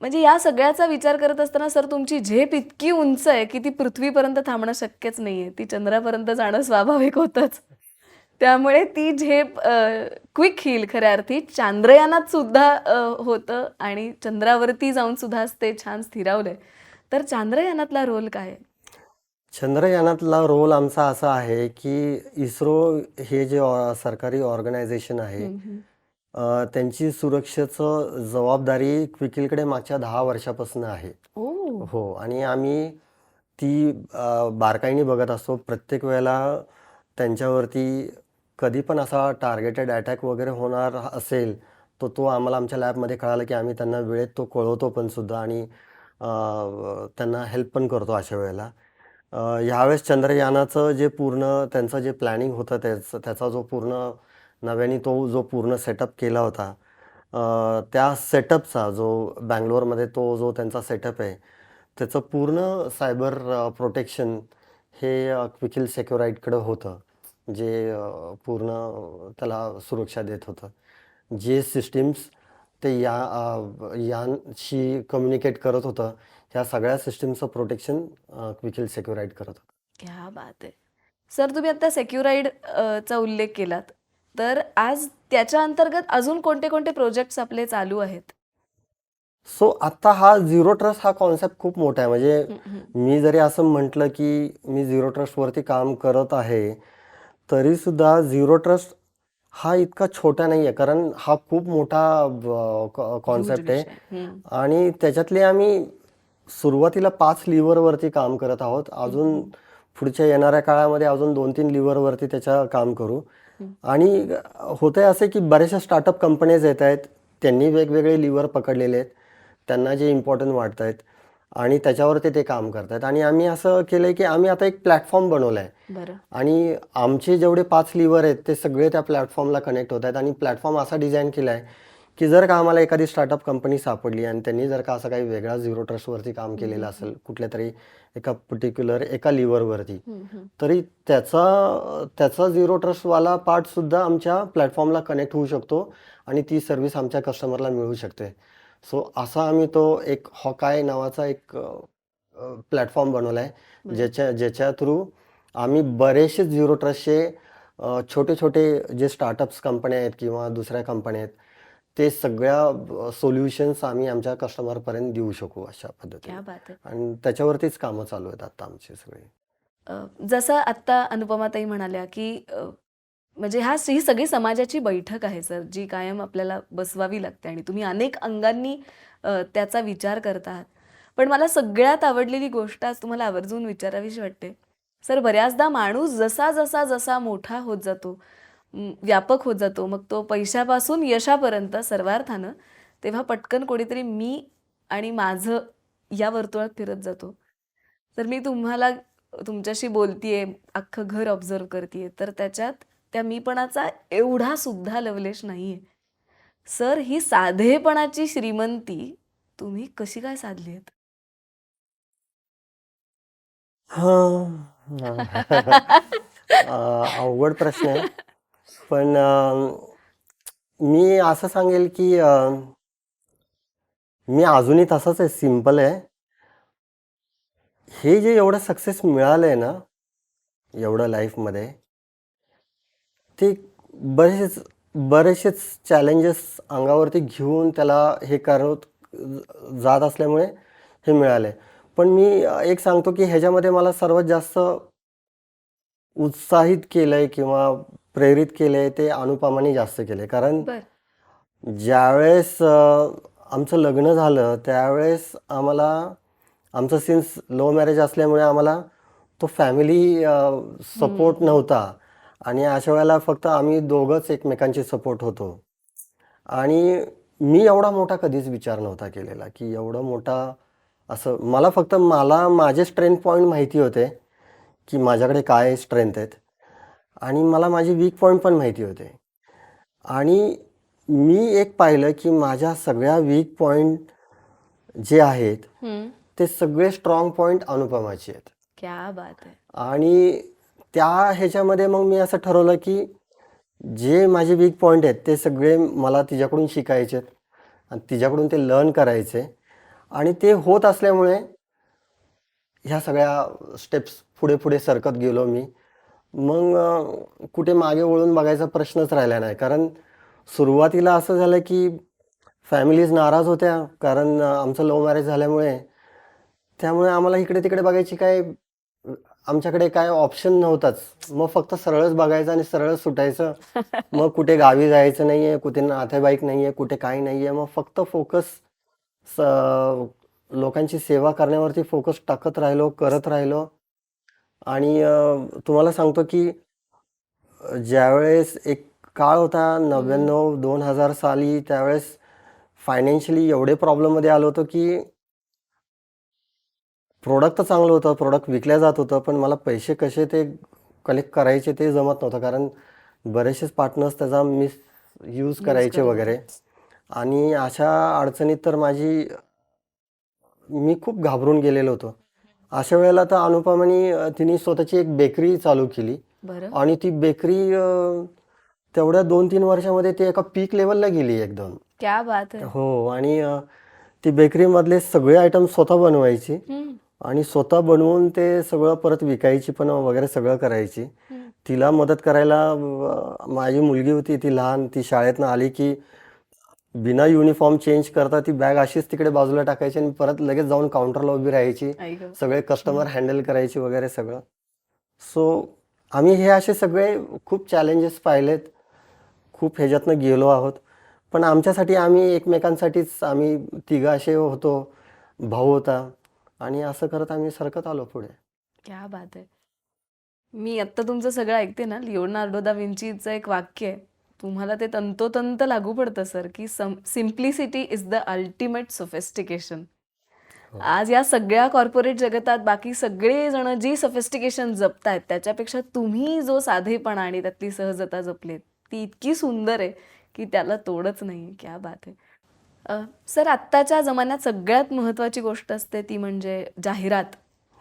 म्हणजे या सगळ्याचा विचार करत असताना सर तुमची झेप इतकी उंच आहे की ती पृथ्वीपर्यंत थांबणं शक्यच नाहीये, ती चंद्रापर्यंत जाणं स्वाभाविक होतंच. त्यामुळे ती झेप क्विक हिल खऱ्या अर्थी चांद्रयानात सुद्धा होतं आणि चंद्रावरती जाऊन सुद्धा ते छान स्थिरावलंय. तर चांद्रयानातला रोल काय आहे? चंद्रयानातला रोल आमचा असा आहे की इस्रो हे जे सरकारी ऑर्गनायझेशन आहे, त्यांची सुरक्षेचं जबाबदारी क्विकिलकडे मागच्या 10 वर्षापासून आहे. ओ. हो. आणि आम्ही ती बारकाईने बघत असतो. प्रत्येक वेळेला त्यांच्यावरती कधी पण असा टार्गेटेड अटॅक वगैरे होणार असेल, तर तो आम्हाला आमच्या लॅबमध्ये कळालं की आम्ही त्यांना वेळेत तो कळवतो पण सुद्धा आणि त्यांना हेल्प पण करतो अशा वेळेला. ह्यावेळेस चंद्रयानाचं जे पूर्ण त्यांचं जे प्लॅनिंग होतं त्याचा जो पूर्ण नव्याने तो जो पूर्ण सेटअप केला होता, त्या सेटअपचा जो बँगलोरमध्ये तो जो त्यांचा सेटअप आहे, त्याचं पूर्ण सायबर प्रोटेक्शन हे क्विकिल सेक्युराईटकडं होतं, जे पूर्ण त्याला सुरक्षा देत होतं. जे सिस्टीम्स ते यांशी कम्युनिकेट करत होतं. ह्या सगळ्या सिस्टीमचं प्रोटेक्शन क्विकहिल सेक्युराईड करत होतं. क्या बात आहे. सर तुम्ही आता सेक्युराईड चा उल्लेख केलात, तर आज त्याच्या अंतर्गत अजून कोणते कोणते प्रोजेक्ट्स आपले चालू आहेत? सो आता हा झिरो ट्रस्ट हा कॉन्सेप्ट खूप मोठा आहे. म्हणजे मी जरी असं म्हटलं की मी झिरो ट्रस्टवरती काम करत आहे, तरी सुद्धा झिरो ट्रस्ट हा इतका छोटा नाही आहे, कारण हा खूप मोठा कॉन्सेप्ट आहे. आणि त्याच्यातले आम्ही सुरुवातीला 5 लिव्हरवरती काम करत आहोत. अजून पुढच्या येणाऱ्या काळामध्ये अजून 2-3 लिव्हरवरती त्याच्या काम करू. आणि होतंय असे की बऱ्याचशा स्टार्टअप कंपनीज येत आहेत, त्यांनी वेगवेगळे लिव्हर पकडलेले आहेत, त्यांना जे इम्पॉर्टंट वाटत आहेत आणि त्याच्यावरती ते काम करत आहेत. आणि आम्ही असं केलं आहे की आम्ही आता एक प्लॅटफॉर्म बनवला आहे बरं. आणि आमचे जेवढे 5 लिव्हर आहेत ते सगळे त्या प्लॅटफॉर्मला कनेक्ट होत आहेत. आणि प्लॅटफॉर्म असा डिझाईन केला आहे की जर का आम्हाला एखादी स्टार्टअप कंपनी सापडली आणि त्यांनी जर का असं काही वेगळा झिरो ट्रस्टवरती काम केलेलं असेल कुठल्या तरी एका पर्टिक्युलर एका लिव्हरवरती, तरी त्याचा झिरो ट्रस्टवाला पार्टसुद्धा आमच्या प्लॅटफॉर्मला कनेक्ट होऊ शकतो आणि ती सर्व्हिस आमच्या कस्टमरला मिळू शकते. सो असा आम्ही तो एक हॉकाय नावाचा एक प्लॅटफॉर्म बनवला आहे, ज्याच्या थ्रू आम्ही बरेचसे झिरो ट्रस्टचे छोटे छोटे जे स्टार्टअप्स कंपन्या आहेत किंवा दुसऱ्या कंपन्या आहेत, ते सगळ्या सोल्युशन्स आम्ही आमच्या कस्टमरपर्यंत देऊ शकू अशा पद्धतीने. क्या बात आहे. आणि त्याच्यावरतीच कामं चालू आहेत आता आमची सगळी. जसं आत्ता अनुपमाताई म्हणाल्या की म्हणजे ही सगळी समाजाची बैठक आहे सर, जी कायम आपल्याला बसवावी लागते आणि तुम्ही अनेक अंगांनी त्याचा विचार करत आहात. पण मला सगळ्यात आवडलेली गोष्ट आज तुम्हाला आवर्जून विचारावीशी वाटते. सर बऱ्याचदा माणूस जसा जसा जसा मोठा होत जातो, व्यापक होत जातो, मग तो पैशापासून यशापर्यंत सर्वार्थानं, तेव्हा पटकन कोणीतरी मी आणि माझं या वर्तुळात फिरत जातो. तर मी तुमच्याशी बोलतीये, अख्खं घर ऑब्झर्व करतीये, तर त्याच्यात त्या मीपणाचा एवढा सुद्धा लवलेश नाहीये. सर ही साधेपणाची श्रीमंती तुम्ही कशी काय साधली आहेत? अवघड प्रश्न आहे. पण मी असं सांगेल की मी अजूनही तसाच आहे, सिंपल आहे. हे जे एवढं सक्सेस मिळालंय ना, एवढं लाईफमध्ये, ते बरेचसेच चॅलेंजेस अंगावरती घेऊन त्याला हे करत जात असल्यामुळे हे मिळालंय. पण मी एक सांगतो की ह्याच्यामध्ये मला सर्वात जास्त उत्साहित केलंय किंवा प्रेरित केलंय ते अनुपमाने जास्त केलंय. कारण बर. ज्यावेळेस आमचं लग्न झालं त्यावेळेस आमचं सिन्स लव्ह मॅरेज असल्यामुळे आम्हाला तो फॅमिली सपोर्ट नव्हता आणि अशा वेळेला फक्त आम्ही दोघंच एकमेकांचे सपोर्ट होतो. आणि मी एवढा मोठा कधीच विचार नव्हता केलेला की एवढं मोठा असं. मला माझे स्ट्रेंथ पॉईंट माहिती होते की माझ्याकडे काय स्ट्रेंथ आहेत आणि मला माझे वीक पॉईंट पण माहिती होते. आणि मी एक पाहिलं की माझ्या सगळ्या वीक पॉईंट जे आहेत ते सगळे स्ट्रॉंग पॉईंट अनुपमाचे आहेत. क्या बात आहे. आणि त्या ह्याच्यामध्ये मग मी असं ठरवलं की जे माझे वीक पॉईंट आहेत ते सगळे मला तिच्याकडून शिकायचे आहेत आणि तिच्याकडून ते लर्न करायचे. आणि ते होत असल्यामुळे ह्या सगळ्या स्टेप्स पुढे पुढे सरकत गेलो मी. मग कुठे मागे वळून बघायचा प्रश्नच राहिला नाही. कारण सुरुवातीला असं झालं की फॅमिलीज नाराज होत्या, कारण आमचं लव्ह मॅरेज झाल्यामुळे. त्यामुळे आम्हाला इकडे तिकडे बघायची आमच्याकडे काय ऑप्शन नव्हताच. मग फक्त सरळच बघायचं आणि सरळच सुटायचं. मग कुठे गावी जायचं नाहीये, कुठे नातेवाईक नाहीये, कुठे काही नाहीये. मग फक्त फोकस लोकांची सेवा करण्यावरती फोकस टाकत राहिलो, करत राहिलो. आणि तुम्हाला सांगतो की ज्यावेळेस एक काळ होता 99-2000 साली, त्यावेळेस फायनान्शियली एवढे प्रॉब्लेममध्ये आलो होतो की प्रोडक्ट तर चांगलं होतं, प्रोडक्ट विकल्या जात होतं, पण मला पैसे कसे ते कलेक्ट करायचे ते जमत नव्हतं. कारण बरेचसेच पार्टनर्स त्याचा यूज करायचे वगैरे. आणि अशा अडचणीत तर मी खूप घाबरून गेलेलो होतो. अशा वेळेला तर अनुपमाने तिने स्वतःची एक बेकरी चालू केली बरं. आणि ती बेकरी तेवढ्या 2-3 वर्षामध्ये ती एका पीक लेवलला गेली एकदम. क्या बात है. हो. आणि ती बेकरीमधले सगळे आयटम स्वतः बनवायची हम्म. आणि स्वतः बनवून ते सगळं परत विकायची पण वगैरे सगळं करायची. हम्म. तिला मदत करायला माझी मुलगी होती, ती लहान, ती शाळेतनं आली की बिना युनिफॉर्म चेंज करता ती बॅग अशीच तिकडे बाजूला टाकायची आणि परत लगेच जाऊन काउंटरला उभी राहायची. आई गं. सगळे कस्टमर हँडल करायची वगैरे सगळं. सो आम्ही हे असे सगळे खूप चॅलेंजेस पाहिलेत, खूप ह्याच्यातनं गेलो आहोत. पण आमच्यासाठी आम्ही एकमेकांसाठीच आम्ही तिघं असे होतो, भाऊ होता आणि असं करत आम्ही सरकत आलो पुढे. क्या बात आहे. मी आत्ता तुमचं सगळं ऐकते ना, लिओनार्डो दा विंचीचं एक वाक्य आहे, तुम्हाला ते तंतोतंत लागू पडतं सर, की simplicity is the ultimate sophistication. आज या सगळ्या कॉर्पोरेट जगतात बाकी सगळे जण जी सोफिस्टिकेशन जपतायत त्याच्यापेक्षा तुम्ही जो साधेपणा आणि त्यातली सहजता जपलीत ती इतकी सुंदर आहे की त्याला तोडच नाही. क्या बात आहे. सर, आत्ताच्या जमान्यात सगळ्यात महत्त्वाची गोष्ट असते ती म्हणजे जाहिरात.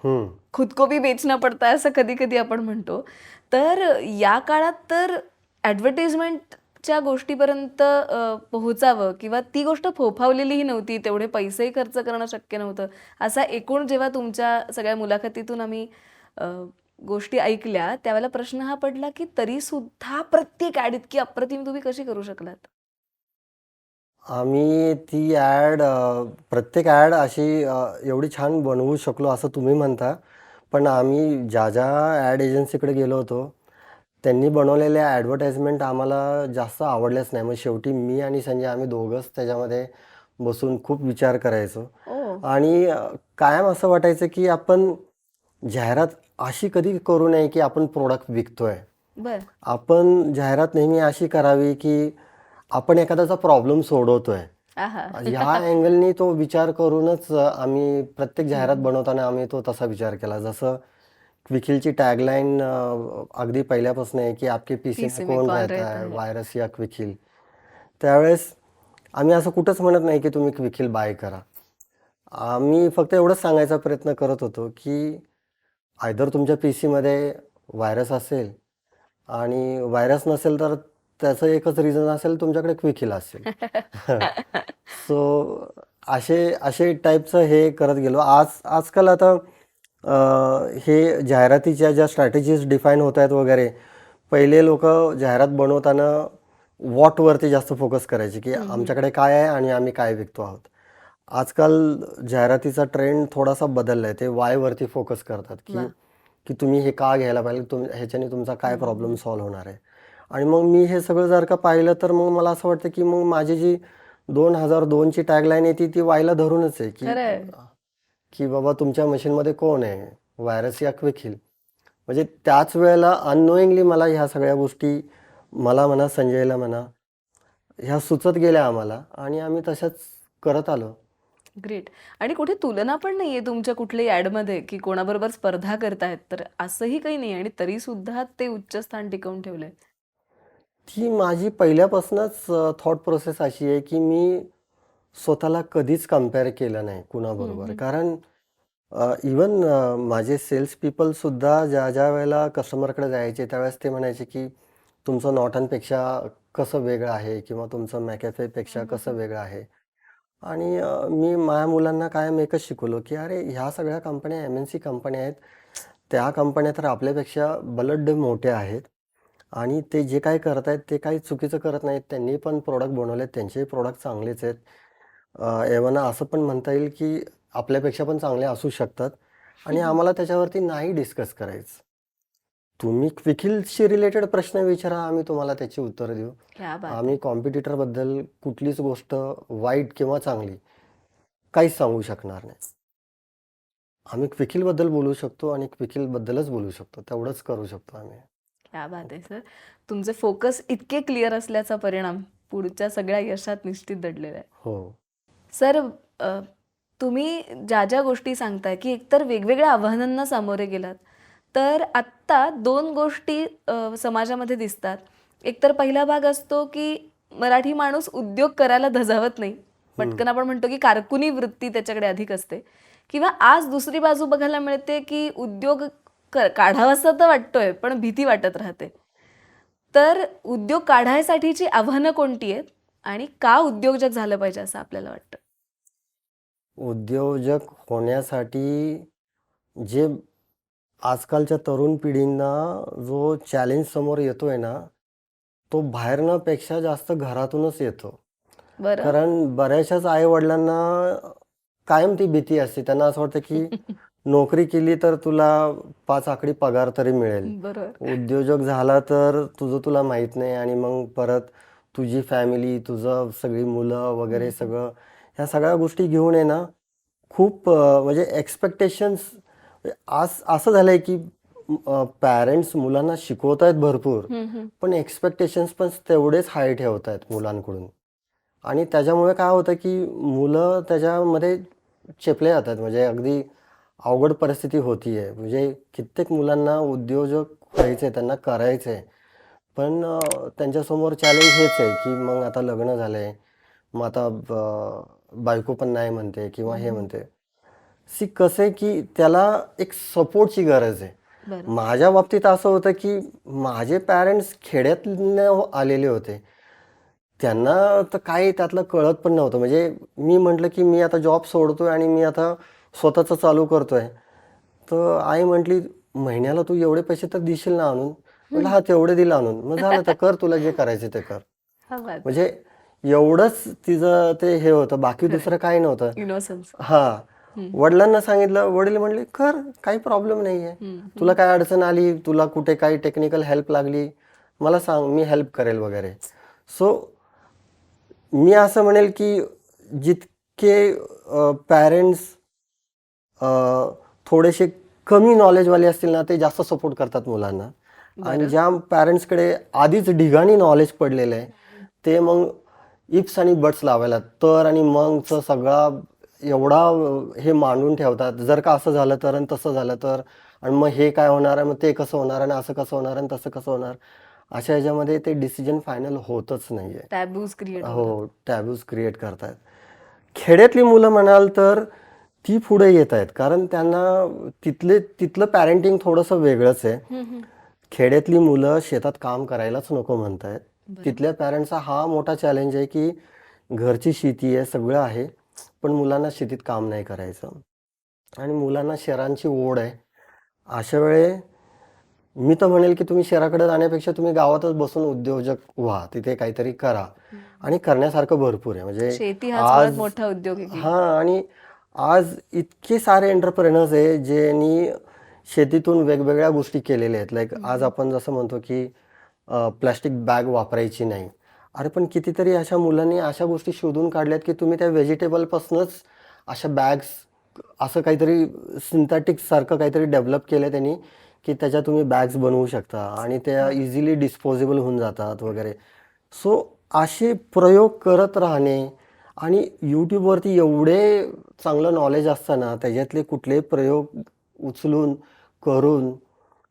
हम्म. खुद को भी बेचना पडता है असं कधी कधी आपण म्हणतो. तर या काळात तर ॲडव्हर्टिजमेंटच्या गोष्टीपर्यंत पोहोचावं किंवा ती गोष्ट फोफावलेलीही नव्हती, तेवढे पैसेही खर्च करणं शक्य नव्हतं. असा एकूण जेव्हा तुमच्या सगळ्या मुलाखतीतून आम्ही गोष्टी ऐकल्या त्यावेळेला प्रश्न हा पडला की तरी सुद्धा प्रत्येक ॲड इतकी अप्रतिम तुम्ही कशी करू शकलात? आम्ही ती प्रत्येक ॲड अशी एवढी छान बनवू शकलो असं तुम्ही म्हणता. पण आम्ही ज्या ज्या ॲड एजन्सीकडे गेलो होतो, त्यांनी बनवलेल्या ॲडव्हर्टाइजमेंट आम्हाला जास्त आवडल्याच नाही. मग शेवटी मी आणि संजय आम्ही दोघंच त्याच्यामध्ये बसून खूप विचार करायचो. ओ. आणि कायम असं वाटायचं की आपण जाहिरात अशी कधी करू नये की आपण प्रोडक्ट विकतोय. बर. आपण जाहिरात नेहमी अशी करावी की आपण एखाद्याचा प्रॉब्लेम सोडवतोय. आहा. ह्या अँगलनी तो विचार करूनच आम्ही प्रत्येक जाहिरात बनवताना आम्ही तो तसा विचार केला. जसं क्विखिलची टॅगलाईन अगदी पहिल्यापासून आहे की आपके पीसी पीसी में में कौन कौन रहता रहता है, है. व्हायरस या क्विखिल. त्यावेळेस आम्ही असं कुठंच म्हणत नाही की तुम्ही क्विखिल बाय करा. आम्ही फक्त एवढंच सांगायचा प्रयत्न करत होतो की आयदर तुमच्या पीसीमध्ये व्हायरस असेल आणि व्हायरस नसेल तर त्याचं एकच रिझन असेल, तुमच्याकडे क्विखिल असेल. सो असे असे टाईपचं हे करत गेलो. आजकाल आता हे जाहिरातीच्या ज्या स्ट्रॅटेजीज डिफाईन होत आहेत वगैरे, पहिले लोक जाहिरात बनवताना वॉटवरती जास्त फोकस करायचे की आमच्याकडे काय आहे आणि आम्ही काय विकतो आहोत. आजकाल जाहिरातीचा ट्रेंड थोडासा बदलला आहे. ते वायवरती फोकस करतात की वा. की तुम्ही हे का घ्यायला पाहिजे, ह्याच्याने तुमचा काय प्रॉब्लेम सॉल्व्ह होणार आहे. आणि मग मी हे सगळं जर का पाहिलं तर मग मला असं वाटतं की मग माझी जी 2002ची टॅगलाईन आहे ती वायला धरूनच आहे की खरंय. की बाबा तुमच्या मशीनमध्ये कोण आहे, व्हायरस या क्विखिल. म्हणजे त्याच वेळेला अननोईंगली मला ह्या सगळ्या गोष्टी, मला म्हणा संजयला म्हणा, ह्या सुचत गेल्या आम्हाला आणि आम्ही तशाच करत आलो. ग्रेट. आणि कुठे तुलना पण नाहीये तुमच्या कुठल्याही ॲडमध्ये की कोणाबरोबर स्पर्धा करतायत, तर असंही काही नाही आणि तरी सुद्धा ते उच्च स्थान टिकवून ठेवलंय. ती माझी पहिल्यापासूनच थॉट प्रोसेस अशी आहे की मी स्वतःला कधीच कम्पेअर केलं नाही कुणाबरोबर. कारण इवन माझे सेल्स पीपल सुद्धा ज्या ज्या वेळेला कस्टमरकडे जायचे त्यावेळेस ते म्हणायचे की तुमचं नॉटनपेक्षा कसं वेगळं आहे किंवा तुमचं मॅकॅफेपेक्षा कसं वेगळं आहे. आणि मी माझ्या मुलांना कायम एकच शिकवलं की अरे ह्या सगळ्या कंपन्या MNC कंपन्या आहेत. त्या कंपन्या तर आपल्यापेक्षा बलड्ड मोठ्या आहेत आणि ते जे काही करत आहेत ते काही चुकीचं करत नाहीत. त्यांनी पण प्रोडक्ट बनवलेत, त्यांचेही प्रोडक्ट चांगलेच आहेत. एव्हन असं पण म्हणता येईल की आपल्यापेक्षा पण चांगले असू शकतात आणि आम्हाला त्याच्यावरती नाही डिस्कस करायचं. तुम्ही क्विखिलशी रिलेटेड प्रश्न विचारा, आम्ही तुम्हाला त्याची उत्तरं देऊ. क्या बात. आम्ही कॉम्पिटिटरबद्दल कुठलीच गोष्ट वाईट किंवा चांगली काहीच सांगू शकणार नाही. आम्ही क्विखिलबद्दल बोलू शकतो आणि क्विखिलबद्दलच बोलू शकतो. तेवढंच करू शकतो आम्ही. क्या बात आहे सर. तुमचे फोकस इतके क्लिअर असल्याचा परिणाम पुढच्या सगळ्या यशात निश्चित दडलेला आहे. हो. सर, तुम्ही ज्या ज्या गोष्टी सांगताय की एकतर वेगवेगळ्या आव्हानांना सामोरे गेलात, तर आत्ता 2 गोष्टी समाजामध्ये दिसतात. एकतर पहिला भाग असतो की मराठी माणूस उद्योग करायला धजावत नाही. पटकन आपण म्हणतो की कारकुनी वृत्ती त्याच्याकडे अधिक असते. किंवा आज दुसरी बाजू बघायला मिळते की उद्योग काढावासा तर वाटतोय पण भीती वाटत राहते. तर उद्योग काढायसाठीची आव्हानं कोणती आहेत आणि का उद्योजक झालं पाहिजे असं आपल्याला वाटतं? उद्योजक होण्यासाठी जे आजकालच्या तरुण पिढींना जो चॅलेंज समोर येतोय ना, तो बाहेरनं पेक्षा जास्त घरातूनच येतो. बरं. कारण बऱ्याचशाच आई-वडिलांना कायम ती भीती असते. त्यांना असं वाटतं, की नोकरी केली तर तुला 5 आकडी पगार तरी मिळेल. बरोबर. उद्योजक झाला तर तुझं तुला माहीत नाही आणि मग परत तुझी फॅमिली, तुझं सगळी मुलं वगैरे सगळं ह्या सगळ्या गोष्टी घेऊन आहे ना, खूप म्हणजे एक्स्पेक्टेशन्स आज असं झालंय, की पॅरेंट्स मुलांना शिकवतायत भरपूर, पण एक्स्पेक्टेशन्स पण तेवढेच हाय ठेवतायत मुलांकडून. आणि त्याच्यामुळे काय होतं, की मुलं त्याच्यामध्ये चेपले जातात. म्हणजे अगदी अवघड परिस्थिती होतीये. म्हणजे कित्येक मुलांना उद्योजक व्हायचंय, त्यांना करायचंय. पण त्यांच्यासमोर चॅलेंज हेच आहे, की मग आता लग्न झालंय, मग आता बायको पण नाही म्हणते किंवा हे म्हणते. कसं आहे, की त्याला एक सपोर्टची गरज आहे. बरं. माझ्या बाबतीत असं होतं, की माझे पॅरेंट्स खेड्यातनं आलेले होते. त्यांना तर काही त्यातलं कळत पण नव्हतं. म्हणजे मी म्हटलं, की मी आता जॉब सोडतोय आणि मी आता स्वतःचं चालू करतोय. तर आई म्हटली, "महिन्याला तू एवढे पैसे तर देशील ना आणून?" म्हटलं, "हां, तेवढे दिले आणून." "मग झालं तर कर तुला जे करायचे ते कर." हा बात. म्हणजे एवढंच तिचं ते हे होतं. बाकी दुसरं काही नव्हतं. इनोसन्स. हां. वडिलांना सांगितलं. वडील म्हणले, "कर, काही प्रॉब्लेम नाहीये. तुला काय अडचण आली, तुला कुठे काही टेक्निकल हेल्प लागली, मला सांग, मी हेल्प करेल वगैरे." सो मी असं म्हणेल, की जितके पॅरेंट्स थोडेसे कमी नॉलेजवाले असतील ना, ते जास्त सपोर्ट करतात मुलांना. आणि ज्या पॅरेंट्सकडे आधीच ढिगाणी नॉलेज पडलेलं आहे, ते मग इफ्स आणि बट्स लावायला तर आणि मगचं सगळा एवढा हे मांडून ठेवतात. जर का असं झालं तर आणि तसं झालं तर आणि मग हे काय होणार आणि मग ते कसं होणार आणि असं कसं होणार आणि तसं कसं होणार. अशा ह्याच्यामध्ये ते डिसिजन फायनल होतच नाहीये. टॅबूज क्रिएट होतात. हो, टॅबूज क्रिएट करतायत. खेड्यातली मुलं म्हणाल तर ती पुढे येत आहेत. कारण त्यांना तिथलं पॅरेंटिंग थोडंसं वेगळंच आहे. खेड्यातली मुलं शेतात काम करायलाच नको म्हणतायत. तिथल्या पॅरेंट्सचा हा मोठा चॅलेंज आहे, की घरची शेती आहे, सगळं आहे, पण मुलांना शेतीत काम नाही करायचं आणि मुलांना शहरांची ओढ आहे. अशा वेळे मी तर म्हणेल, की तुम्ही शहराकडे जाण्यापेक्षा तुम्ही गावातच बसून उद्योजक व्हा. तिथे काहीतरी करा आणि करण्यासारखं भरपूर आहे. म्हणजे शेती हाच मुळात आज मोठा उद्योग आहे की. हां आणि आज इतके सारे एंटरप्रेनर्स आहे, ज्यांनी शेतीतून वेगवेगळ्या गोष्टी केलेल्या आहेत. लाईक आज आपण जसं म्हणतो, की प्लास्टिक बॅग वापरायची नाही. अरे पण कितीतरी अशा मुलांनी अशा गोष्टी शोधून काढल्यात, की तुम्ही त्या व्हेजिटेबलपासूनच अशा बॅग्स असं काहीतरी सिंथेटिक सारखं काहीतरी डेव्हलप केलं त्यांनी, की त्याच्या तुम्ही बॅग्स बनवू शकता आणि त्या इझिली डिस्पोजेबल होऊन जातात वगैरे. सो असे प्रयोग करत राहणे आणि YouTubeवरती एवढे चांगलं नॉलेज असताना त्याच्यातले कुठलेही प्रयोग उचलून, करून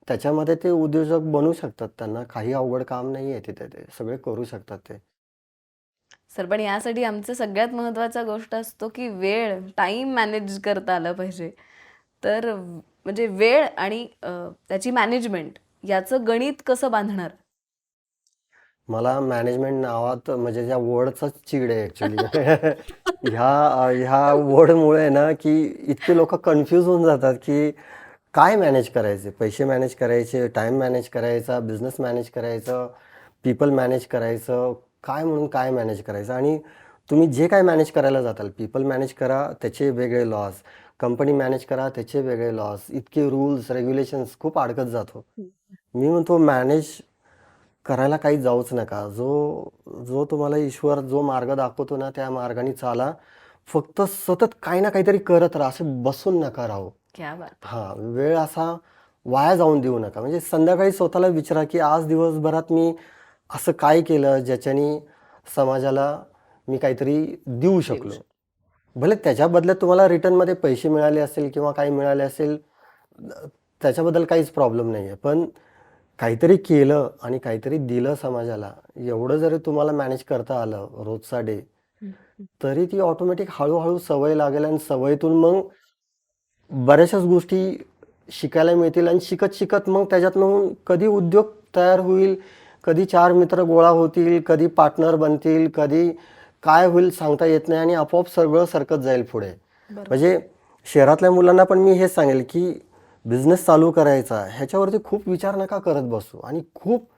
त्याच्यामध्ये ते उद्योजक बनू शकतात. त्यांना काही अवघड काम नाही आहे तिथे. ते सगळे करू शकतात ते. सर पण यासाठी आमचं सगळ्यात महत्त्वाचा गोष्ट असतो की वेळ, टाइम मॅनेज करता आलं पाहिजे. तर म्हणजे वेळ आणि त्याची मॅनेजमेंट याचं गणित कसं बांधणार? मला मॅनेजमेंट नावात म्हणजे त्या वर्डचाच चीड आहे ॲक्चुअली. ह्या वर्डमुळे ना, की इतके लोकं कन्फ्यूज होऊन जातात, की काय मॅनेज करायचे? पैसे मॅनेज करायचे, टाईम मॅनेज करायचा, बिझनेस मॅनेज करायचं, पीपल मॅनेज करायचं, काय म्हणून काय मॅनेज करायचं? आणि तुम्ही जे काय मॅनेज करायला जाताल, पीपल मॅनेज करा त्याचे वेगळे लॉस, कंपनी मॅनेज करा त्याचे वेगळे लॉस, इतके रूल्स, रेग्युलेशन्स खूप अडकत जातो. मी म्हणतो मॅनेज करायला काही जाऊच नका. जो जो तुम्हाला ईश्वर जो मार्ग दाखवतो ना, त्या मार्गाने चाला. फक्त सतत काही ना काहीतरी करत राहा. असे बसून नका राहू. क्या बात. हां, वेळ असा वाया जाऊन देऊ नका. म्हणजे संध्याकाळी स्वतःला विचारा, की आज दिवसभरात मी असं काय केलं, ज्याच्याने समाजाला मी काहीतरी देऊ शकलो. भले त्याच्या बदल्यात तुम्हाला रिटर्नमध्ये पैसे मिळाले असेल किंवा काही मिळाले असेल, त्याच्याबद्दल काहीच प्रॉब्लेम नाही आहे. पण काहीतरी केलं आणि काहीतरी दिलं समाजाला, एवढं जरी तुम्हाला मॅनेज करता आलं रोजचा डे, तरी ती ऑटोमॅटिक हळू सवय लागेल आणि सवयीतून मग बऱ्याचशाच गोष्टी शिकायला मिळतील आणि शिकत-शिकत मग त्याच्यातनं कधी उद्योग तयार होईल, कधी 4 मित्र गोळा होतील, कधी पार्टनर बनतील, कधी काय होईल सांगता येत नाही आणि आपोआप सगळं सरकत जाईल पुढे. बरोबर. म्हणजे शहरातल्या मुलांना पण मी हेच सांगेल की बिझनेस चालू करायचा ह्याच्यावरती खूप विचार नका करत बसू आणि खूप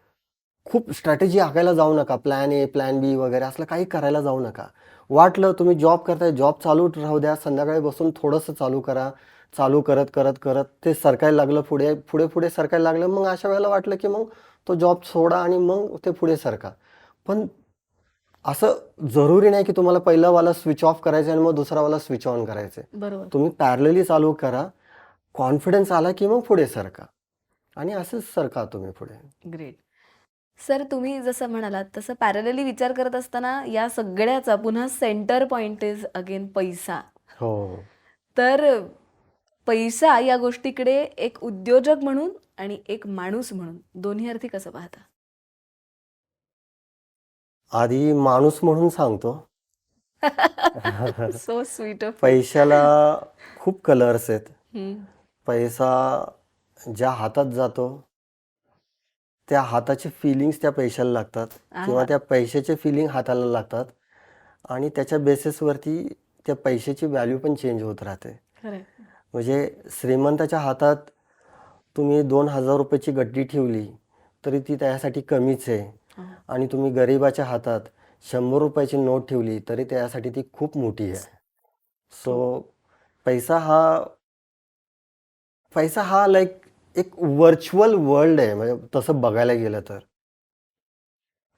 खूप स्ट्रॅटेजी आखायला जाऊ नका. प्लॅन ए, प्लॅन बी वगैरे असलं काही करायला जाऊ नका. वाटलं तुम्ही जॉब करताय, जॉब चालू राहू द्या. संध्याकाळी बसून थोडंसं चालू करा. चालू करत, करत, करत ते सरकायला लागलं पुढे, पुढे, पुढे सरकायला लागलं. मग अशा वेळेला वाटलं की मग तो जॉब सोडा आणि मग ते पुढे सरका. पण असं जरुरी नाही की तुम्हाला पहिला वाला स्विच ऑफ करायचं आणि मग दुसरा वाला स्विच ऑन करायचं. बरोबर. तुम्ही पॅरलली चालू करा. कॉन्फिडन्स आला की मग पुढे सरका आणि असंच सरका तुम्ही पुढे. ग्रेट. सर, तुम्ही जसं म्हणालात तसं पॅरलली विचार करत असताना या सगळ्याचा पुन्हा सेंटर पॉइंट इज अगेन पैसा. हो. तर पैसा या गोष्टीकडे एक उद्योजक म्हणून आणि एक माणूस म्हणून दोन्ही अर्थी कसं पाहता? आधी माणूस म्हणून सांगतो. So sweet of you. पैशाला खूप कलर्स आहेत. पैसा ज्या हातात जातो त्या हाताचे फिलिंग्स त्या पैशाला लागतात किंवा आहा. त्या पैशाचे फिलिंग हाताला लागतात आणि त्याच्या बेसिसवरती त्या पैशाची व्हॅल्यू पण चेंज होत राहते. खरंय. म्हणजे श्रीमंताच्या हातात तुम्ही 2,000 रुपयाची गड्डी ठेवली तरी ती त्यासाठी कमीच आहे हो. आणि तुम्ही गरिबाच्या हातात 100 रुपयाची नोट ठेवली तरी त्यासाठी ती खूप मोठी आहे. सो पैसा हा पैसा हा लाईक एक व्हर्च्युअल वर्ल्ड आहे. म्हणजे तसं बघायला गेलं तर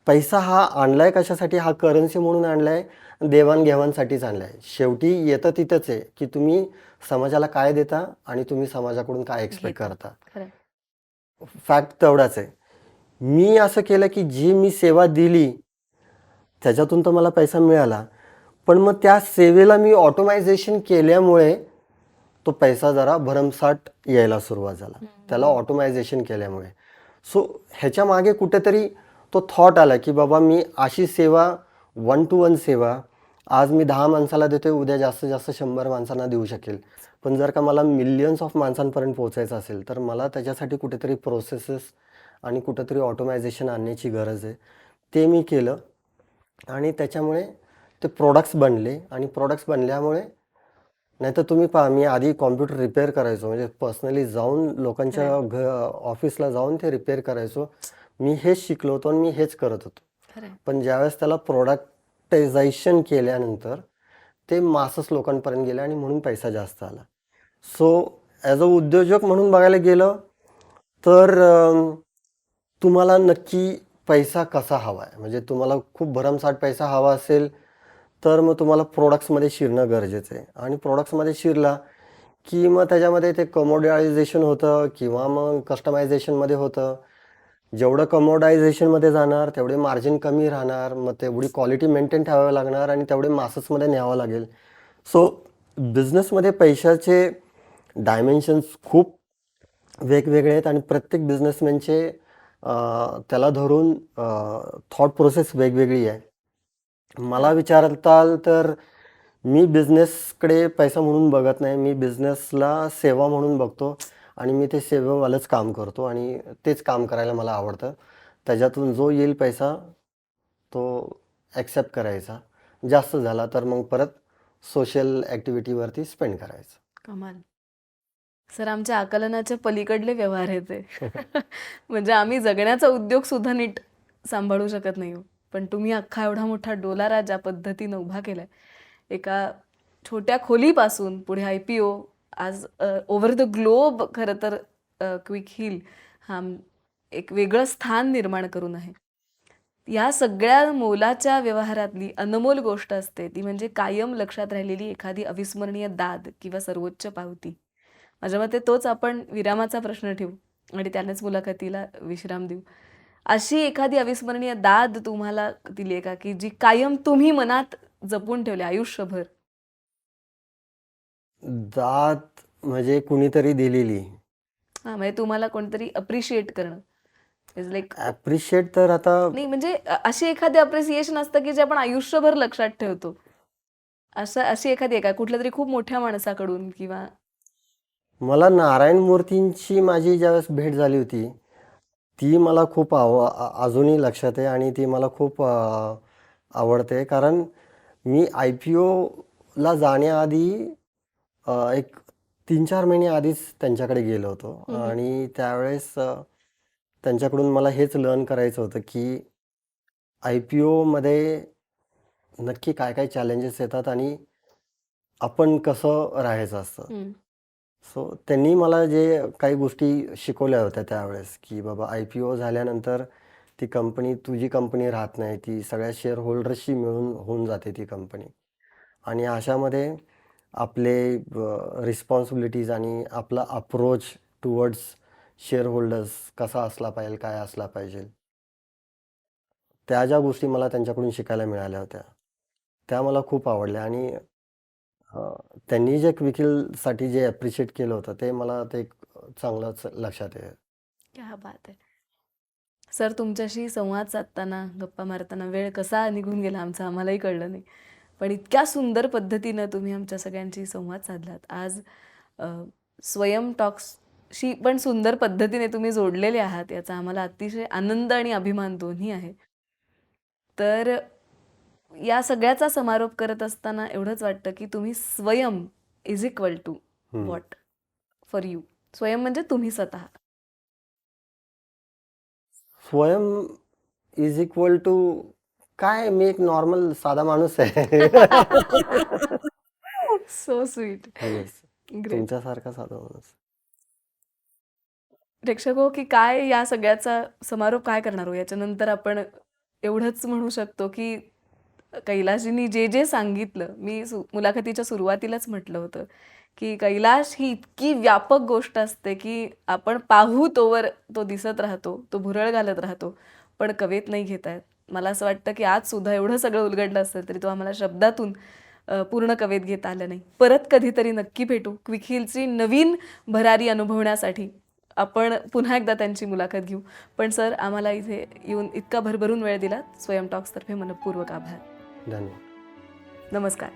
पैसा हा आणलाय कशासाठी? हा करन्सी म्हणून आणलाय, देवाणघेवाणसाठीच आणलाय. शेवटी येतं तिथंच आहे की तुम्ही समाजाला काय देता आणि तुम्ही समाजाकडून काय एक्सपेक्ट घेता. करता. खरंय. फॅक्ट तेवढाच आहे. मी असं केलं की जी मी सेवा दिली त्याच्यातून तर मला पैसा मिळाला, पण मग त्या सेवेला मी ऑटोमायझेशन केल्यामुळे तो पैसा जरा भरमसाठ यायला सुरुवात झाला. त्याला ऑटोमायझेशन केल्यामुळे. सो ह्याच्या मागे कुठेतरी तो थॉट आला की बाबा मी अशी सेवा, 1 to 1 सेवा आज मी 10 माणसाला देतोय, उद्या जास्तीत जास्त 100 माणसांना देऊ शकेल. पण जर का मला मिलियन्स ऑफ माणसांपर्यंत पोहोचायचं असेल तर मला त्याच्यासाठी कुठेतरी प्रोसेसेस आणि कुठेतरी ऑटोमायझेशन आणण्याची गरज आहे. ते मी केलं आणि त्याच्यामुळे ते प्रोडक्ट्स बनले आणि प्रोडक्ट्स बनल्यामुळे नाहीतर तुम्ही पहा मी आधी कॉम्प्युटर रिपेअर करायचो. म्हणजे पर्सनली जाऊन लोकांच्या ऑफिसला जाऊन ते रिपेअर करायचो. मी हेच शिकलो होतो आणि मी हेच करत होतो. खरंय. पण ज्यावेळेस त्याला प्रोडक्टायझेशन केल्यानंतर ते मासच लोकांपर्यंत गेले आणि म्हणून पैसा जास्त आला. सो ॲज अ उद्योजक म्हणून बघायला गेलं तर तुम्हाला नक्की पैसा कसा हवा आहे? म्हणजे तुम्हाला खूप भरमसाठ पैसा हवा असेल तर मग तुम्हाला प्रोडक्ट्समध्ये शिरणं गरजेचं आहे आणि प्रोडक्ट्समध्ये शिरला की मग त्याच्यामध्ये ते कमोडायझेशन होतं किंवा मग कस्टमायझेशनमध्ये होतं. जेवढं कमोडायझेशनमध्ये जाणार तेवढे मार्जिन कमी राहणार, मग तेवढी क्वालिटी मेंटेन ठेवावी लागणार आणि तेवढे माससमध्ये न्यावं लागेल. सो बिझनेसमध्ये पैशाचे डायमेन्शन्स खूप वेगवेगळे आहेत आणि प्रत्येक बिझनेसमॅनचे त्याला धरून थॉट प्रोसेस वेगवेगळी आहे. मला विचारताल तर मी बिझनेसकडे पैसा म्हणून बघत नाही. मी बिझनेसला सेवा म्हणून बघतो आणि मी ते सेवेवालंच काम करतो आणि तेच काम करायला मला आवडतं. त्याच्यातून जो येईल पैसा तो ॲक्सेप्ट करायचा. जास्त झाला तर मग परत सोशल ॲक्टिव्हिटीवरती स्पेंड करायचं. कमाल. सर, आमच्या आकलनाच्या पलीकडले व्यवहार आहेत ते. म्हणजे आम्ही जगण्याचा उद्योग सुद्धा नीट सांभाळू शकत नाही हो. पण तुम्ही अख्खा एवढा मोठा डोलारा ज्या पद्धतीनं उभा केलाय, एका छोट्या खोलीपासून पुढे IPO, आज ओव्हर द ग्लोब खरं तर क्विक हिल हा एक वेगळं स्थान निर्माण करून आहे. या सगळ्या मोलाच्या व्यवहारातली अनमोल गोष्ट असते ती म्हणजे कायम लक्षात राहिलेली एखादी अविस्मरणीय दाद किंवा सर्वोच्च पावती. माझ्या मते तोच आपण विरामाचा प्रश्न ठेवू आणि त्यानेच मुलाखतीला विश्राम देऊ. अशी एखादी अविस्मरणीय दाद तुम्हाला दिली आहे का की जी कायम तुम्ही मनात जपून ठेवली आयुष्यभर? दात म्हणजे कुणीतरी दिलेली. हा, म्हणजे तुम्हाला कोणतरी अप्रिशिएट करणं इज लाईक, ॲप्रिशिएट तर आता नाही म्हणजे अशी एखादी अप्रिसिएशन असतं की जे आपण आयुष्यभर लक्षात ठेवतो. अशी एखादी आहे का कुठल्या तरी खूप मोठ्या माणसाकडून किंवा? मला नारायण मूर्तींची माझी ज्यावेळेस भेट झाली होती ती मला खूप अजूनही लक्षात आहे आणि ती मला खूप आवडते. कारण मी IPOला जाण्याआधी एक 3-4 महिने आधीच त्यांच्याकडे गेलो होतो आणि त्यावेळेस त्यांच्याकडून मला हेच लर्न करायचं होतं की IPOमध्ये नक्की काय काय चॅलेंजेस येतात आणि आपण कसं राहायचं असतं. सो त्यांनी मला जे काही गोष्टी शिकवल्या होत्या त्यावेळेस, की बाबा IPO झाल्यानंतर ती कंपनी तुझी कंपनी राहत नाही. ती सगळ्या शेअर होल्डर्सशी मिळून होऊन जाते ती कंपनी. आणि अशामध्ये आपले रिस्पॉन्सिबिलिटीज आणि आपला अप्रोच टुवर्ड्स शेअर होल्डर्स कसा असला पाहिजे, काय असला पाहिजे. त्या ज्या गोष्टी मला त्यांच्याकडून शिकायला मिळाल्या होत्या, त्या मला खूप आवडल्या आणि त्यांनी जे क्विकलसाठी जे ॲप्रिशिएट केलं होतं ते मला ते चांगलंच लक्षात आहे. क्या बात आहे. सर, तुमच्याशी संवाद साधताना, गप्पा मारताना वेळ कसा निघून गेला आमचा आम्हालाही कळलं नाही. पण इतक्या सुंदर पद्धतीनं तुम्ही आमच्या सगळ्यांशी संवाद साधलात. आज अ, स्वयं टॉक्सशी पण सुंदर पद्धतीने तुम्ही जोडलेले आहात, याचा आम्हाला अतिशय आनंद आणि अभिमान दोन्ही आहे. तर या सगळ्याचा समारोप करत असताना एवढंच वाटतं, की तुम्ही Swayam is equal to what for you. Swayam म्हणजे तुम्ही स्वतः. स्वयं इज इक्वल टू काय, मी एक नॉर्मल साधा माणूस आहे. So sweet. Yes, great. तुमच्यासारखा साधा माणूस. प्रेक्षक हो, की काय या सगळ्याचा समारोप काय करणार हो? याच्यानंतर आपण एवढंच म्हणू शकतो, की कैलाशजींनी जे जे सांगितलं, मी मुलाखतीच्या सुरुवातीलाच म्हटलं होतं, की कैलाश ही इतकी व्यापक गोष्ट असते, की आपण पाहू तोवर तो दिसत राहतो, तो भुरळ घालत राहतो, पण कवेत नाही घेता येत. मला असं वाटतं, की आज सुद्धा एवढं सगळं उलगडलं असेल, तरी तो आम्हाला शब्दातून पूर्ण कवेत घेता आलं नाही. परत कधीतरी नक्की भेटू. क्विक हिलची नवीन भरारी अनुभवण्यासाठी आपण पुन्हा एकदा त्यांची मुलाखत घेऊ. पण सर, आम्हाला इथे येऊन इतका भरभरून वेळ दिलात, स्वयं टॉक्सतर्फे मनःपूर्वक आभार. धन्यवाद. नमस्कार.